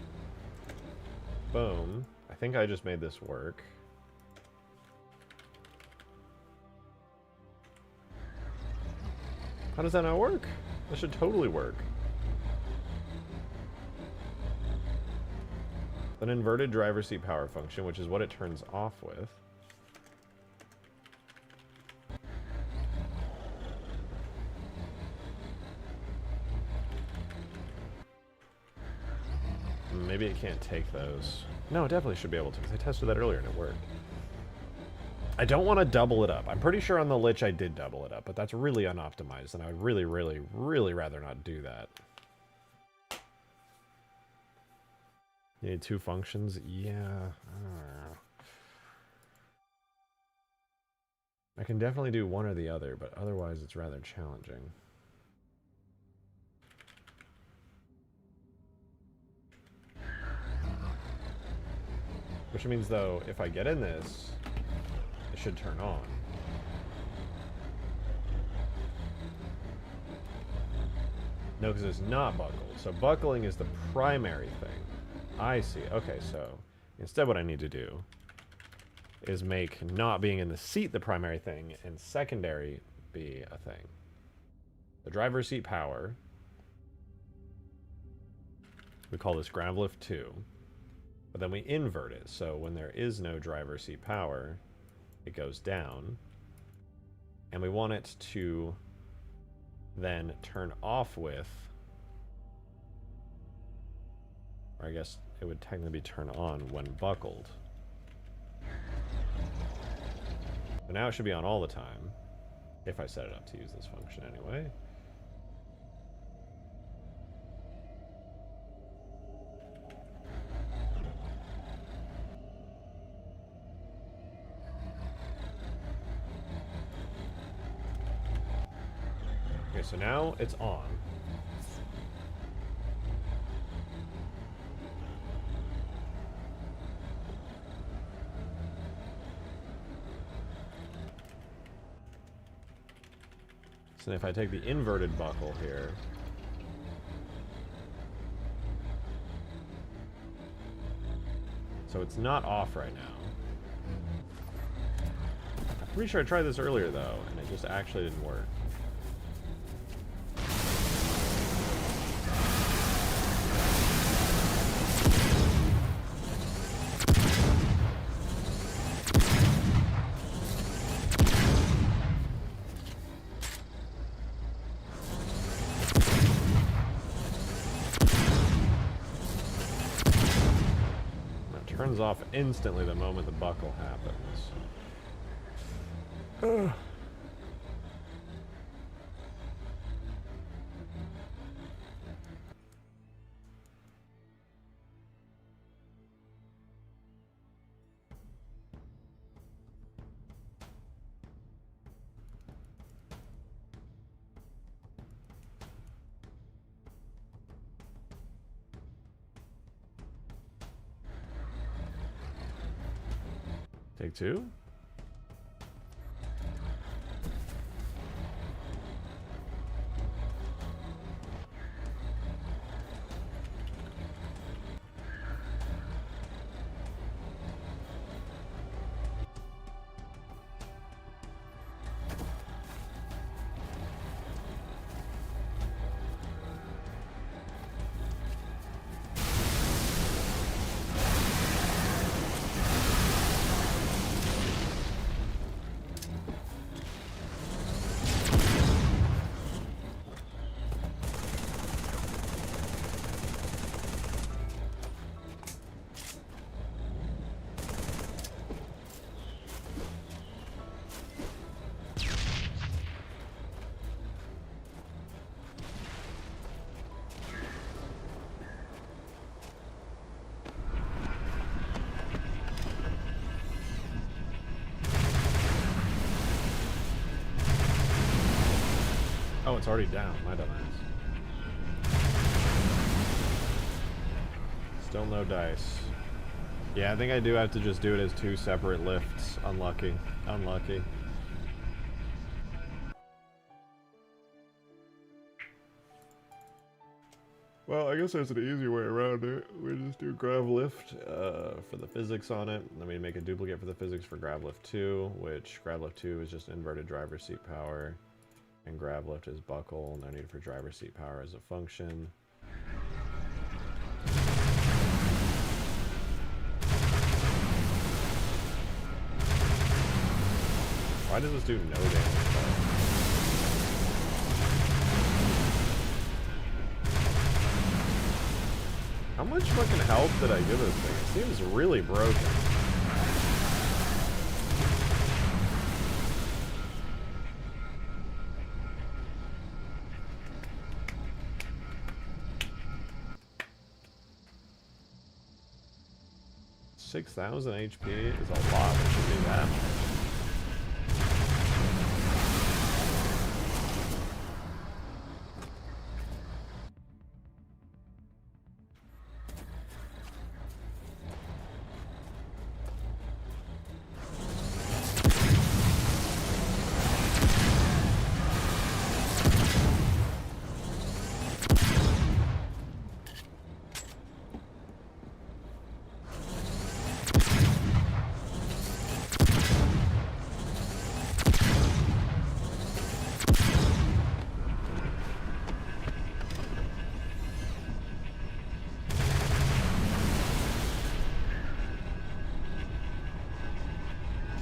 boom, I think I just made this work. How does that not work? That should totally work. An inverted driver's seat power function, which is what it turns off with. Maybe it can't take those. No, it definitely should be able to, because I tested that earlier and it worked. I don't want to double it up. I'm pretty sure on the Lich I did double it up, but that's really unoptimized, and I would really, really, really rather not do that. You need two functions? Yeah. I can definitely do one or the other, but otherwise it's rather challenging. Which means, though, if I get in this, it should turn on. No, because it's not buckled. So buckling is the primary thing. I see. Okay, so instead what I need to do is make not being in the seat the primary thing and secondary be a thing. The driver's seat power, we call this grav lift 2, but then we invert it. So when there is no driver's seat power, it goes down, and we want it to then turn off with, or I guess it would technically be turn on when buckled. But now it should be on all the time, if I set it up to use this function anyway. Okay, so now it's on. So if I take the inverted buckle here, so it's not off right now. I'm pretty sure I tried this earlier though, and it just actually didn't work. turns off instantly the moment the buckle happens. Take two. Oh, it's already down. My dumbass. Still no dice. Yeah, I think I do have to just do it as two separate lifts. Unlucky. Unlucky. Well, I guess there's an easy way around it. We just do grav lift for the physics on it. Then we make a duplicate for the physics for grav lift 2, which grav lift 2 is just inverted driver seat power. And grab lift is buckle, no need for driver seat power as a function. Why does this do no damage though? How much fucking health did I give this thing? It seems really broken. $6,000 HP is a lot. It should be that much.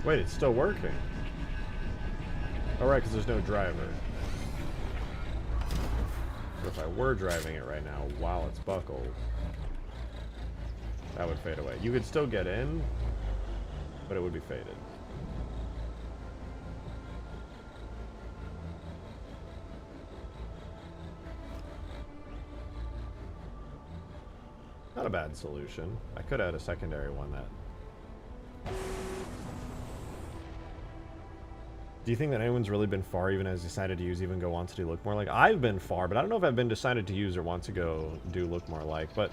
Wait, it's still working. Oh, right, because there's no driver. But if I were driving it right now while it's buckled, that would fade away. You could still get in, but it would be faded. Not a bad solution. I could add a secondary one that... Do you think that anyone's really been far even has decided to use even go want to do look more like? I've been far, but I don't know if I've been decided to use or want to go do look more like, but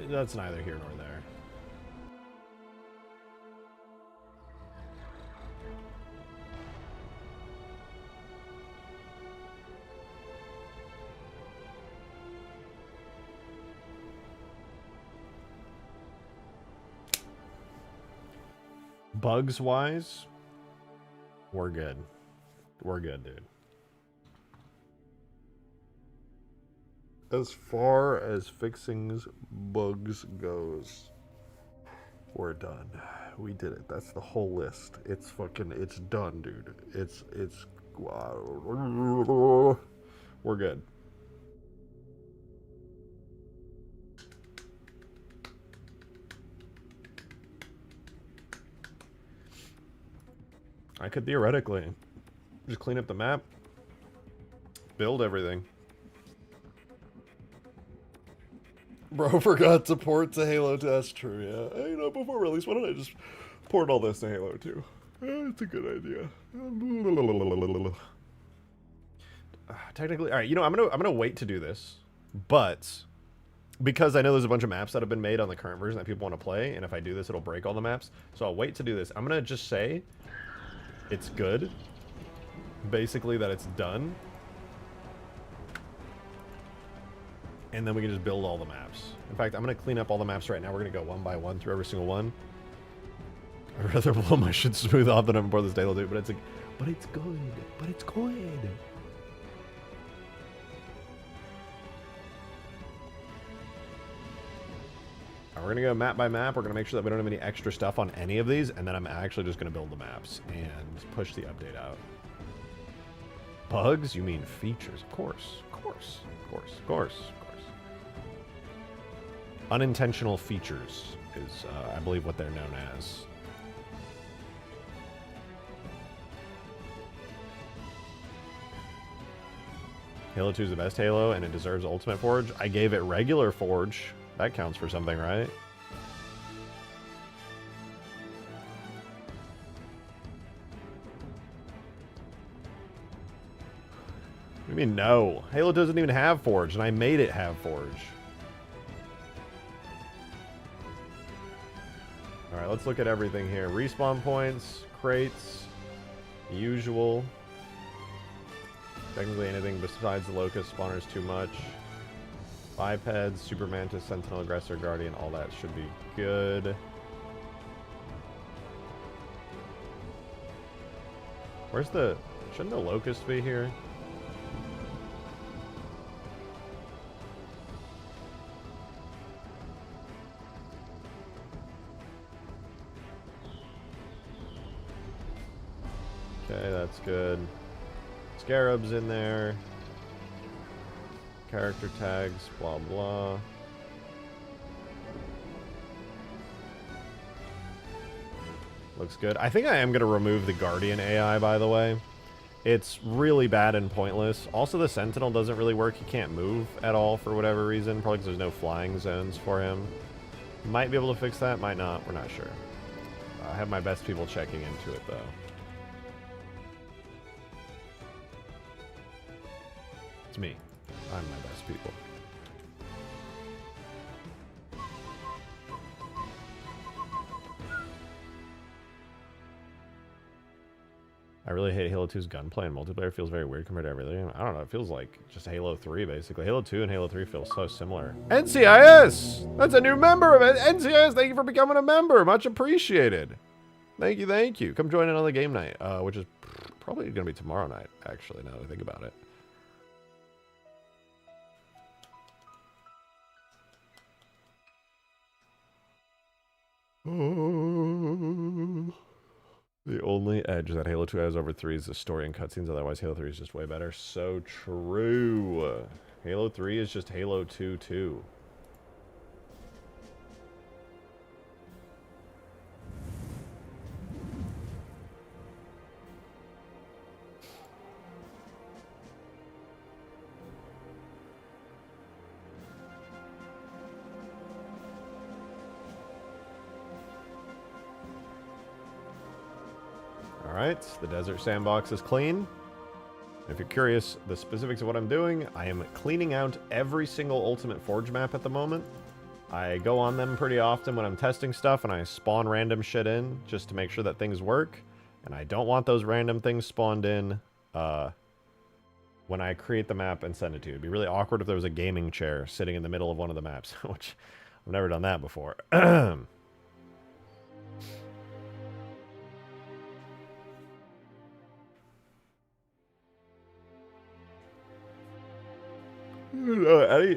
that's neither here nor there. Bugs wise, we're good. We're good, dude. As far as fixing bugs goes, we're done. We did it. That's the whole list. It's fucking, it's done, dude. It's, we're good. I could theoretically just clean up the map, build everything. Bro forgot to port to Halo 2. That's true, yeah. You know, before release, why don't I just port all this to Halo 2? It's a good idea. Technically, all right. You know, I'm gonna wait to do this, but because I know there's a bunch of maps that have been made on the current version that people want to play, and if I do this, it'll break all the maps. So I'll wait to do this. I'm gonna just say it's good. Basically, that it's done, and then we can just build all the maps. In fact, I'm gonna clean up all the maps right now. We're gonna go one by one through every single one. I'd rather blow my shit smooth off than I'm before this day will do, but it's good. But it's good. We're gonna go map by map. We're gonna make sure that we don't have any extra stuff on any of these, and then I'm actually just gonna build the maps and push the update out. Bugs? You mean features? Of course. Unintentional features is, I believe, what they're known as. Halo 2 is the best Halo, and it deserves Ultimate Forge. I gave it regular Forge. That counts for something, right? What do you mean, no? Halo doesn't even have Forge, and I made it have Forge. Alright, let's look at everything here. Respawn points, crates, usual. Technically anything besides the Locust spawner is too much. Bipeds, Super Mantis, Sentinel, Aggressor, Guardian, all that should be good. Where's the... Shouldn't the Locust be here? Okay, that's good. Scarab's in there. Character tags, blah blah. Looks good. I think I am going to remove the Guardian AI, by the way. It's really bad and pointless. Also, the Sentinel doesn't really work. He can't move at all for whatever reason. Probably because there's no flying zones for him. Might be able to fix that, might not. We're not sure. I have my best people checking into it, though. It's me. I'm my best people. I really hate Halo 2's gunplay and multiplayer. Feels very weird compared to everything. I don't know. It feels like just Halo 3, basically. Halo 2 and Halo 3 feel so similar. NCIS! That's a new member of it. NCIS, thank you for becoming a member. Much appreciated. Thank you, thank you. Come join in on the game night, which is probably going to be tomorrow night, actually, now that I think about it. The only edge that Halo 2 has over 3 is the story and cutscenes. Otherwise, Halo 3 is just way better. So true. Halo 3 is just Halo 2 too. Alright, the desert sandbox is clean. If you're curious the specifics of what I'm doing, I am cleaning out every single Ultimate Forge map at the moment. I go on them pretty often when I'm testing stuff, and I spawn random shit in just to make sure that things work. And I don't want those random things spawned in when I create the map and send it to you. It'd be really awkward if there was a gaming chair sitting in the middle of one of the maps, which I've never done that before.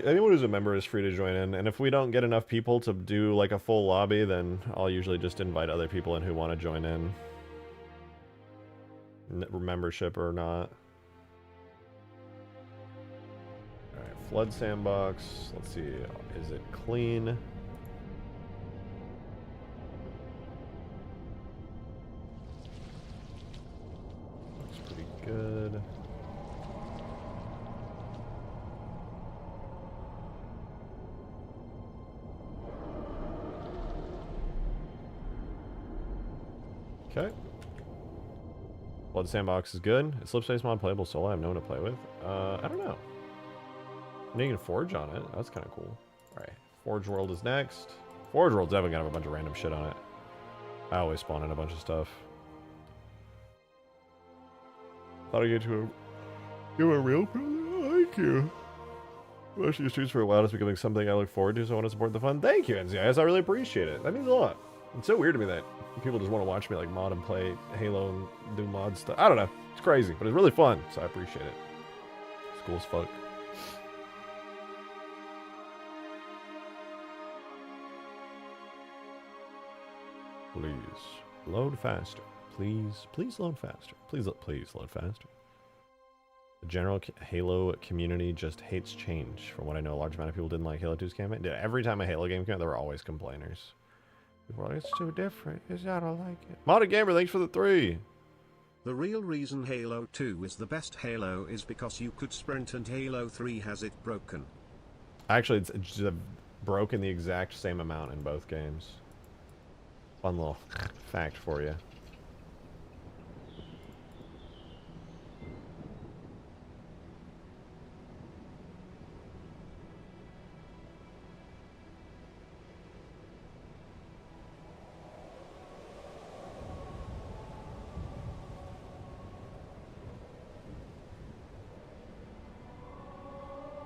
Anyone who's a member is free to join in, and if we don't get enough people to do like a full lobby, then I'll usually just invite other people in who want to join in. Membership or not. Alright, flood sandbox. Let's see, is it clean? good. Okay. Blood Sandbox is good. Is Slipspace mod playable solo? I have no one to play with. I don't know. I know you can forge on it. That's kind of cool. Alright. Forge World is next. Forge World's definitely gonna have a bunch of random shit on it. I always spawn in a bunch of stuff. Thought I'd get to a real problem. Thank you. Watching your streams for a while is becoming something I look forward to, so I want to support the fun. Thank you, NCIS. I really appreciate it. That means a lot. It's so weird to me that people just want to watch me like mod and play Halo and do mod stuff. I don't know. It's crazy, but it's really fun, so I appreciate it. It's cool as fuck. Please load faster. Please load faster. Please load faster. The general Halo community just hates change. From what I know, a large amount of people didn't like Halo 2's campaign. Yeah, every time a Halo game came out, there were always complainers. People were like, it's too different. I don't like it. Modded Gamer, thanks for the 3. The real reason Halo 2 is the best Halo is because you could sprint and Halo 3 has it broken. Actually, it's just broken the exact same amount in both games. Fun little fact for you.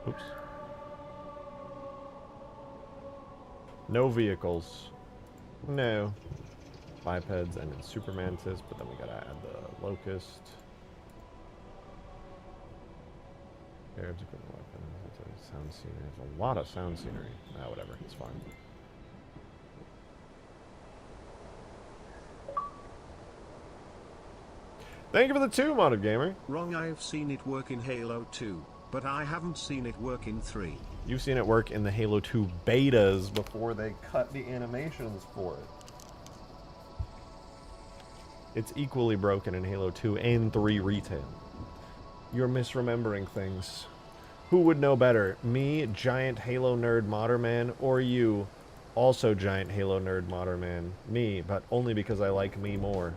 Oops. No vehicles. No. Bipeds and then Super Mantis, but then we gotta add the Locust. Scarabs, equipment, weapons, sound scenery. There's a lot of sound scenery. Ah, whatever. It's fine. Thank you for the 2, Modded Gamer. Wrong, I've seen it work in Halo 2, but I haven't seen it work in 3. You've seen it work in the Halo 2 betas before they cut the animations for it. It's equally broken in Halo 2 and 3 retail. You're misremembering things. Who would know better? Me, giant Halo nerd modder man, or you, also giant Halo nerd modder man? Me, but only because I like me more.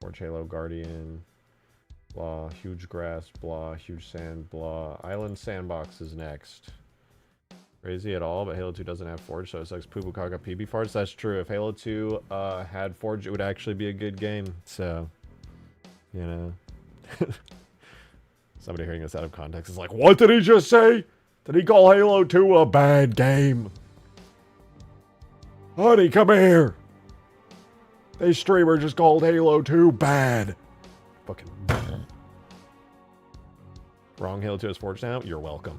Forge Halo Guardian. Blah, huge grass, blah, huge sand, blah. Island Sandbox is next. Crazy at all, but Halo 2 doesn't have Forge, so it sucks poo poo caca pee pee farts. That's true. If Halo 2 had Forge, it would actually be a good game. So, you know. Somebody hearing this out of context is like, what did he just say? Did he call Halo 2 a bad game? Honey, come here. This streamer just called Halo 2 bad. Fucking wrong. Halo 2 is Forged now. You're welcome.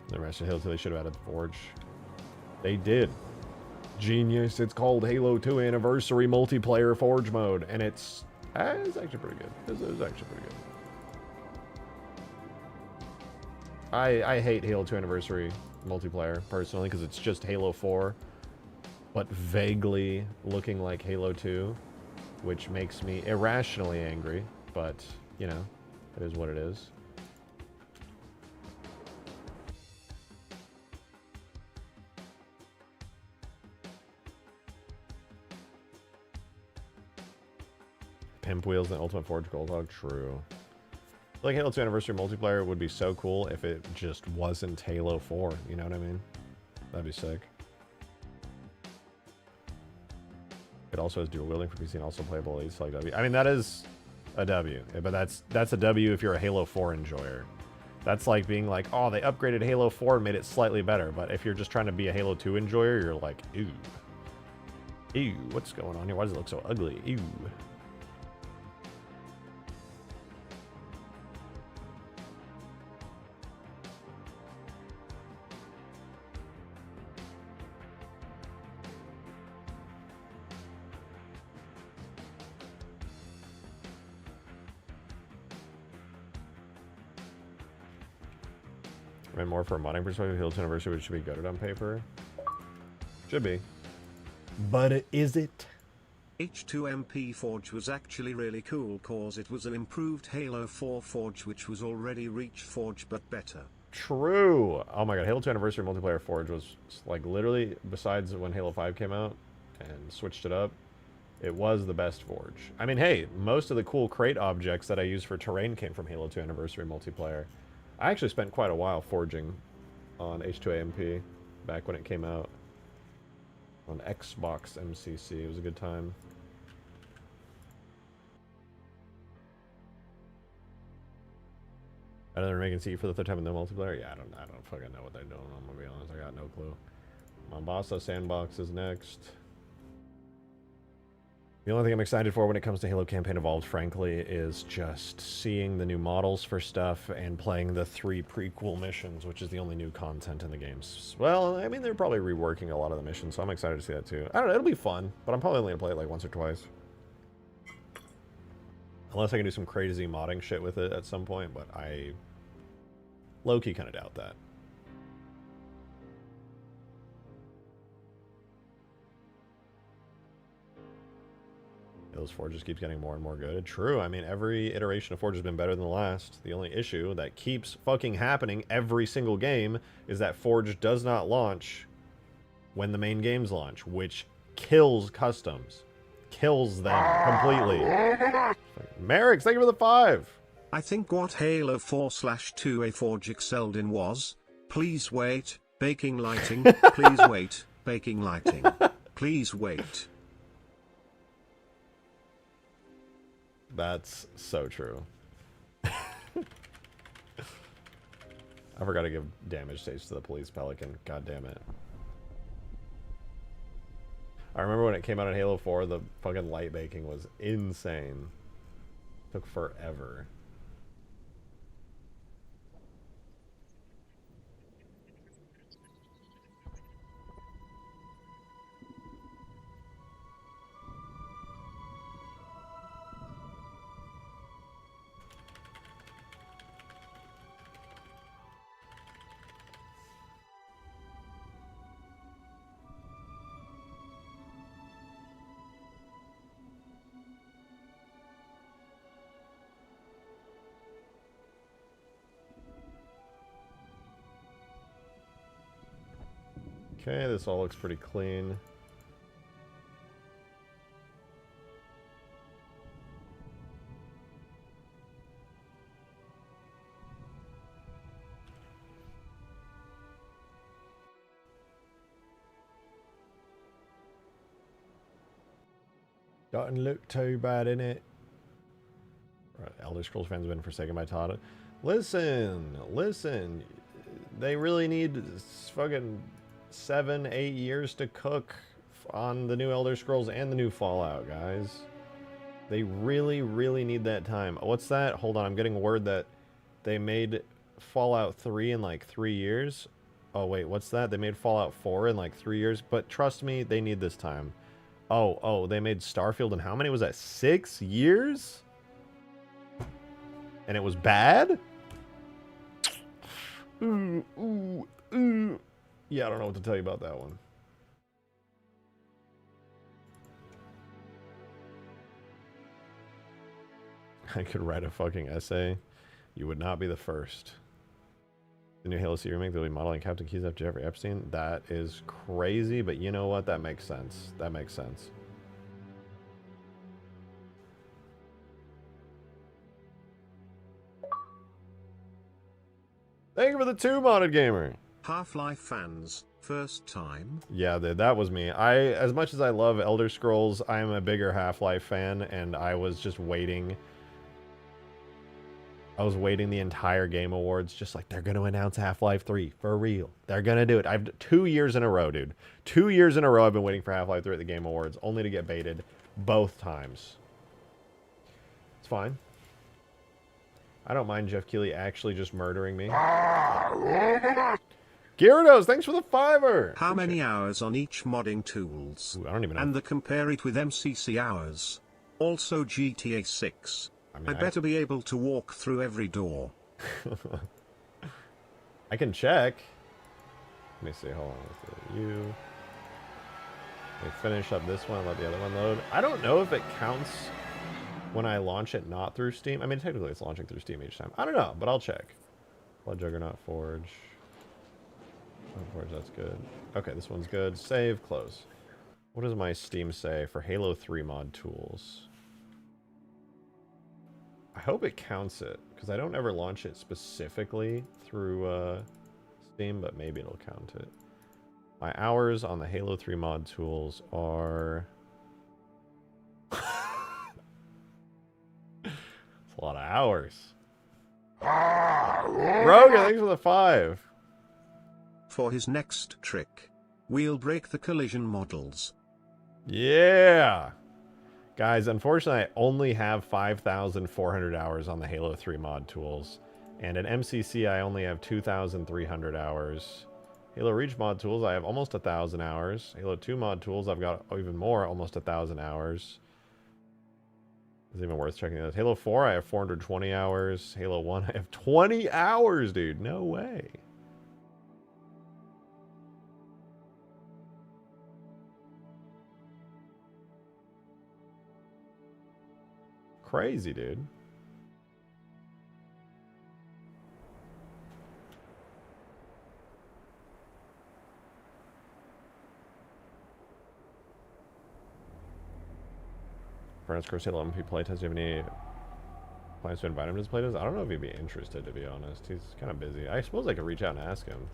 The rest of Halo 2, they should have added the Forge. They did. Genius. It's called Halo 2 Anniversary Multiplayer Forge Mode, and it's actually pretty good. It's actually pretty good. I hate Halo 2 Anniversary multiplayer, personally, because it's just Halo 4, but vaguely looking like Halo 2, which makes me irrationally angry, but, you know, it is what it is. Pimp wheels and Ultimate Forge Gold Hog, true. Like Halo 2 Anniversary multiplayer would be so cool if it just wasn't Halo 4, you know what I mean? That'd be sick. It also has dual wielding for PC and also playable Elite like W. I mean, that is a W, but that's a W if you're a Halo 4 enjoyer. That's like being like, oh, they upgraded Halo 4 and made it slightly better, but if you're just trying to be a Halo 2 enjoyer, you're like, ew. Ew, what's going on here? Why does it look so ugly? Ew. And more from a modding perspective, Halo 2 Anniversary, which should be gutted on paper. Should be. But is it? H2MP Forge was actually really cool cause it was an improved Halo 4 Forge which was already Reach Forge but better. True. Oh my god, Halo 2 Anniversary multiplayer Forge was like literally, besides when Halo 5 came out and switched it up, it was the best Forge. I mean, hey, most of the cool crate objects that I use for terrain came from Halo 2 Anniversary multiplayer. I actually spent quite a while forging on H2AMP back when it came out on Xbox MCC. It was a good time. And they're making CE for the third time in the multiplayer? Yeah, I don't fucking know what they're doing. I'm gonna be honest, I got no clue. Mombasa Sandbox is next. The only thing I'm excited for when it comes to Halo Campaign Evolved, frankly, is just seeing the new models for stuff and playing the 3 prequel missions, which is the only new content in the games. Well, I mean, they're probably reworking a lot of the missions, so I'm excited to see that too. I don't know, it'll be fun, but I'm probably only gonna play it like once or twice. Unless I can do some crazy modding shit with it at some point, but I low-key kind of doubt that. This Forge just keeps getting more and more good. True, I mean, every iteration of Forge has been better than the last. The only issue that keeps fucking happening every single game is that Forge does not launch when the main games launch, which kills customs. Kills them completely. Merrick, thank you for the 5. I think what Halo 4/2A Forge excelled in was, please wait, baking lighting, please wait, baking lighting, please wait. That's so true. I forgot to give damage stage to the police pelican. God damn it. I remember when it came out in Halo 4, the fucking light baking was insane. Took forever. Okay, this all looks pretty clean. Doesn't look too bad, innit? Right, Elder Scrolls fans have been forsaken by Todd. Listen. They really need fucking 7-8 years to cook on the new Elder Scrolls and the new Fallout, guys. They really need that time. What's that? Hold on, I'm getting word that they made Fallout 3 in like 3 years. Oh wait, what's that? They made Fallout 4 in like 3 years, but trust me, they need this time. Oh, they made Starfield in how many? Was that 6 years? And it was bad? Ooh. Yeah, I don't know what to tell you about that one. I could write a fucking essay. You would not be the first. The new Halo C remake, they'll be modeling Captain Keyes after Jeffrey Epstein. That is crazy, but you know what? That makes sense. That makes sense. Thank you for the 2, Modded Gamer. Half-Life fans, first time? Yeah, that was me. As much as I love Elder Scrolls, I am a bigger Half-Life fan, and I was just waiting. I was waiting the entire Game Awards, just like, they're going to announce Half-Life 3, for real. They're going to do it. I've 2 years in a row, dude. 2 years in a row I've been waiting for Half-Life 3 at the Game Awards, only to get baited both times. It's fine. I don't mind Jeff Keighley actually just murdering me. Gyarados, thanks for the 5. How many hours on each modding tools? Ooh, I don't even know. And compare it with MCC hours. Also GTA 6. I better be able to walk through every door. I can check. Let me see. Hold on. Let's do you. Let me finish up this one. Let the other one load. I don't know if it counts when I launch it not through Steam. I mean, technically it's launching through Steam each time. I don't know, but I'll check. Blood Juggernaut Forge. Forge, that's good. Okay, this one's good. Save, close. What does my Steam say for Halo 3 mod tools? I hope it counts it, because I don't ever launch it specifically through Steam, but maybe it'll count it. My hours on the Halo 3 mod tools are... It's a lot of hours. Rogan, thanks for the 5. For his next trick, we'll break the collision models. Yeah! Guys, unfortunately, I only have 5,400 hours on the Halo 3 mod tools. And at MCC, I only have 2,300 hours. Halo Reach mod tools, I have almost 1,000 hours. Halo 2 mod tools, I've got even more, almost 1,000 hours. It's even worth checking those. Halo 4, I have 420 hours. Halo 1, I have 20 hours, dude. No way. Crazy, dude. Furnace Curse Halo MP playtest. Do you have any plans to invite him to his playtest? I don't know if he'd be interested, to be honest. He's kind of busy. I suppose I could reach out and ask him.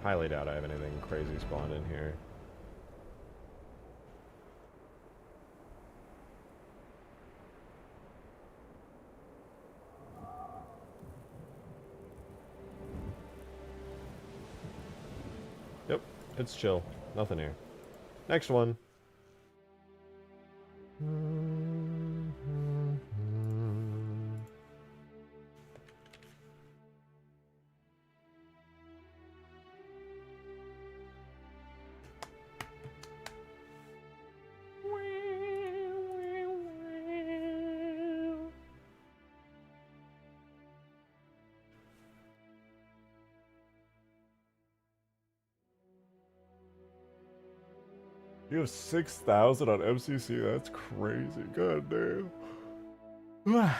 Highly doubt I have anything crazy spawned in here. Yep, it's chill. Nothing here. Next one. You have 6,000 on MCC. That's crazy. God damn. Alright,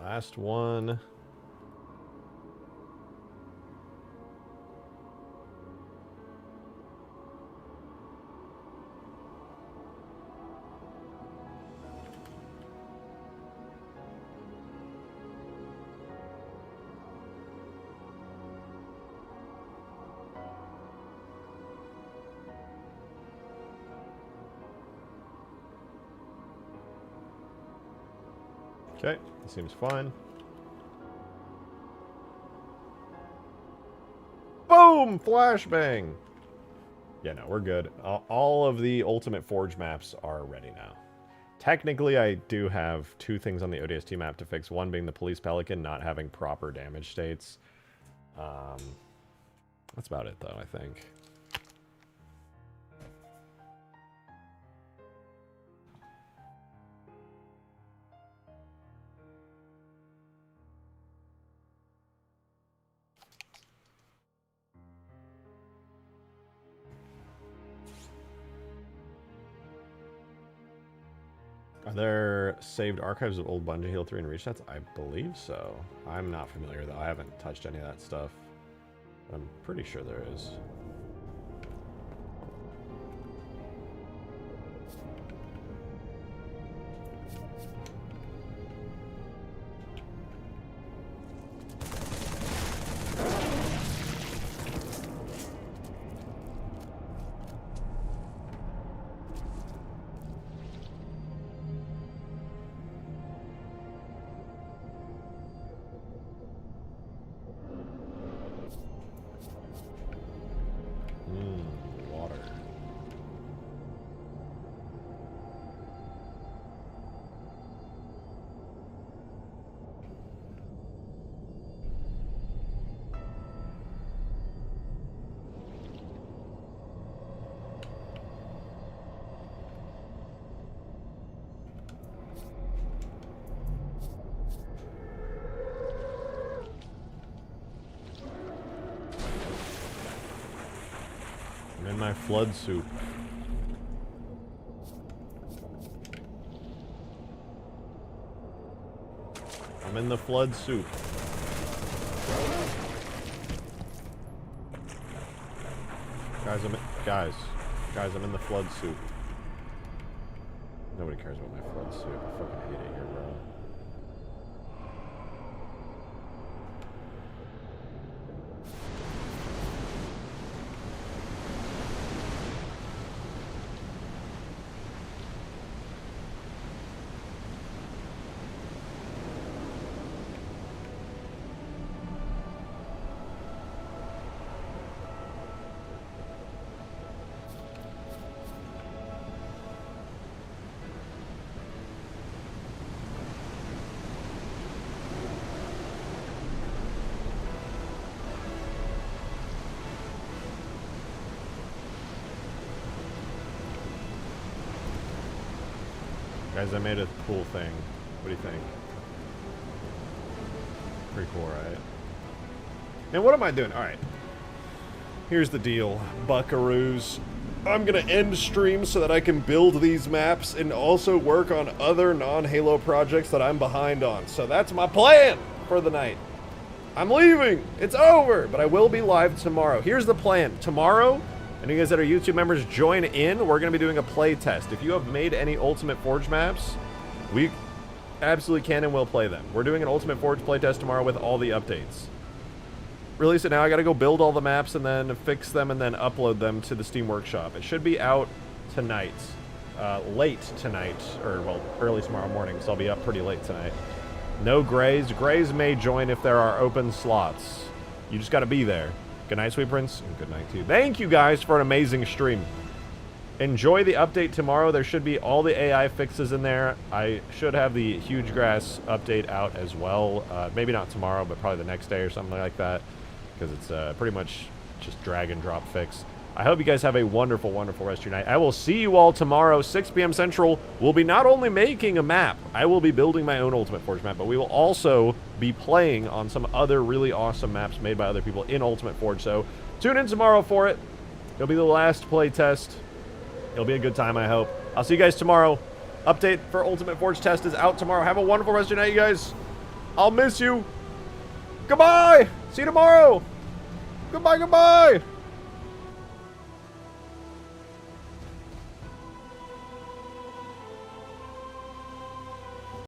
last one. Okay, seems fine. Boom! Flashbang! Yeah, no, we're good. All of the Ultimate Forge maps are ready now. Technically, I do have 2 things on the ODST map to fix. One being the Police Pelican not having proper damage states. That's about it, though, I think. Are there saved archives of old Bungie Halo 3 and Reach sets? I believe so. I'm not familiar, though. I haven't touched any of that stuff. But I'm pretty sure there is. I'm in my flood soup. I'm in the flood soup. Guys, I'm in the flood soup. Nobody cares about my flood soup. I fucking hate it here, bro. Guys, I made a cool thing. What do you think? Pretty cool, right? And what am I doing? Alright. Here's the deal, buckaroos. I'm gonna end stream so that I can build these maps and also work on other non-Halo projects that I'm behind on. So that's my plan for the night. I'm leaving! It's over! But I will be live tomorrow. Here's the plan. Tomorrow, and you guys that are YouTube members, join in. We're going to be doing a play test. If you have made any Ultimate Forge maps, we absolutely can and will play them. We're doing an Ultimate Forge play test tomorrow with all the updates. Release it now. I got to go build all the maps and then fix them and then upload them to the Steam Workshop. It should be out tonight. Late tonight, or well, early tomorrow morning, so I'll be up pretty late tonight. No Grays. Grays may join if there are open slots. You just got to be there. Good night, Sweet Prince, and good night to you. Thank you guys for an amazing stream. Enjoy the update tomorrow. There should be all the AI fixes in there. I should have the huge grass update out as well. Maybe not tomorrow, but probably the next day or something like that, because it's pretty much just drag and drop fix. I hope you guys have a wonderful, wonderful rest of your night. I will see you all tomorrow, 6 p.m. Central. We'll be not only making a map, I will be building my own Ultimate Forge map, but we will also be playing on some other really awesome maps made by other people in Ultimate Forge. So tune in tomorrow for it. It'll be the last play test. It'll be a good time, I hope. I'll see you guys tomorrow. Update for Ultimate Forge test is out tomorrow. Have a wonderful rest of your night, you guys. I'll miss you. Goodbye. See you tomorrow. Goodbye, goodbye.